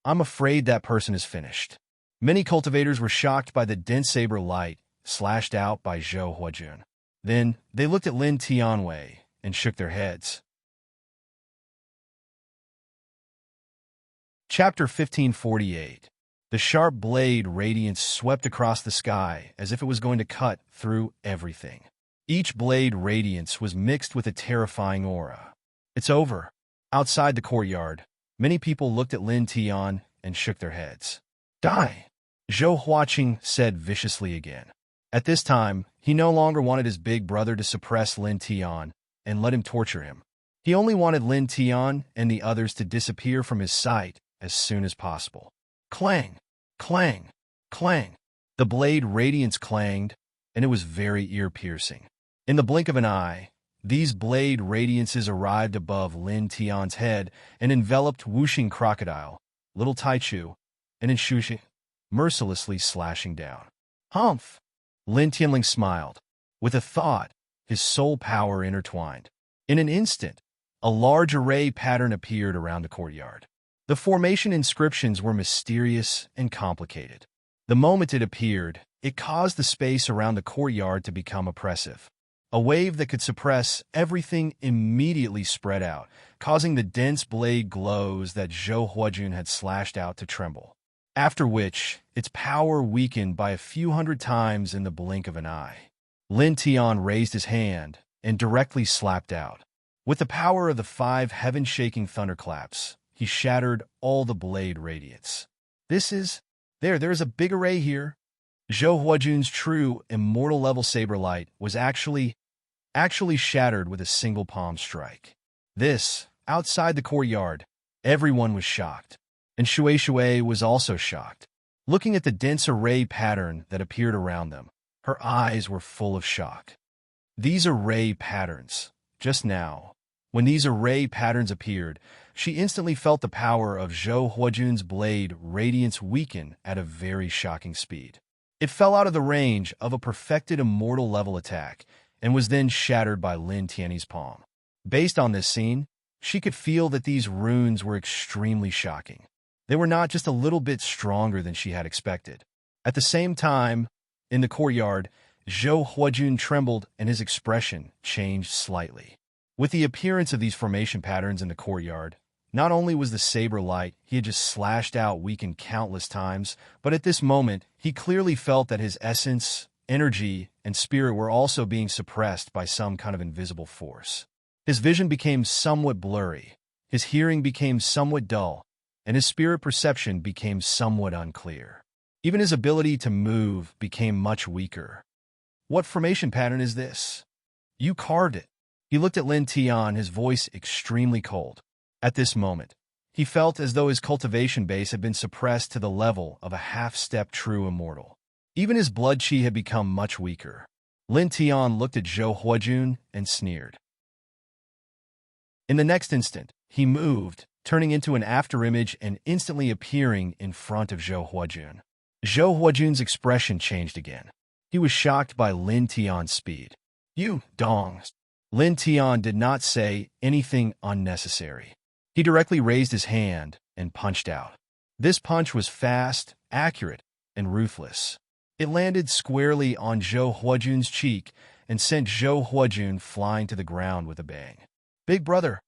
I'm afraid that person is finished. Many cultivators were shocked by the dense saber light slashed out by Zhou Huajun. Then they looked at Lin Tianwei and shook their heads. Chapter 1548. The sharp blade radiance swept across the sky as if it was going to cut through everything. Each blade radiance was mixed with a terrifying aura. "It's over." Outside the courtyard, many people looked at Lin Tian and shook their heads. "Die," Zhou Huaqing said viciously again. At this time, he no longer wanted his big brother to suppress Lin Tian and let him torture him. He only wanted Lin Tian and the others to disappear from his sight as soon as possible. Clang! Clang! Clang! The blade radiance clanged, and it was very ear-piercing. In the blink of an eye, these blade radiances arrived above Lin Tian's head and enveloped Wuxing Crocodile, Little Taichu, and Shui, mercilessly slashing down. "Humph!" Lin Tianling smiled. With a thought, his soul power intertwined. In an instant, a large array pattern appeared around the courtyard. The formation inscriptions were mysterious and complicated. The moment it appeared, it caused the space around the courtyard to become oppressive. A wave that could suppress everything immediately spread out, causing the dense blade glows that Zhou Huajun had slashed out to tremble. After which, its power weakened by a few hundred times in the blink of an eye. Lin Tian raised his hand and directly slapped out. With the power of the 5 heaven-shaking thunderclaps, he shattered all the blade radiance. There's a big array here. Zhou Huajun's true immortal-level saber light was actually shattered with a single palm strike. Outside the courtyard, everyone was shocked, and Shui was also shocked. Looking at the dense array pattern that appeared around them, Her eyes were full of shock. These array patterns. Just now, when these array patterns appeared, she instantly felt the power of Zhou Huajun's blade radiance weaken at a very shocking speed. It fell out of the range of a perfected immortal level attack and was then shattered by Lin Tiany's palm. Based on this scene, she could feel that these runes were extremely shocking. They were not just a little bit stronger than she had expected. At the same time, in the courtyard, Zhou Huajun trembled and his expression changed slightly. With the appearance of these formation patterns in the courtyard, not only was the saber light he had just slashed out weakened countless times, but at this moment, he clearly felt that his essence, energy, and spirit were also being suppressed by some kind of invisible force. His vision became somewhat blurry, his hearing became somewhat dull, and his spirit perception became somewhat unclear. Even his ability to move became much weaker. What formation pattern is this? You carved it. He looked at Lin Tian, his voice extremely cold. At this moment, he felt as though his cultivation base had been suppressed to the level of a half-step true immortal. Even his blood chi had become much weaker. Lin Tian looked at Zhou Huajun and sneered. In the next instant, he moved, turning into an afterimage and instantly appearing in front of Zhou Huajun. Zhou Huajun's expression changed again. He was shocked by Lin Tian's speed. You, dongs. Lin Tian did not say anything unnecessary. He directly raised his hand and punched out. This punch was fast, accurate, and ruthless. It landed squarely on Zhou Huajun's cheek and sent Zhou Huajun flying to the ground with a bang. Big brother!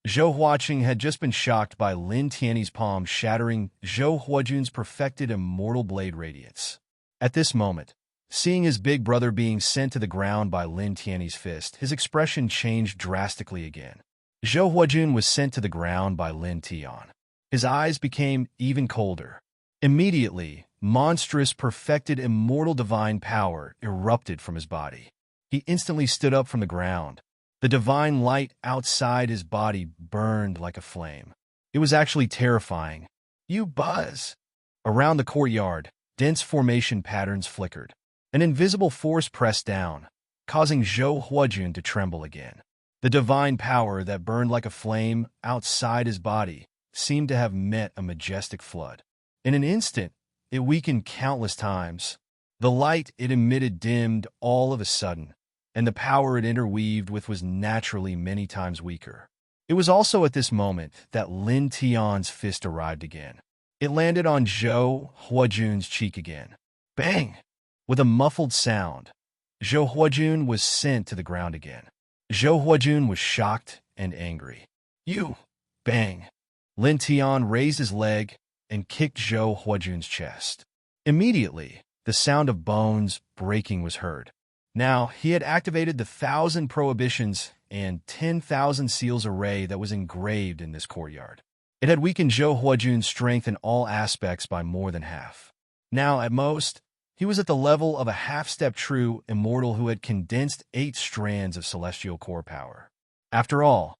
Zhou Huaqing had just been shocked by Lin Tiany's palm shattering Zhou Huajun's perfected immortal blade radiance. At this moment, seeing his big brother being sent to the ground by Lin Tiany's fist, his expression changed drastically again. Zhou Huajun was sent to the ground by Lin Tian. His eyes became even colder. Immediately, monstrous, perfected, immortal divine power erupted from his body. He instantly stood up from the ground. The divine light outside his body burned like a flame. It was actually terrifying. You buzz! Around the courtyard, dense formation patterns flickered. An invisible force pressed down, causing Zhou Huajun to tremble again. The divine power that burned like a flame outside his body seemed to have met a majestic flood. In an instant, it weakened countless times. The light it emitted dimmed all of a sudden, and the power it interweaved with was naturally many times weaker. It was also at this moment that Lin Tian's fist arrived again. It landed on Zhou Huajun's cheek again. Bang! With a muffled sound, Zhou Huajun was sent to the ground again. Zhou Huajun was shocked and angry. You! Bang! Lin Tian raised his leg and kicked Zhou Huajun's chest. Immediately, the sound of bones breaking was heard. Now, he had activated the 1,000 prohibitions and 10,000 seals array that was engraved in this courtyard. It had weakened Zhou Huajun's strength in all aspects by more than half. Now, at most, he was at the level of a half-step true immortal who had condensed 8 strands of celestial core power. After all,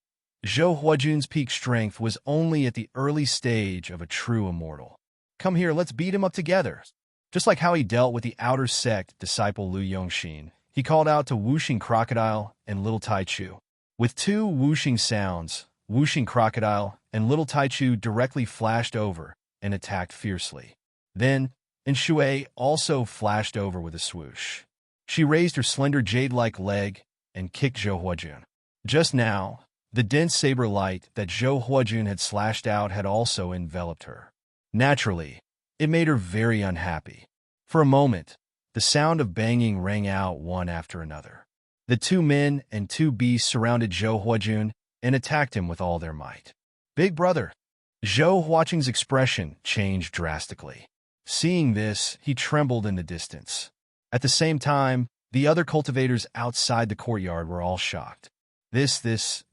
Zhou Huajun's peak strength was only at the early stage of a true immortal. Come here, let's beat him up together. Just like how he dealt with the outer sect disciple Liu Yongxin, he called out to Whooshing Crocodile and Little Taichu. With 2 whooshing sounds, Whooshing Crocodile and Little Taichu directly flashed over and attacked fiercely. Then, Shui also flashed over with a swoosh. She raised her slender jade-like leg and kicked Zhou Huajun. Just now, the dense saber light that Zhou Huajun had slashed out had also enveloped her. Naturally, it made her very unhappy. For a moment, the sound of banging rang out one after another. The 2 men and 2 beasts surrounded Zhou Huajun and attacked him with all their might. Big brother! Zhou Huaqing's expression changed drastically. Seeing this, he trembled in the distance. At the same time, the other cultivators outside the courtyard were all shocked. This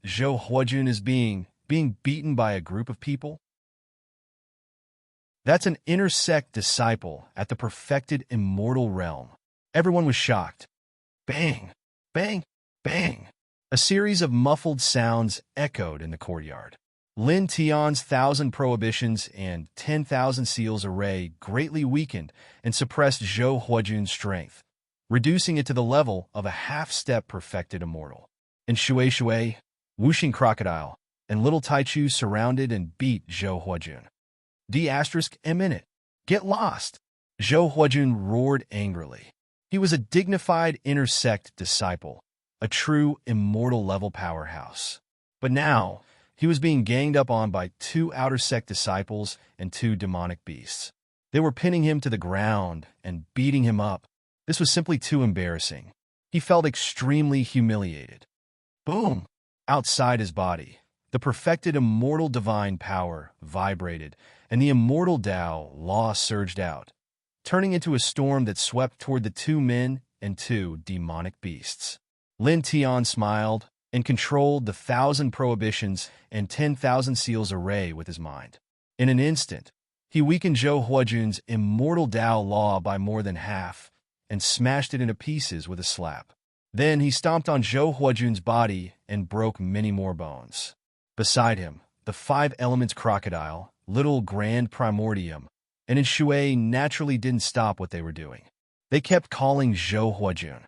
Zhou Huajun is being beaten by a group of people? That's an inner sect disciple at the perfected immortal realm. Everyone was shocked. Bang! Bang! Bang! A series of muffled sounds echoed in the courtyard. Lin Tian's 1,000 prohibitions and 10,000 seals array greatly weakened and suppressed Zhou Huajun's strength. reducing it to the level of a half-step perfected immortal. And Shui, whooshing crocodile, and little Taichu surrounded and beat Zhou Huajun. D***M in it. Get lost! Zhou Huajun roared angrily. He was a dignified inner sect disciple, a true immortal-level powerhouse. But now, he was being ganged up on by 2 outer sect disciples and 2 demonic beasts. They were pinning him to the ground and beating him up. This was simply too embarrassing. He felt extremely humiliated. Boom! Outside his body, the perfected immortal divine power vibrated, and the immortal Tao law surged out, turning into a storm that swept toward the 2 men and 2 demonic beasts. Lin Tian smiled and controlled the 1,000 prohibitions and 10,000 seals array with his mind. In an instant, he weakened Zhou Huajun's immortal Tao law by more than half and smashed it into pieces with a slap. Then he stomped on Zhou Huajun's body and broke many more bones. Beside him, the 5 elements crocodile, little grand primordium, and Shui naturally didn't stop what they were doing. They kept calling Zhou Huajun.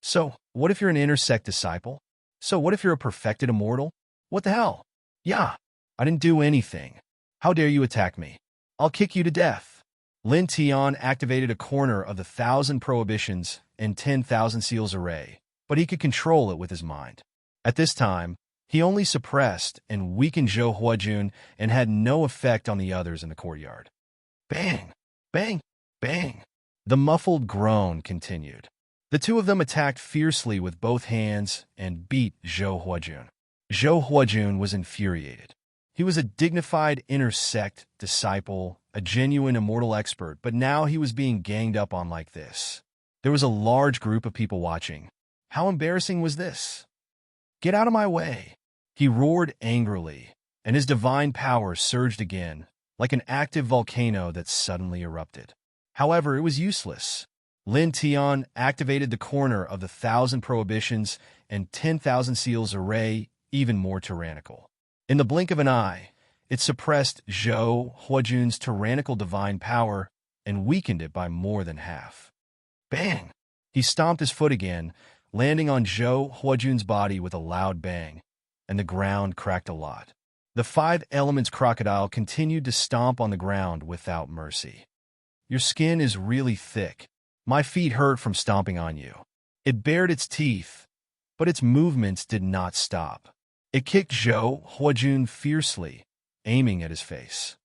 So, what if you're an inner sect disciple? So what if you're a perfected immortal? What the hell? Yeah, I didn't do anything. How dare you attack me? I'll kick you to death. Lin Tian activated a corner of the 1,000 prohibitions and 10,000 seals array, but he could control it with his mind. At this time, he only suppressed and weakened Zhou Huajun and had no effect on the others in the courtyard. Bang! Bang! Bang! The muffled groan continued. The 2 of them attacked fiercely with both hands and beat Zhou Huajun. Zhou Huajun was infuriated. He was a dignified inner sect disciple, a genuine immortal expert, but now he was being ganged up on like this. There was a large group of people watching. How embarrassing was this? Get out of my way! He roared angrily, and his divine power surged again, like an active volcano that suddenly erupted. However, it was useless. Lin Tian activated the corner of the 1,000 prohibitions and 10,000 seals array, even more tyrannical. In the blink of an eye, it suppressed Zhou Huajun's tyrannical divine power and weakened it by more than half. Bang! He stomped his foot again, landing on Zhou Huajun's body with a loud bang, and the ground cracked a lot. The 5 elements crocodile continued to stomp on the ground without mercy. Your skin is really thick. My feet hurt from stomping on you. It bared its teeth, but its movements did not stop. It kicked Zhou Huajun fiercely, aiming at his face.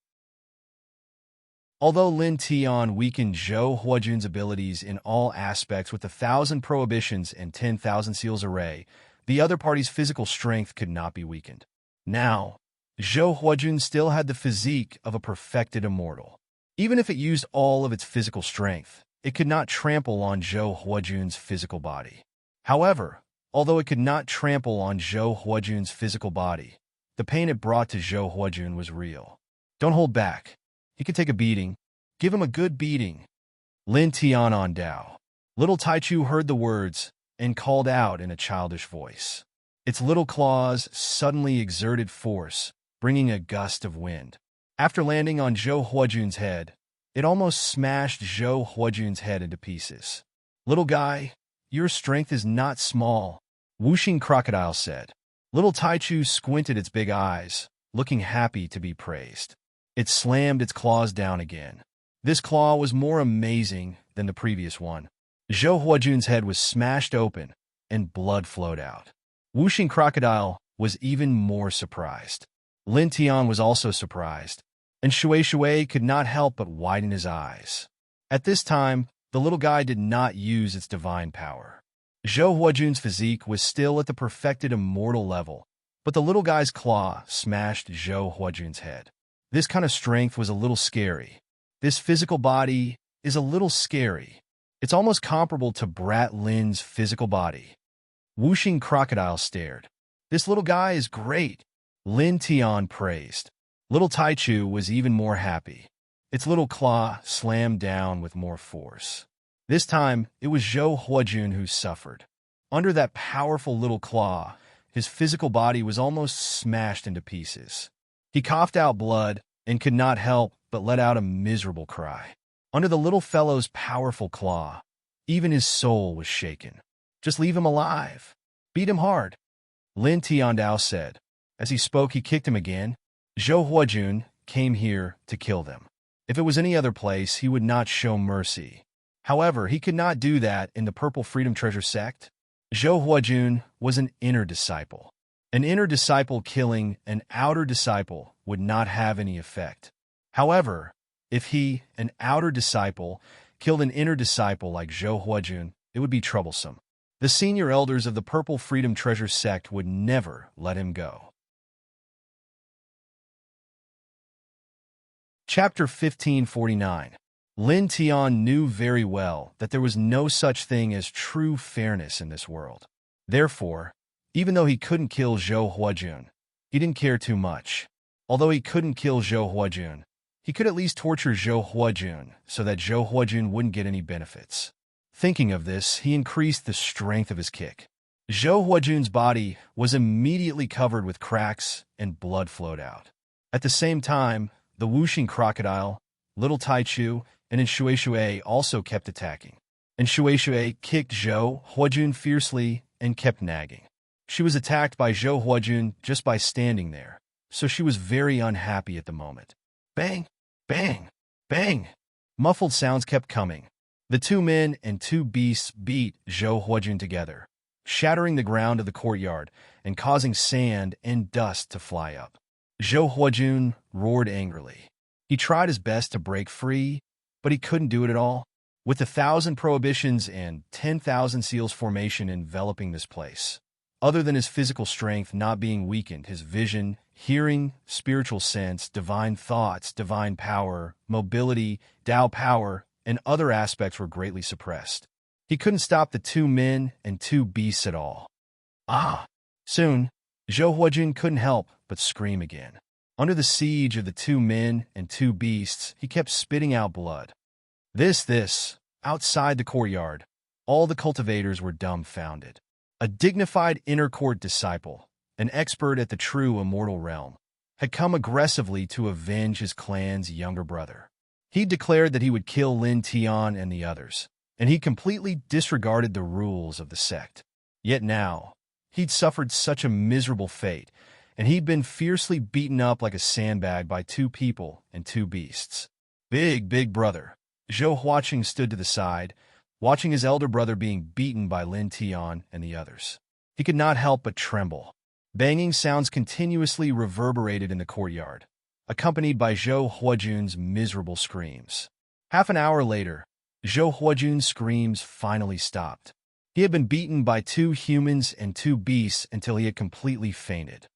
Although Lin Tian weakened Zhou Huajun's abilities in all aspects with the 1,000 prohibitions and 10,000 seals array, the other party's physical strength could not be weakened. Now, Zhou Huajun still had the physique of a perfected immortal. Even if it used all of its physical strength, it could not trample on Zhou Huajun's physical body. However, although it could not trample on Zhou Huajun's physical body, the pain it brought to Zhou Huajun was real. Don't hold back. He could take a beating. Give him a good beating. Lin Tian on Dao. Little Taichu heard the words and called out in a childish voice. Its little claws suddenly exerted force, bringing a gust of wind. After landing on Zhou Huajun's head, it almost smashed Zhou Huajun's head into pieces. Little guy, your strength is not small, whooshing crocodile said. Little Taichu squinted its big eyes, looking happy to be praised. It slammed its claws down again. This claw was more amazing than the previous one. Zhou Huajun's head was smashed open, and blood flowed out. Whooshing crocodile was even more surprised. Lin Tian was also surprised, and Shui could not help but widen his eyes. At this time, the little guy did not use its divine power. Zhou Huajun's physique was still at the perfected immortal level, but the little guy's claw smashed Zhou Huajun's head. This kind of strength was a little scary. This physical body is a little scary. It's almost comparable to Brat Lin's physical body. Whooshing crocodile stared. This little guy is great, Lin Tian praised. Little Taichu was even more happy. Its little claw slammed down with more force. This time, it was Zhou Huajun who suffered. Under that powerful little claw, his physical body was almost smashed into pieces. He coughed out blood and could not help but let out a miserable cry. Under the little fellow's powerful claw, Even his soul was shaken. Just leave him alive. Beat him hard, Lin Tiandao said. As he spoke, he kicked him again. Zhou Huajun came here to kill them. If it was any other place, he would not show mercy. However, he could not do that in the Purple Freedom Treasure sect. Zhou Huajun was an inner disciple. An inner disciple killing an outer disciple would not have any effect. However, if he, an outer disciple, killed an inner disciple like Zhou Huajun, it would be troublesome. The senior elders of the Purple Freedom Treasure sect would never let him go. Chapter 1549. Lin Tian knew very well that there was no such thing as true fairness in this world. Therefore, even though he couldn't kill Zhou Huajun, he didn't care too much. Although he couldn't kill Zhou Huajun, he could at least torture Zhou Huajun so that Zhou Huajun wouldn't get any benefits. Thinking of this, he increased the strength of his kick. Zhou Huajun's body was immediately covered with cracks and blood flowed out. At the same time, the whooshing crocodile, Little Taichu, and Shui also kept attacking. And Shui kicked Zhou Huajun fiercely and kept nagging. She was attacked by Zhou Huajun just by standing there, so she was very unhappy at the moment. Bang! Bang! Bang! Muffled sounds kept coming. The two men and two beasts beat Zhou Huajun together, shattering the ground of the courtyard and causing sand and dust to fly up. Zhou Huajun roared angrily. He tried his best to break free, but he couldn't do it at all. With 1,000 prohibitions and 10,000 seals formation enveloping this place. Other than his physical strength not being weakened, his vision, hearing, spiritual sense, divine thoughts, divine power, mobility, Tao power, and other aspects were greatly suppressed. He couldn't stop the two men and two beasts at all. Soon, Zhou Huajun couldn't help but scream again. Under the siege of the two men and two beasts, he kept spitting out blood. Outside the courtyard, all the cultivators were dumbfounded. A dignified inner court disciple, an expert at the true immortal realm, had come aggressively to avenge his clan's younger brother. He declared that he would kill Lin Tian and the others, and he completely disregarded the rules of the sect. Yet now, he'd suffered such a miserable fate, and he'd been fiercely beaten up like a sandbag by two people and two beasts. Big brother. Zhou Huaqing stood to the side, watching his elder brother being beaten by Lin Tian and the others. He could not help but tremble. Banging sounds continuously reverberated in the courtyard, accompanied by Zhou Huajun's miserable screams. Half an hour later, Zhou Huajun's screams finally stopped. He had been beaten by two humans and two beasts until he had completely fainted.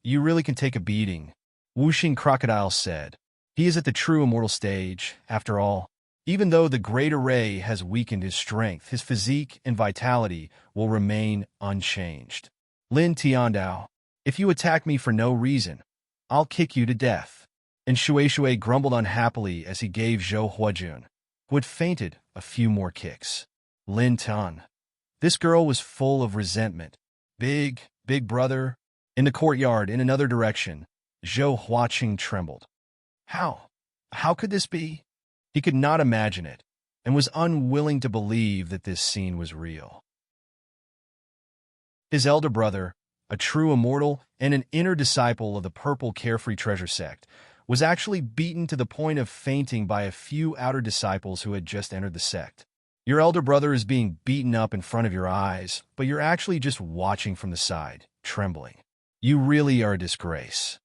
You really can take a beating, Whooshing Crocodile said. He is at the true immortal stage, after all. Even though the great array has weakened his strength, his physique and vitality will remain unchanged. Lin Tiandao, if you attack me for no reason, I'll kick you to death. And Shui grumbled unhappily as he gave Zhou Huajun, who had fainted, a few more kicks. Lin Tian. This girl was full of resentment. Big brother. In the courtyard, in another direction, Zhou Huaqing trembled. How could this be? He could not imagine it, and was unwilling to believe that this scene was real. His elder brother, a true immortal and an inner disciple of the Purple Carefree Treasure sect, was actually beaten to the point of fainting by a few outer disciples who had just entered the sect. Your elder brother is being beaten up in front of your eyes, but you're actually just watching from the side, trembling. You really are a disgrace.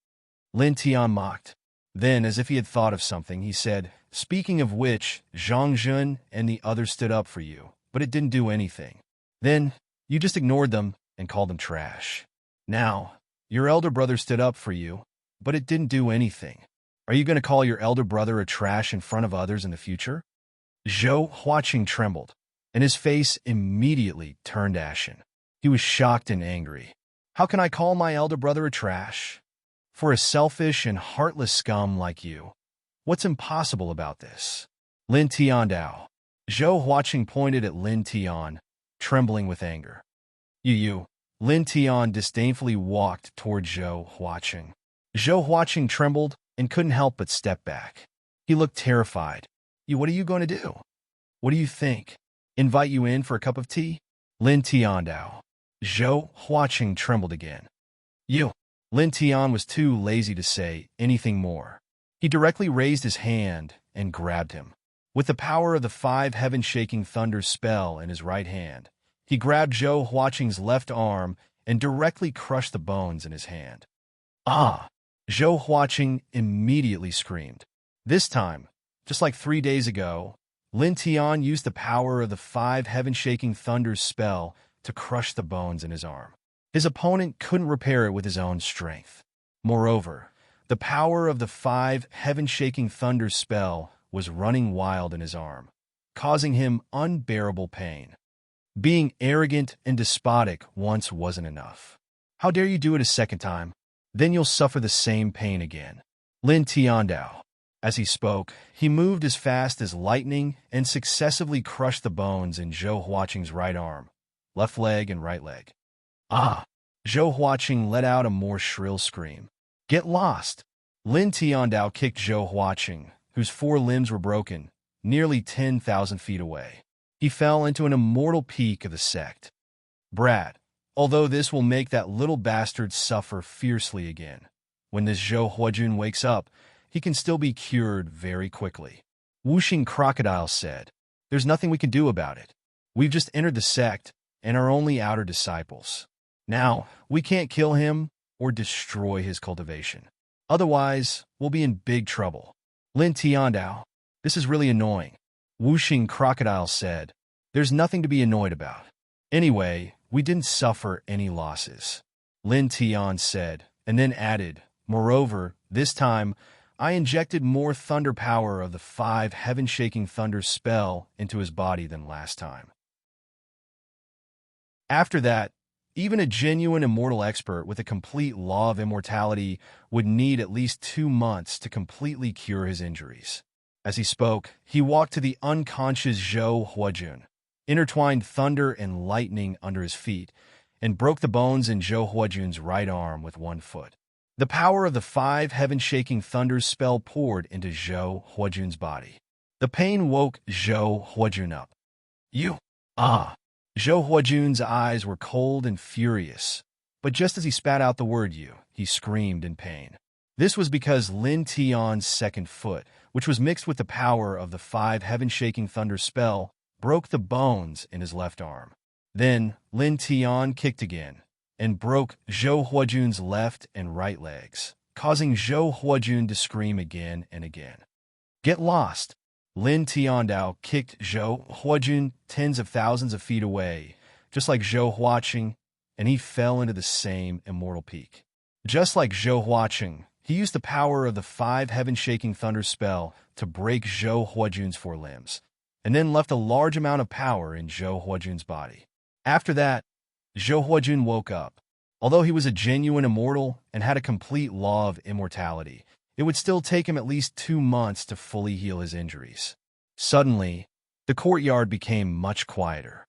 Lin Tian mocked. Then, as if he had thought of something, he said, Speaking of which, Zhang Jun and the others stood up for you, but it didn't do anything. Then, you just ignored them and called them trash. Now, your elder brother stood up for you, but it didn't do anything. Are you going to call your elder brother a trash in front of others in the future? Zhou Huaqing trembled, and his face immediately turned ashen. He was shocked and angry. How can I call my elder brother a trash? For a selfish and heartless scum like you. What's impossible about this? Lin Tiandao. Zhou Huaqing pointed at Lin Tian, trembling with anger. You. Lin Tian disdainfully walked toward Zhou Huaqing. Zhou Huaqing trembled and couldn't help but step back. He looked terrified. What are you going to do? What do you think? invite you in for a cup of tea? Lin Tiandao. Zhou Huaqing trembled again. You. Lin Tian was too lazy to say anything more. He directly raised his hand and grabbed him. With the power of the 5 heaven-shaking thunder spell in his right hand, he grabbed Zhou Huaqing's left arm and directly crushed the bones in his hand. Ah! Zhou Huaqing immediately screamed. This time, just like 3 days ago, Lin Tian used the power of the 5 heaven-shaking thunder spell to crush the bones in his arm. His opponent couldn't repair it with his own strength. Moreover, the power of the 5 heaven-shaking thunder spell was running wild in his arm, causing him unbearable pain. Being arrogant and despotic once wasn't enough. How dare you do it a second time? Then you'll suffer the same pain again. Lin Tiandao. As he spoke, he moved as fast as lightning and successively crushed the bones in Zhou Huaqing's right arm, left leg, and right leg. Ah! Zhou Huaqing let out a more shrill scream. Get lost! Lin Tiandao kicked Zhou Huaqing, whose 4 limbs were broken, nearly 10,000 feet away. He fell into an immortal peak of the sect. Brad, although this will make that little bastard suffer fiercely again. When this Zhou Huajun wakes up, he can still be cured very quickly. Wuxing Crocodile said, There's nothing we can do about it. We've just entered the sect and are only outer disciples. Now, we can't kill him or destroy his cultivation. Otherwise, we'll be in big trouble. Lin Tiandao, this is really annoying. Wuxing Crocodile said, There's nothing to be annoyed about. Anyway, we didn't suffer any losses. Lin Tian said, and then added, Moreover, this time, I injected more thunder power of the 5 heaven-shaking thunder spell into his body than last time. After that, even a genuine immortal expert with a complete law of immortality would need at least 2 months to completely cure his injuries. As he spoke, he walked to the unconscious Zhou Huajun, intertwined thunder and lightning under his feet, and broke the bones in Zhou Huajun's right arm with 1 foot. The power of the 5 heaven-shaking thunder spell poured into Zhou Huajun's body. The pain woke Zhou Huajun up. You! Ah! Zhou Huajun's eyes were cold and furious, but just as he spat out the word you, he screamed in pain. This was because Lin Tian's 2nd foot, which was mixed with the power of the 5 heaven-shaking thunder spell, broke the bones in his left arm. Then Lin Tian kicked again, and broke Zhou Huajun's left and right legs, causing Zhou Huajun to scream again and again. Get lost! Lin Tiandao kicked Zhou Huajun tens of thousands of feet away, just like Zhou Huaqing, and he fell into the same immortal peak. Just like Zhou Huaqing, he used the power of the 5 heaven-shaking thunder spell to break Zhou Huajun's 4 limbs, and then left a large amount of power in Zhou Huajun's body. After that, Zhou Huajun woke up. Although he was a genuine immortal and had a complete law of immortality, it would still take him at least 2 months to fully heal his injuries. Suddenly, the courtyard became much quieter.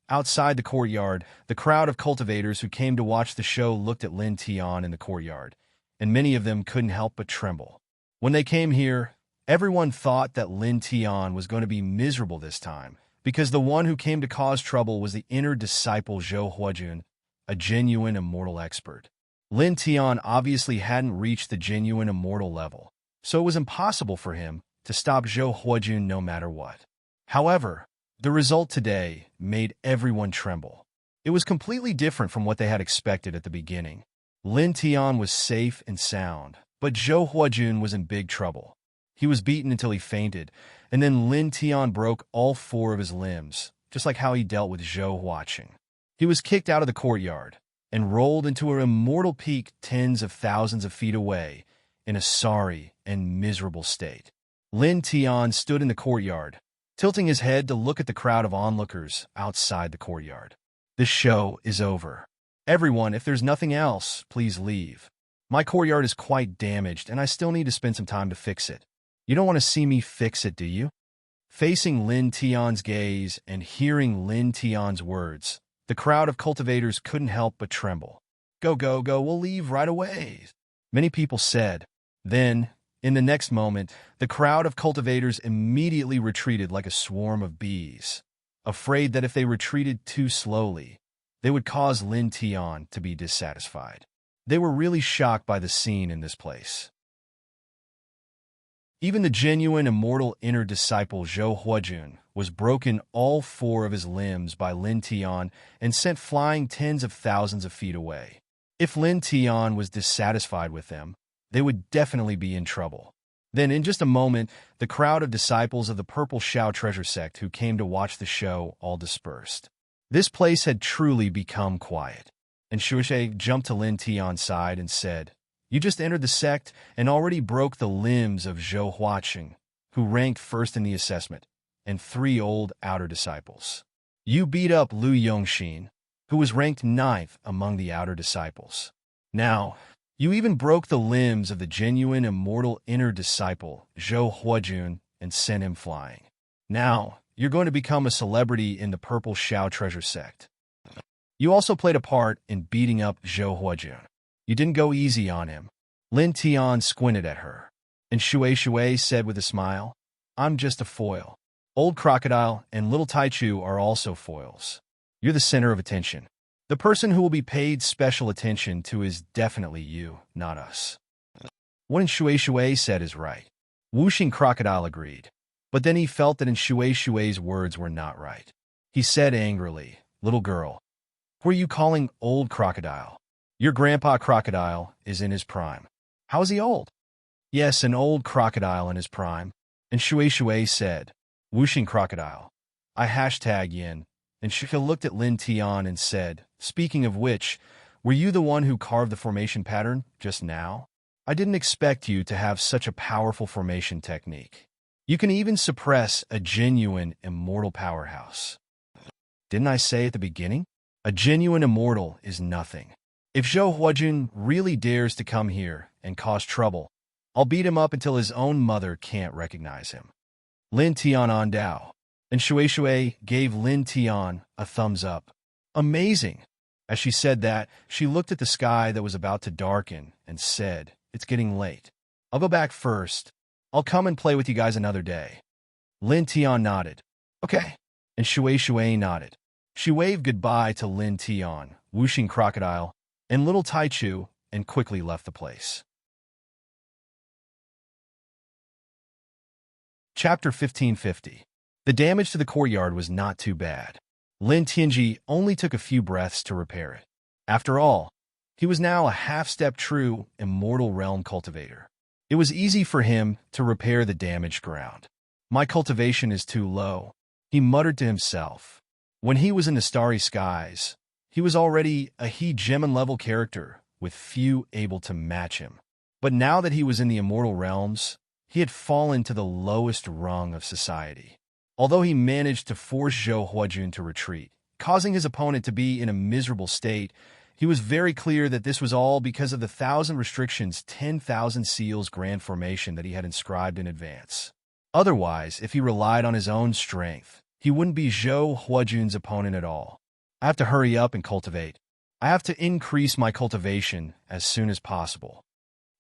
Outside the courtyard, the crowd of cultivators who came to watch the show looked at Lin Tian in the courtyard, and many of them couldn't help but tremble. When they came here, everyone thought that Lin Tian was going to be miserable this time, because the one who came to cause trouble was the inner disciple Zhou Huajun, a genuine immortal expert. Lin Tian obviously hadn't reached the genuine immortal level, so it was impossible for him to stop Zhou Huajun no matter what. However, the result today made everyone tremble. It was completely different from what they had expected at the beginning. Lin Tian was safe and sound, but Zhou Huajun was in big trouble. He was beaten until he fainted, and then Lin Tian broke all 4 of his limbs, just like how he dealt with Zhou Huaqing. He was kicked out of the courtyard and rolled into an immortal peak tens of thousands of feet away in a sorry and miserable state. Lin Tian stood in the courtyard, tilting his head to look at the crowd of onlookers outside the courtyard. The show is over. Everyone, if there's nothing else, please leave. My courtyard is quite damaged, and I still need to spend some time to fix it. You don't want to see me fix it, do you? Facing Lin Tian's gaze and hearing Lin Tian's words, the crowd of cultivators couldn't help but tremble. Go, we'll leave right away, many people said. Then, In the next moment, the crowd of cultivators immediately retreated like a swarm of bees, afraid that if they retreated too slowly, they would cause Lin Tian to be dissatisfied. They were really shocked by the scene in this place. Even the genuine immortal inner disciple Zhou Huajun was broken all four of his limbs by Lin Tian and sent flying tens of thousands of feet away. If Lin Tian was dissatisfied with them, they would definitely be in trouble. Then, in just a moment, the crowd of disciples of the Purple Shao treasure sect who came to watch the show all dispersed. This place had truly become quiet, and Shuishe jumped to Lin Tian's side and said, "You just entered the sect and already broke the limbs of Zhou Huaqing, who ranked first in the assessment, and 3 old outer disciples. You beat up Lu Yongxin, who was ranked 9th among the outer disciples. Now, you even broke the limbs of the genuine immortal inner disciple, Zhou Huajun, and sent him flying. Now, you're going to become a celebrity in the Purple Shao treasure sect. You also played a part in beating up Zhou Huajun. You didn't go easy on him." Lin Tian squinted at her, and Shui said with a smile, "I'm just a foil. Old Crocodile and Little Taichu are also foils. You're the center of attention. The person who will be paid special attention to is definitely you, not us." What Shui said is right. Wuxing Crocodile agreed, but then he felt that Shui's words were not right. He said angrily, "Little girl, who are you calling Old Crocodile? Your grandpa Crocodile is in his prime." "How is he old?" "Yes, an old crocodile in his prime." And Shui said, "Wuxing Crocodile, I hashtag yin." And Shuka looked at Lin Tian and said, "Speaking of which, were you the one who carved the formation pattern just now? I didn't expect you to have such a powerful formation technique. You can even suppress a genuine immortal powerhouse." "Didn't I say at the beginning? A genuine immortal is nothing. If Zhou Huajun really dares to come here and cause trouble, I'll beat him up until his own mother can't recognize him." Lin Tian on Dao. And Shui gave Lin Tian a thumbs up. "Amazing." As she said that, she looked at the sky that was about to darken and said, "It's getting late. I'll go back first. I'll come and play with you guys another day." Lin Tian nodded. "Okay." And Shui nodded. She waved goodbye to Lin Tian, Wuxing Crocodile, and Little Taichu, and quickly left the place. Chapter 1550. The damage to the courtyard was not too bad. Lin Tianji only took a few breaths to repair it. After all, he was now a half-step true immortal realm cultivator. It was easy for him to repair the damaged ground. "My cultivation is too low," he muttered to himself. When he was in the starry skies, he was already a He-Gemin-level character, with few able to match him. But now that he was in the immortal realms, he had fallen to the lowest rung of society. Although he managed to force Zhou Huajun to retreat, causing his opponent to be in a miserable state, he was very clear that this was all because of the 1,000 restrictions 10,000 seals grand formation that he had inscribed in advance. Otherwise, if he relied on his own strength, he wouldn't be Zhou Huajun's opponent at all. "I have to hurry up and cultivate. I have to increase my cultivation as soon as possible,"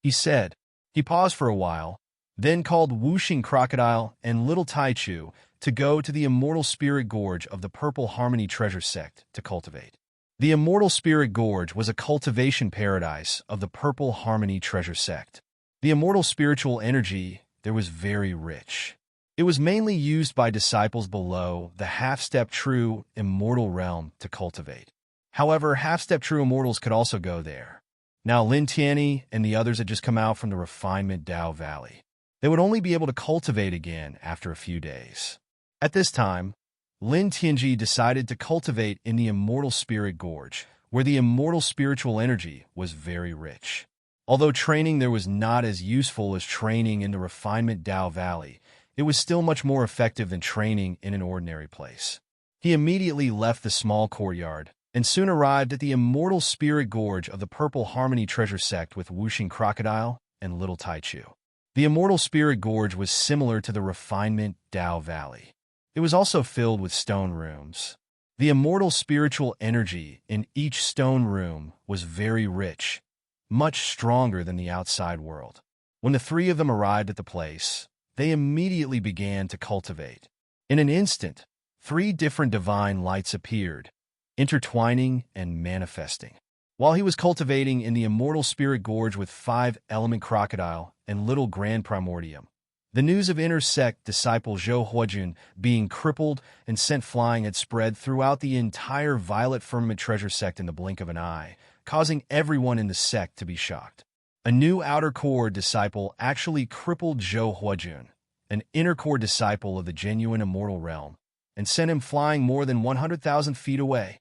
he said. He paused for a while, then called Wuxing Crocodile and Little Taichu to go to the Immortal Spirit Gorge of the Purple Harmony Treasure Sect to cultivate. The Immortal Spirit Gorge was a cultivation paradise of the Purple Harmony Treasure Sect. The immortal spiritual energy there was very rich. It was mainly used by disciples below the half-step true immortal realm to cultivate. However, half-step true immortals could also go there. Now Lin Tianyi and the others had just come out from the Refinement Dao Valley. They would only be able to cultivate again after a few days. At this time, Lin Tianji decided to cultivate in the Immortal Spirit Gorge, where the immortal spiritual energy was very rich. Although training there was not as useful as training in the Refinement Dao Valley, it was still much more effective than training in an ordinary place. He immediately left the small courtyard and soon arrived at the Immortal Spirit Gorge of the Purple Harmony Treasure Sect with Wuxing Crocodile and Little Taichu. The Immortal Spirit Gorge was similar to the Refinement Dao Valley. It was also filled with stone rooms. The immortal spiritual energy in each stone room was very rich, much stronger than the outside world. When the three of them arrived at the place, they immediately began to cultivate. In an instant, 3 different divine lights appeared, intertwining and manifesting. While he was cultivating in the immortal spirit gorge with 5-element crocodile and little grand primordium, the news of inner sect disciple Zhou Huojun being crippled and sent flying had spread throughout the entire Violet Firmament Treasure sect in the blink of an eye, causing everyone in the sect to be shocked. A new outer core disciple actually crippled Zhou Huojun, an inner core disciple of the genuine immortal realm, and sent him flying more than 100,000 feet away.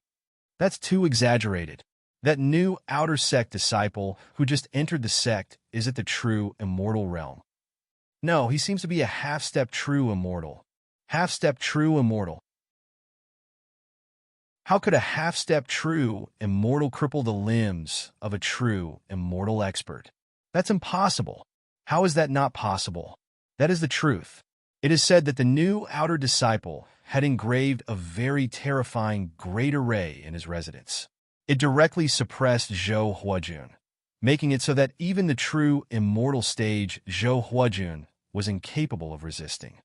That's too exaggerated. That new outer sect disciple who just entered the sect isn't the true immortal realm. No, he seems to be a half-step true immortal. Half-step true immortal. How could a half-step true immortal cripple the limbs of a true immortal expert? That's impossible. How is that not possible? That is the truth. It is said that the new outer disciple had engraved a very terrifying great array in his residence. It directly suppressed Zhou Huojun, making it so that even the true immortal stage Zhou Huojun was incapable of resisting.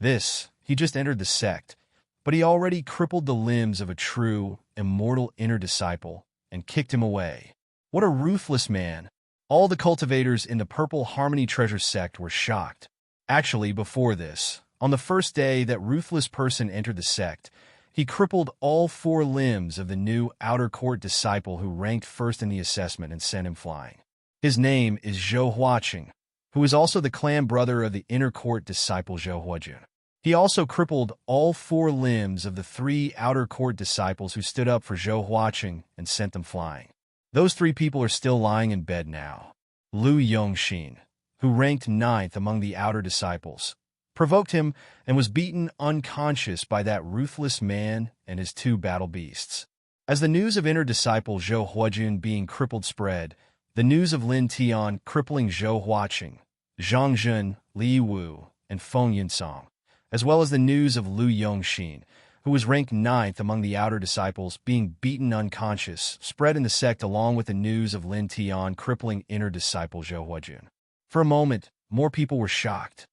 He just entered the sect, but he already crippled the limbs of a true immortal inner disciple and kicked him away. What a ruthless man! All the cultivators in the Purple Harmony Treasure sect were shocked. Actually, before this, on the first day that ruthless person entered the sect, he crippled all 4 limbs of the new outer court disciple who ranked first in the assessment and sent him flying. His name is Zhou Huaqing, who is also the clan brother of the inner court disciple Zhou Huojun. He also crippled all 4 limbs of the 3 outer court disciples who stood up for Zhou Huaqing and sent them flying. Those 3 people are still lying in bed now. Lu Yongxin, who ranked 9th among the outer disciples, provoked him and was beaten unconscious by that ruthless man and his 2 battle beasts. As the news of inner disciple Zhou Huojun being crippled spread, the news of Lin Tian crippling Zhou Huaqing, Zhang Jun, Li Wu, and Feng Yinsong, as well as the news of Lu Yongxin, who was ranked 9th among the outer disciples, being beaten unconscious, spread in the sect along with the news of Lin Tian crippling inner disciple Zhou Huojun. For a moment, more people were shocked.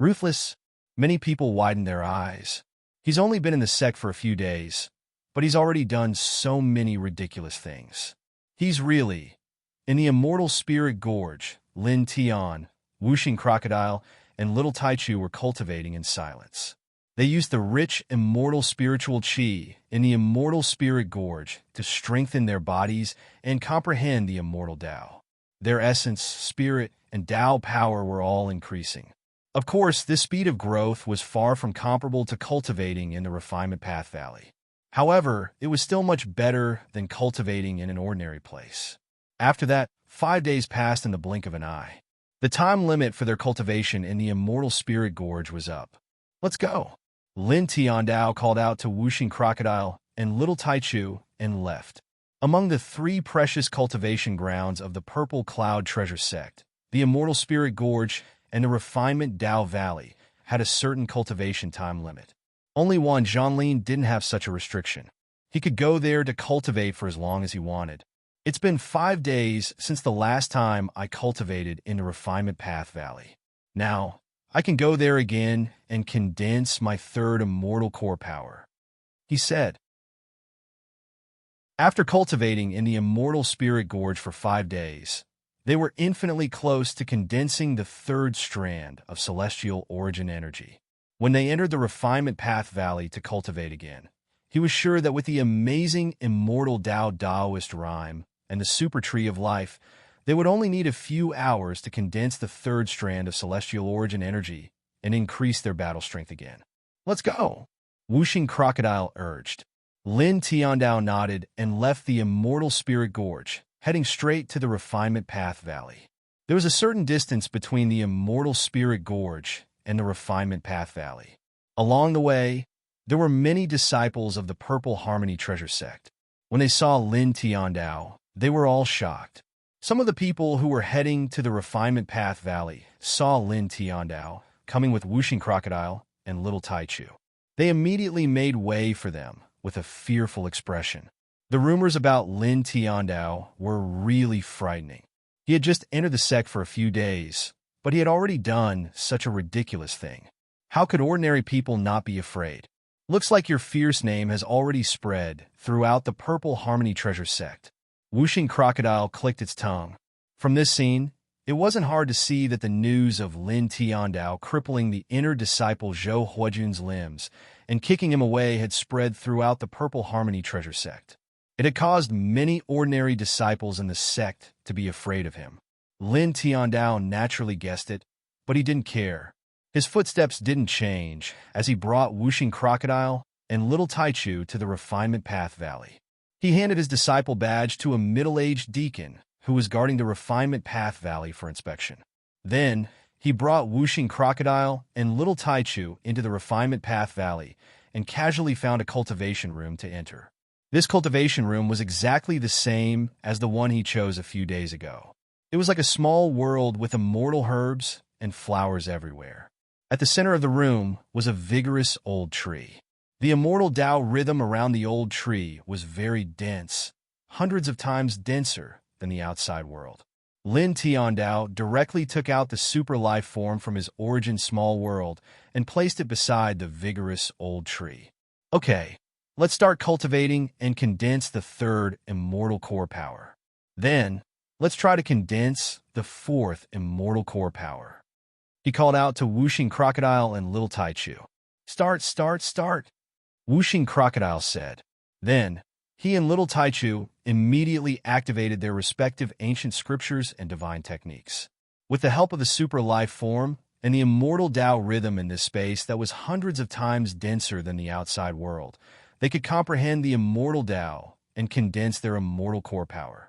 Ruthless, many people widened their eyes. He's only been in the sect for a few days, but he's already done so many ridiculous things. He's really, in the immortal spirit gorge, Lin Tian, Wuxing Crocodile, and Little Taichu were cultivating in silence. They used the rich immortal spiritual qi in the immortal spirit gorge to strengthen their bodies and comprehend the immortal Tao. Their essence, spirit, and Tao power were all increasing. Of course, this speed of growth was far from comparable to cultivating in the Refinement Path Valley. However, it was still much better than cultivating in an ordinary place. After that, 5 days passed in the blink of an eye. The time limit for their cultivation in the immortal spirit gorge was up. Let's go. Lin Tiandao called out to Wuxing Crocodile and Little Taichu and left. Among the 3 precious cultivation grounds of the Purple Cloud Treasure Sect, the Immortal Spirit Gorge and the Refinement Dao Valley had a certain cultivation time limit. Only one, Zhanlin, didn't have such a restriction. He could go there to cultivate for as long as he wanted. It's been 5 days since the last time I cultivated in the Refinement Path Valley. Now, I can go there again and condense my 3rd immortal core power, he said. After cultivating in the Immortal Spirit Gorge for 5 days, they were infinitely close to condensing the 3rd strand of celestial origin energy. When they entered the Refinement Path Valley to cultivate again, he was sure that with the amazing immortal Tao Daoist rhyme and the super tree of life, they would only need a few hours to condense the 3rd strand of celestial origin energy and increase their battle strength again. Let's go, Wuxing Crocodile urged. Lin Tiandao nodded and left the Immortal Spirit Gorge, heading straight to the Refinement Path Valley. There was a certain distance between the Immortal Spirit Gorge and the Refinement Path Valley. Along the way, there were many disciples of the Purple Harmony Treasure Sect. When they saw Lin Tiandao, they were all shocked. Some of the people who were heading to the Refinement Path Valley saw Lin Tiandao coming with Wuxing Crocodile and Little Taichu. They immediately made way for them with a fearful expression. The rumors about Lin Tiandao were really frightening. He had just entered the sect for a few days, but he had already done such a ridiculous thing. How could ordinary people not be afraid? Looks like your fierce name has already spread throughout the Purple Harmony Treasure sect. Whooshing Crocodile clicked its tongue. From this scene, it wasn't hard to see that the news of Lin Tiandao crippling the inner disciple Zhou Huajun's limbs and kicking him away had spread throughout the Purple Harmony Treasure sect. It had caused many ordinary disciples in the sect to be afraid of him. Lin Tiandao naturally guessed it, but he didn't care. His footsteps didn't change as he brought Whooshing Crocodile and Little Taichu to the Refinement Path Valley. He handed his disciple badge to a middle-aged deacon who was guarding the Refinement Path Valley for inspection. Then, he brought Whooshing Crocodile and Little Taichu into the Refinement Path Valley and casually found a cultivation room to enter. This cultivation room was exactly the same as the one he chose a few days ago. It was like a small world with immortal herbs and flowers everywhere. At the center of the room was a vigorous old tree. The immortal Tao rhythm around the old tree was very dense, hundreds of times denser than the outside world. Lin Tiandao directly took out the super life form from his origin small world and placed it beside the vigorous old tree. Okay, let's start cultivating and condense the third immortal core power. Then, let's try to condense the fourth immortal core power. He called out to Whooshing Crocodile and Little Taichu. Start. Whooshing Crocodile said. Then, he and Little Taichu immediately activated their respective ancient scriptures and divine techniques. With the help of the super life form and the immortal Tao rhythm in this space that was hundreds of times denser than the outside world, they could comprehend the immortal Tao and condense their immortal core power.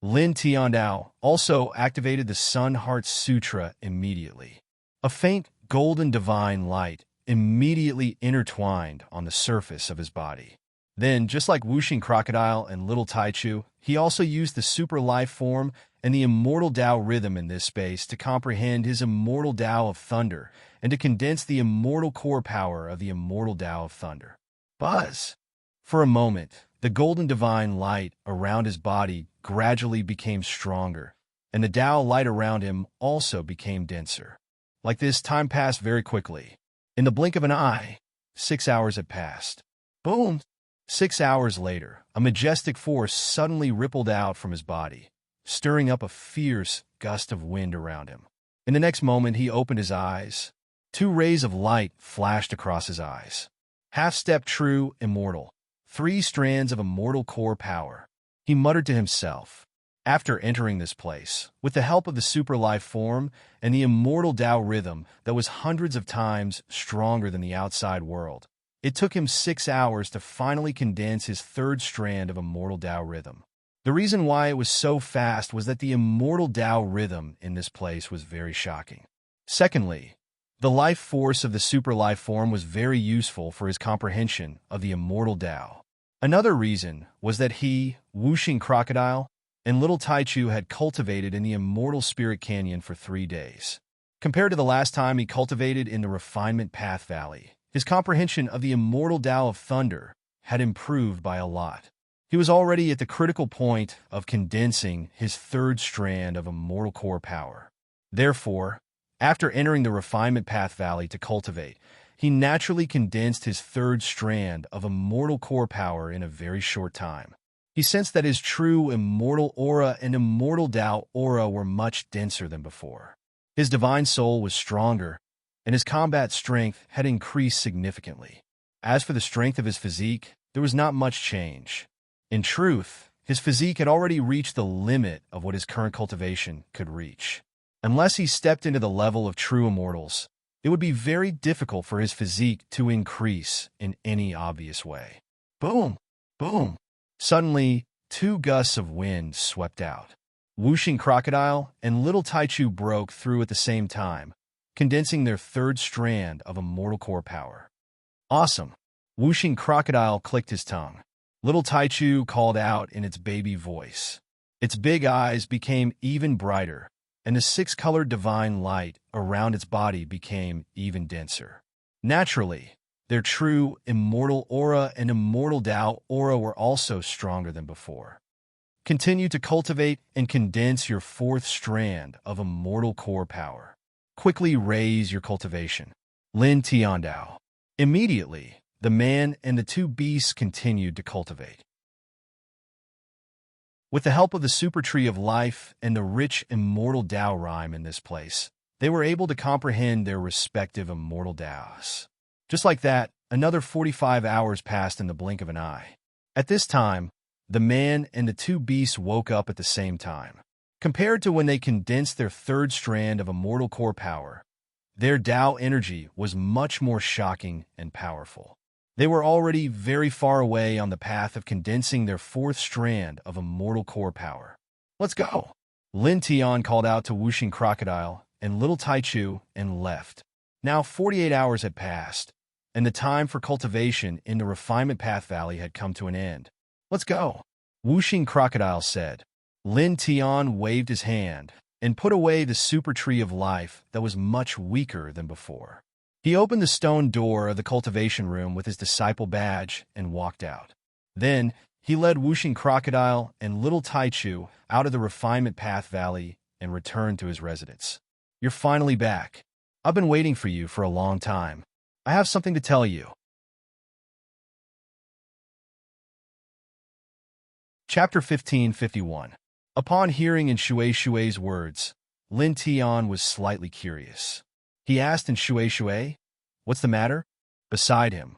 Lin Tiandao also activated the Sun Heart Sutra immediately. A faint golden divine light immediately intertwined on the surface of his body. Then, just like Whooshing Crocodile and Little Taichu, he also used the super life form and the immortal Tao rhythm in this space to comprehend his immortal Tao of thunder and to condense the immortal core power of the immortal Tao of thunder. Buzz! For a moment, the golden divine light around his body gradually became stronger, and the Tao light around him also became denser. Like this, time passed very quickly. In the blink of an eye, 6 hours had passed. Boom! 6 hours later, a majestic force suddenly rippled out from his body, stirring up a fierce gust of wind around him. In the next moment, he opened his eyes. 2 rays of light flashed across his eyes. Half-step true, immortal. 3 strands of immortal core power. He muttered to himself. After entering this place, with the help of the super life form and the immortal Tao rhythm that was hundreds of times stronger than the outside world, it took him 6 hours to finally condense his third strand of immortal Tao rhythm. The reason why it was so fast was that the immortal Tao rhythm in this place was very shocking. Secondly, the life force of the super life form was very useful for his comprehension of the immortal Tao. Another reason was that he, Whooshing Crocodile, and Little Taichu had cultivated in the immortal Spirit Canyon for 3 days. Compared to the last time he cultivated in the Refinement Path Valley, his comprehension of the immortal Tao of Thunder had improved by a lot. He was already at the critical point of condensing his third strand of immortal core power. Therefore, after entering the Refinement Path Valley to cultivate, he naturally condensed his third strand of immortal core power in a very short time. He sensed that his true immortal aura and immortal Tao aura were much denser than before. His divine soul was stronger, and his combat strength had increased significantly. As for the strength of his physique, there was not much change. In truth, his physique had already reached the limit of what his current cultivation could reach. Unless he stepped into the level of true immortals, it would be very difficult for his physique to increase in any obvious way. Boom! Boom! Suddenly, 2 gusts of wind swept out. Whooshing Crocodile and Little Taichu broke through at the same time, condensing their third strand of immortal core power. Awesome! Whooshing Crocodile clicked his tongue. Little Taichu called out in its baby voice. Its big eyes became even brighter, and the 6-colored divine light around its body became even denser. Naturally, their true immortal aura and immortal Tao aura were also stronger than before. Continue to cultivate and condense your fourth strand of immortal core power. Quickly raise your cultivation. Lin Tiandao. Immediately, the man and the two beasts continued to cultivate. With the help of the super tree of life and the rich immortal Dao rhyme in this place, they were able to comprehend their respective immortal Daos. Just like that, another 45 hours passed in the blink of an eye. At this time, the man and the two beasts woke up at the same time. Compared to when they condensed their third strand of immortal core power, their Dao energy was much more shocking and powerful. They were already very far away on the path of condensing their fourth strand of immortal core power. Let's go! Lin Tian called out to Wuxing Crocodile and Little Taichu and left. Now 48 hours had passed, and the time for cultivation in the Refinement Path Valley had come to an end. Let's go! Wuxing Crocodile said. Lin Tian waved his hand and put away the super tree of life that was much weaker than before. He opened the stone door of the cultivation room with his disciple badge and walked out. Then, he led Wuxing Crocodile and Little Taichu out of the Refinement Path Valley and returned to his residence. You're finally back. I've been waiting for you for a long time. I have something to tell you. Chapter 1551. Upon hearing in Shue's words, Lin Tian was slightly curious. He asked in Shui, "What's the matter?" Beside him,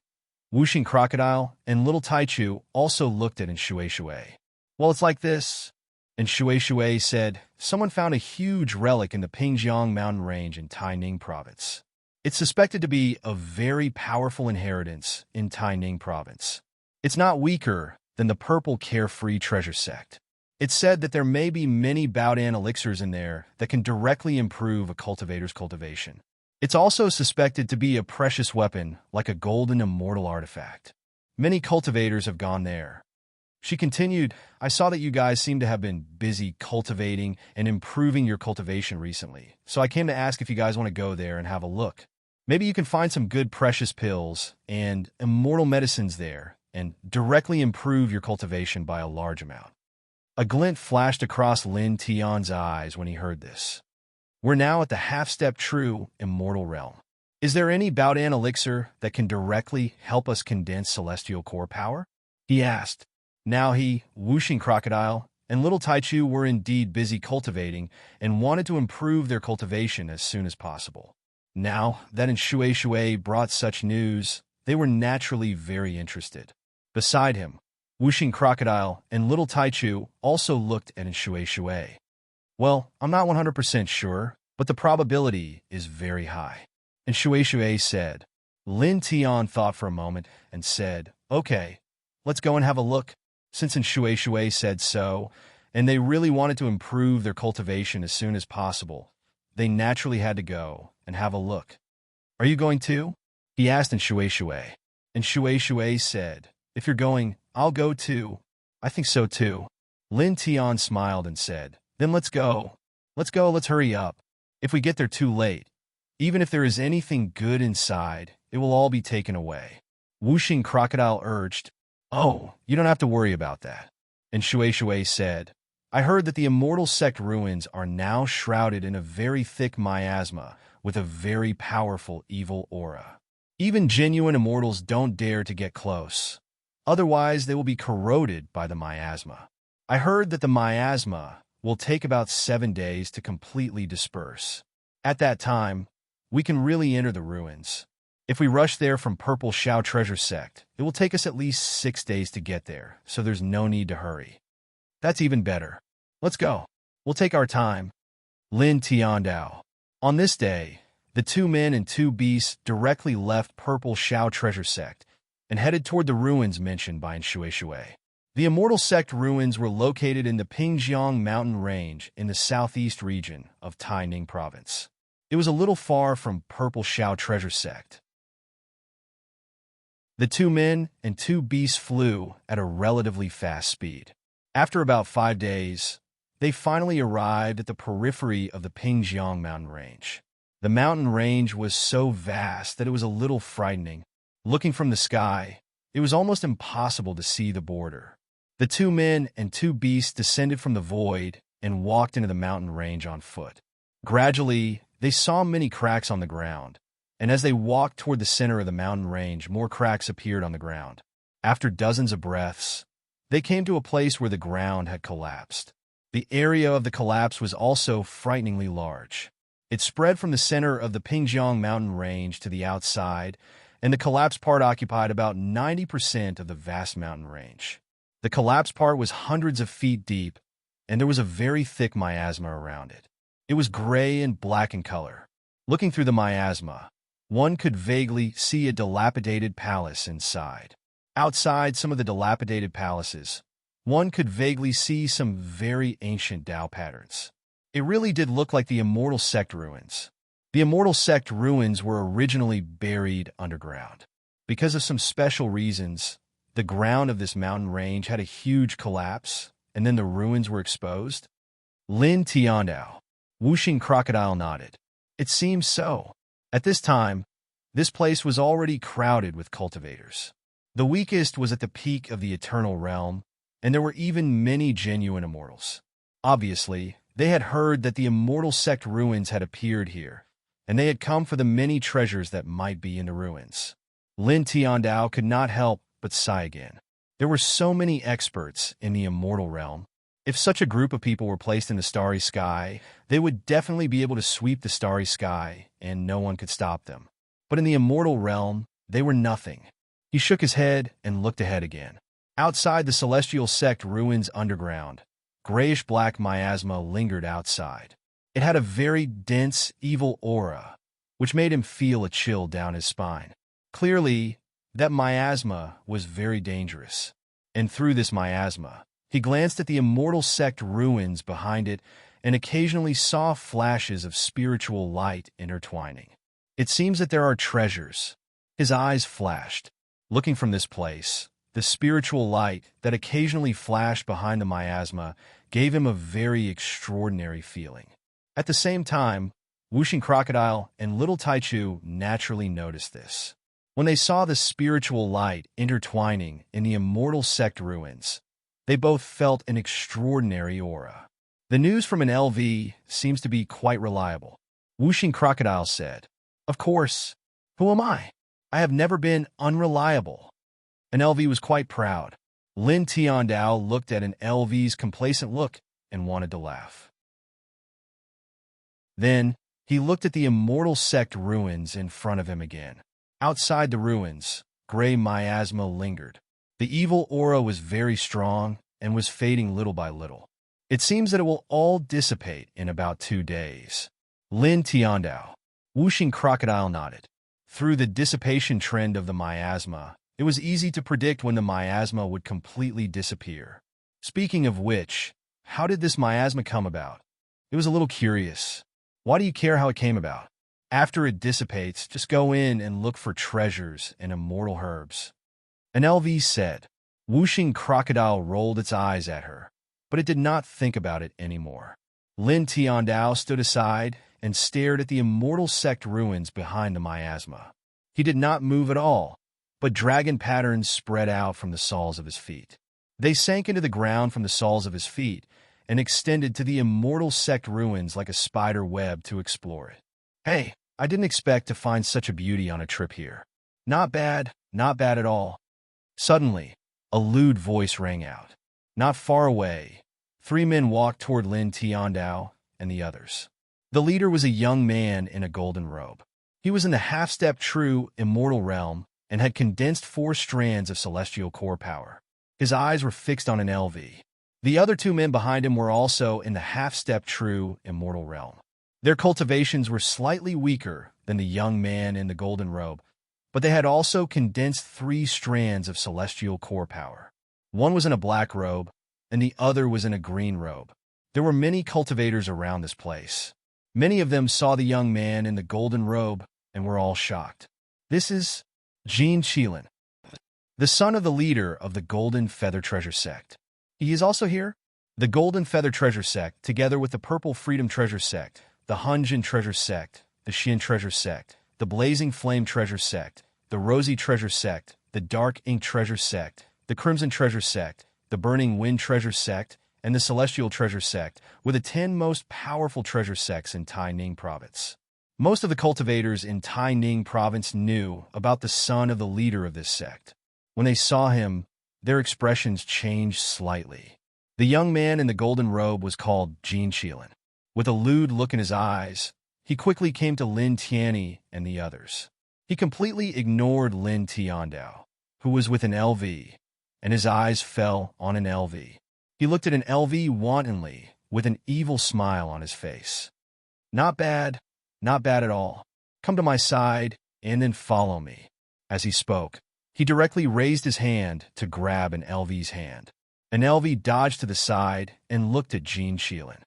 Wuxing Crocodile and Little Taichu also looked at Shui. "Well, it's like this." And Shui said, "Someone found a huge relic in the Pingjiang mountain range in Taining province. It's suspected to be a very powerful inheritance in Taining province. It's not weaker than the purple carefree treasure sect. It's said that there may be many Baodan elixirs in there that can directly improve a cultivator's cultivation. It's also suspected to be a precious weapon like a golden immortal artifact. Many cultivators have gone there." She continued, "I saw that you guys seem to have been busy cultivating and improving your cultivation recently, so I came to ask if you guys want to go there and have a look. Maybe you can find some good precious pills and immortal medicines there and directly improve your cultivation by a large amount." A glint flashed across Lin Tian's eyes when he heard this. We're now at the half-step true immortal realm. Is there any Baodan elixir that can directly help us condense celestial core power? He asked. Now he, Wuxing Crocodile, and Little Taichu were indeed busy cultivating and wanted to improve their cultivation as soon as possible. Now that Shui brought such news, they were naturally very interested. Beside him, Wuxing Crocodile and Little Taichu also looked at Shui. "Well, I'm not 100% sure, but the probability is very high." And Shui said. Lin Tian thought for a moment and said, "Okay, let's go and have a look." Since Shui said so, and they really wanted to improve their cultivation as soon as possible, they naturally had to go and have a look. "Are you going too?" he asked Shui. And Shui said, "If you're going, I'll go too." "I think so too." Lin Tian smiled and said, "Then let's go. Let's hurry up. If we get there too late, even if there is anything good inside, it will all be taken away." Wuxing Crocodile urged, "Oh, you don't have to worry about that." And Shui said, "I heard that the immortal sect ruins are now shrouded in a very thick miasma with a very powerful evil aura. Even genuine immortals don't dare to get close. Otherwise, they will be corroded by the miasma. I heard that the miasma will take about 7 days to completely disperse. At that time, we can really enter the ruins. If we rush there from Purple Shao Treasure Sect, it will take us at least 6 days to get there, so there's no need to hurry." "That's even better. Let's go. We'll take our time." Lin Tiandao. On this day, the two men and two beasts directly left Purple Shao Treasure Sect and headed toward the ruins mentioned by Shui. The Immortal Sect ruins were located in the Pingjiang mountain range in the southeast region of Taining province. It was a little far from Purple Shao Treasure Sect. The two men and two beasts flew at a relatively fast speed. After about 5 days, they finally arrived at the periphery of the Pingjiang mountain range. The mountain range was so vast that it was a little frightening. Looking from the sky, it was almost impossible to see the border. The two men and two beasts descended from the void and walked into the mountain range on foot. Gradually, they saw many cracks on the ground, and as they walked toward the center of the mountain range, more cracks appeared on the ground. After dozens of breaths, they came to a place where the ground had collapsed. The area of the collapse was also frighteningly large. It spread from the center of the Pingjiang mountain range to the outside, and the collapsed part occupied about 90% of the vast mountain range. The collapsed part was hundreds of feet deep, and there was a very thick miasma around it. It was gray and black in color. Looking through the miasma, one could vaguely see a dilapidated palace inside. Outside some of the dilapidated palaces, one could vaguely see some very ancient Tao patterns. It really did look like the Immortal Sect ruins. The Immortal Sect ruins were originally buried underground. Because of some special reasons, the ground of this mountain range had a huge collapse, and then the ruins were exposed. Lin Tiandao, whooshing crocodile, nodded. It seems so. At this time, this place was already crowded with cultivators. The weakest was at the peak of the Eternal Realm, and there were even many genuine immortals. Obviously, they had heard that the Immortal Sect ruins had appeared here, and they had come for the many treasures that might be in the ruins. Lin Tiandao could not help but sigh again. There were so many experts in the Immortal Realm. If such a group of people were placed in the starry sky, they would definitely be able to sweep the starry sky, and no one could stop them. But in the Immortal Realm, they were nothing. He shook his head and looked ahead again. Outside the Celestial Sect ruins underground, grayish-black miasma lingered outside. It had a very dense, evil aura, which made him feel a chill down his spine. Clearly, that miasma was very dangerous. And through this miasma, he glanced at the Immortal Sect ruins behind it and occasionally saw flashes of spiritual light intertwining. It seems that there are treasures. His eyes flashed. Looking from this place, the spiritual light that occasionally flashed behind the miasma gave him a very extraordinary feeling. At the same time, Whooshing Crocodile and Little Taichu naturally noticed this. When they saw the spiritual light intertwining in the Immortal Sect ruins, they both felt an extraordinary aura. The news from an LV seems to be quite reliable. Whooshing Crocodile said, "Of course. Who am I? I have never been unreliable." An LV was quite proud. Lin Tiandao looked at an LV's complacent look and wanted to laugh. Then, he looked at the Immortal Sect ruins in front of him again. Outside the ruins, gray miasma lingered. The evil aura was very strong and was fading little by little. It seems that it will all dissipate in about 2 days. Lin Tiandao, Whooshing Crocodile, nodded. Through the dissipation trend of the miasma, it was easy to predict when the miasma would completely disappear. Speaking of which, how did this miasma come about? It was a little curious. Why do you care how it came about? After it dissipates, just go in and look for treasures and immortal herbs. An LV said. Whooshing Crocodile rolled its eyes at her, but it did not think about it anymore. Lin Tiandao stood aside and stared at the Immortal Sect ruins behind the miasma. He did not move at all, but dragon patterns spread out from the soles of his feet. They sank into the ground from the soles of his feet and extended to the Immortal Sect ruins like a spider web to explore it. Hey, I didn't expect to find such a beauty on a trip here. Not bad at all. Suddenly, a lewd voice rang out. Not far away, 3 men walked toward Lin Tiandao and the others. The leader was a young man in a golden robe. He was in the half-step true immortal realm and had condensed 4 strands of celestial core power. His eyes were fixed on an LV. The other 2 men behind him were also in the half-step true immortal realm. Their cultivations were slightly weaker than the young man in the golden robe, but they had also condensed 3 strands of celestial core power. One was in a black robe, and the other was in a green robe. There were many cultivators around this place. Many of them saw the young man in the golden robe and were all shocked. This is Jean Qilin, the son of the leader of the Golden Feather Treasure Sect. He is also here? The Golden Feather Treasure Sect, together with the Purple Freedom Treasure Sect, the Hunjin Treasure Sect, the Xian Treasure Sect, the Blazing Flame Treasure Sect, the Rosy Treasure Sect, the Dark Ink Treasure Sect, the Crimson Treasure Sect, the Burning Wind Treasure Sect, and the Celestial Treasure Sect were the 10 most powerful treasure sects in Tai Ning Province. Most of the cultivators in Tai Ning Province knew about the son of the leader of this sect. When they saw him, their expressions changed slightly. The young man in the golden robe was called Jin Shilin. With a lewd look in his eyes, he quickly came to Lin Tianyi and the others. He completely ignored Lin Tiandao, who was with an LV, and his eyes fell on an LV. He looked at an LV wantonly, with an evil smile on his face. Not bad at all. Come to my side, and then follow me. As he spoke, he directly raised his hand to grab an LV's hand. An LV dodged to the side and looked at Jin Shilin.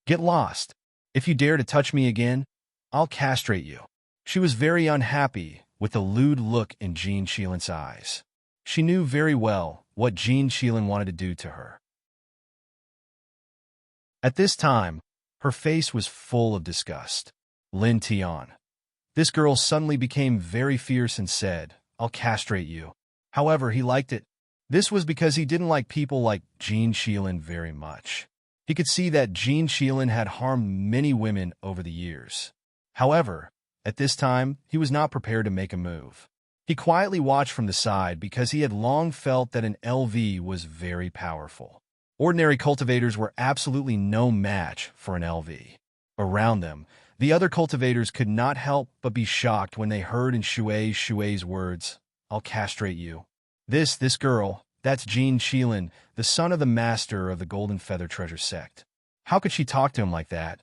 Get lost. If you dare to touch me again, I'll castrate you. She was very unhappy with the lewd look in Jin Shilin's eyes. She knew very well what Jin Shilin wanted to do to her. At this time, her face was full of disgust. Lin Tian. This girl suddenly became very fierce and said, I'll castrate you. However, he liked it. This was because he didn't like people like Jin Shilin very much. He could see that Jin Shilin had harmed many women over the years. However, at this time, he was not prepared to make a move. He quietly watched from the side because he had long felt that an LV was very powerful. Ordinary cultivators were absolutely no match for an LV. Around them, the other cultivators could not help but be shocked when they heard in Shui's words, I'll castrate you. This girl, that's Jin Shilin, the son of the master of the Golden Feather Treasure Sect. How could she talk to him like that?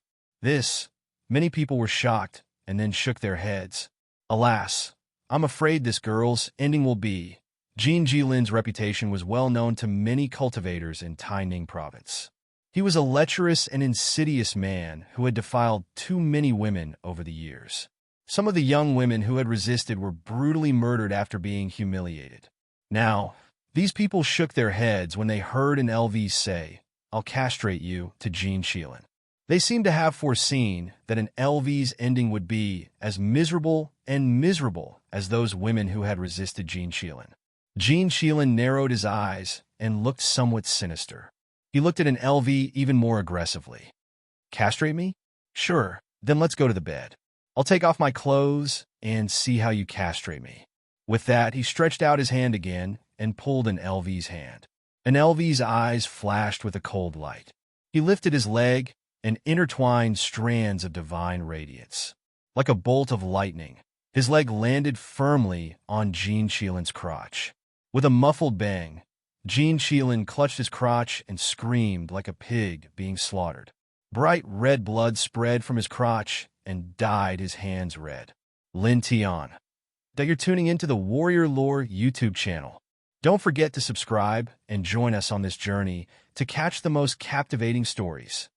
Many people were shocked and then shook their heads. Alas, I'm afraid this girl's ending will be. Jin Jilin's reputation was well known to many cultivators in Tai Ning Province. He was a lecherous and insidious man who had defiled too many women over the years. Some of the young women who had resisted were brutally murdered after being humiliated. Now, these people shook their heads when they heard an LV say, I'll castrate you, to Jin Shilin. They seemed to have foreseen that an LV's ending would be as miserable as those women who had resisted Jin Shilin. Jin Shilin narrowed his eyes and looked somewhat sinister. He looked at an LV even more aggressively. Castrate me? Sure, then let's go to the bed. I'll take off my clothes and see how you castrate me. With that, he stretched out his hand again and pulled an LV's hand. An LV's eyes flashed with a cold light. He lifted his leg and intertwined strands of divine radiance. Like a bolt of lightning, his leg landed firmly on Jin Shilin's crotch. With a muffled bang, Jin Shilin clutched his crotch and screamed like a pig being slaughtered. Bright red blood spread from his crotch and dyed his hands red. Lin Tian. That you're tuning into the Warrior Lore YouTube channel. Don't forget to subscribe and join us on this journey to catch the most captivating stories.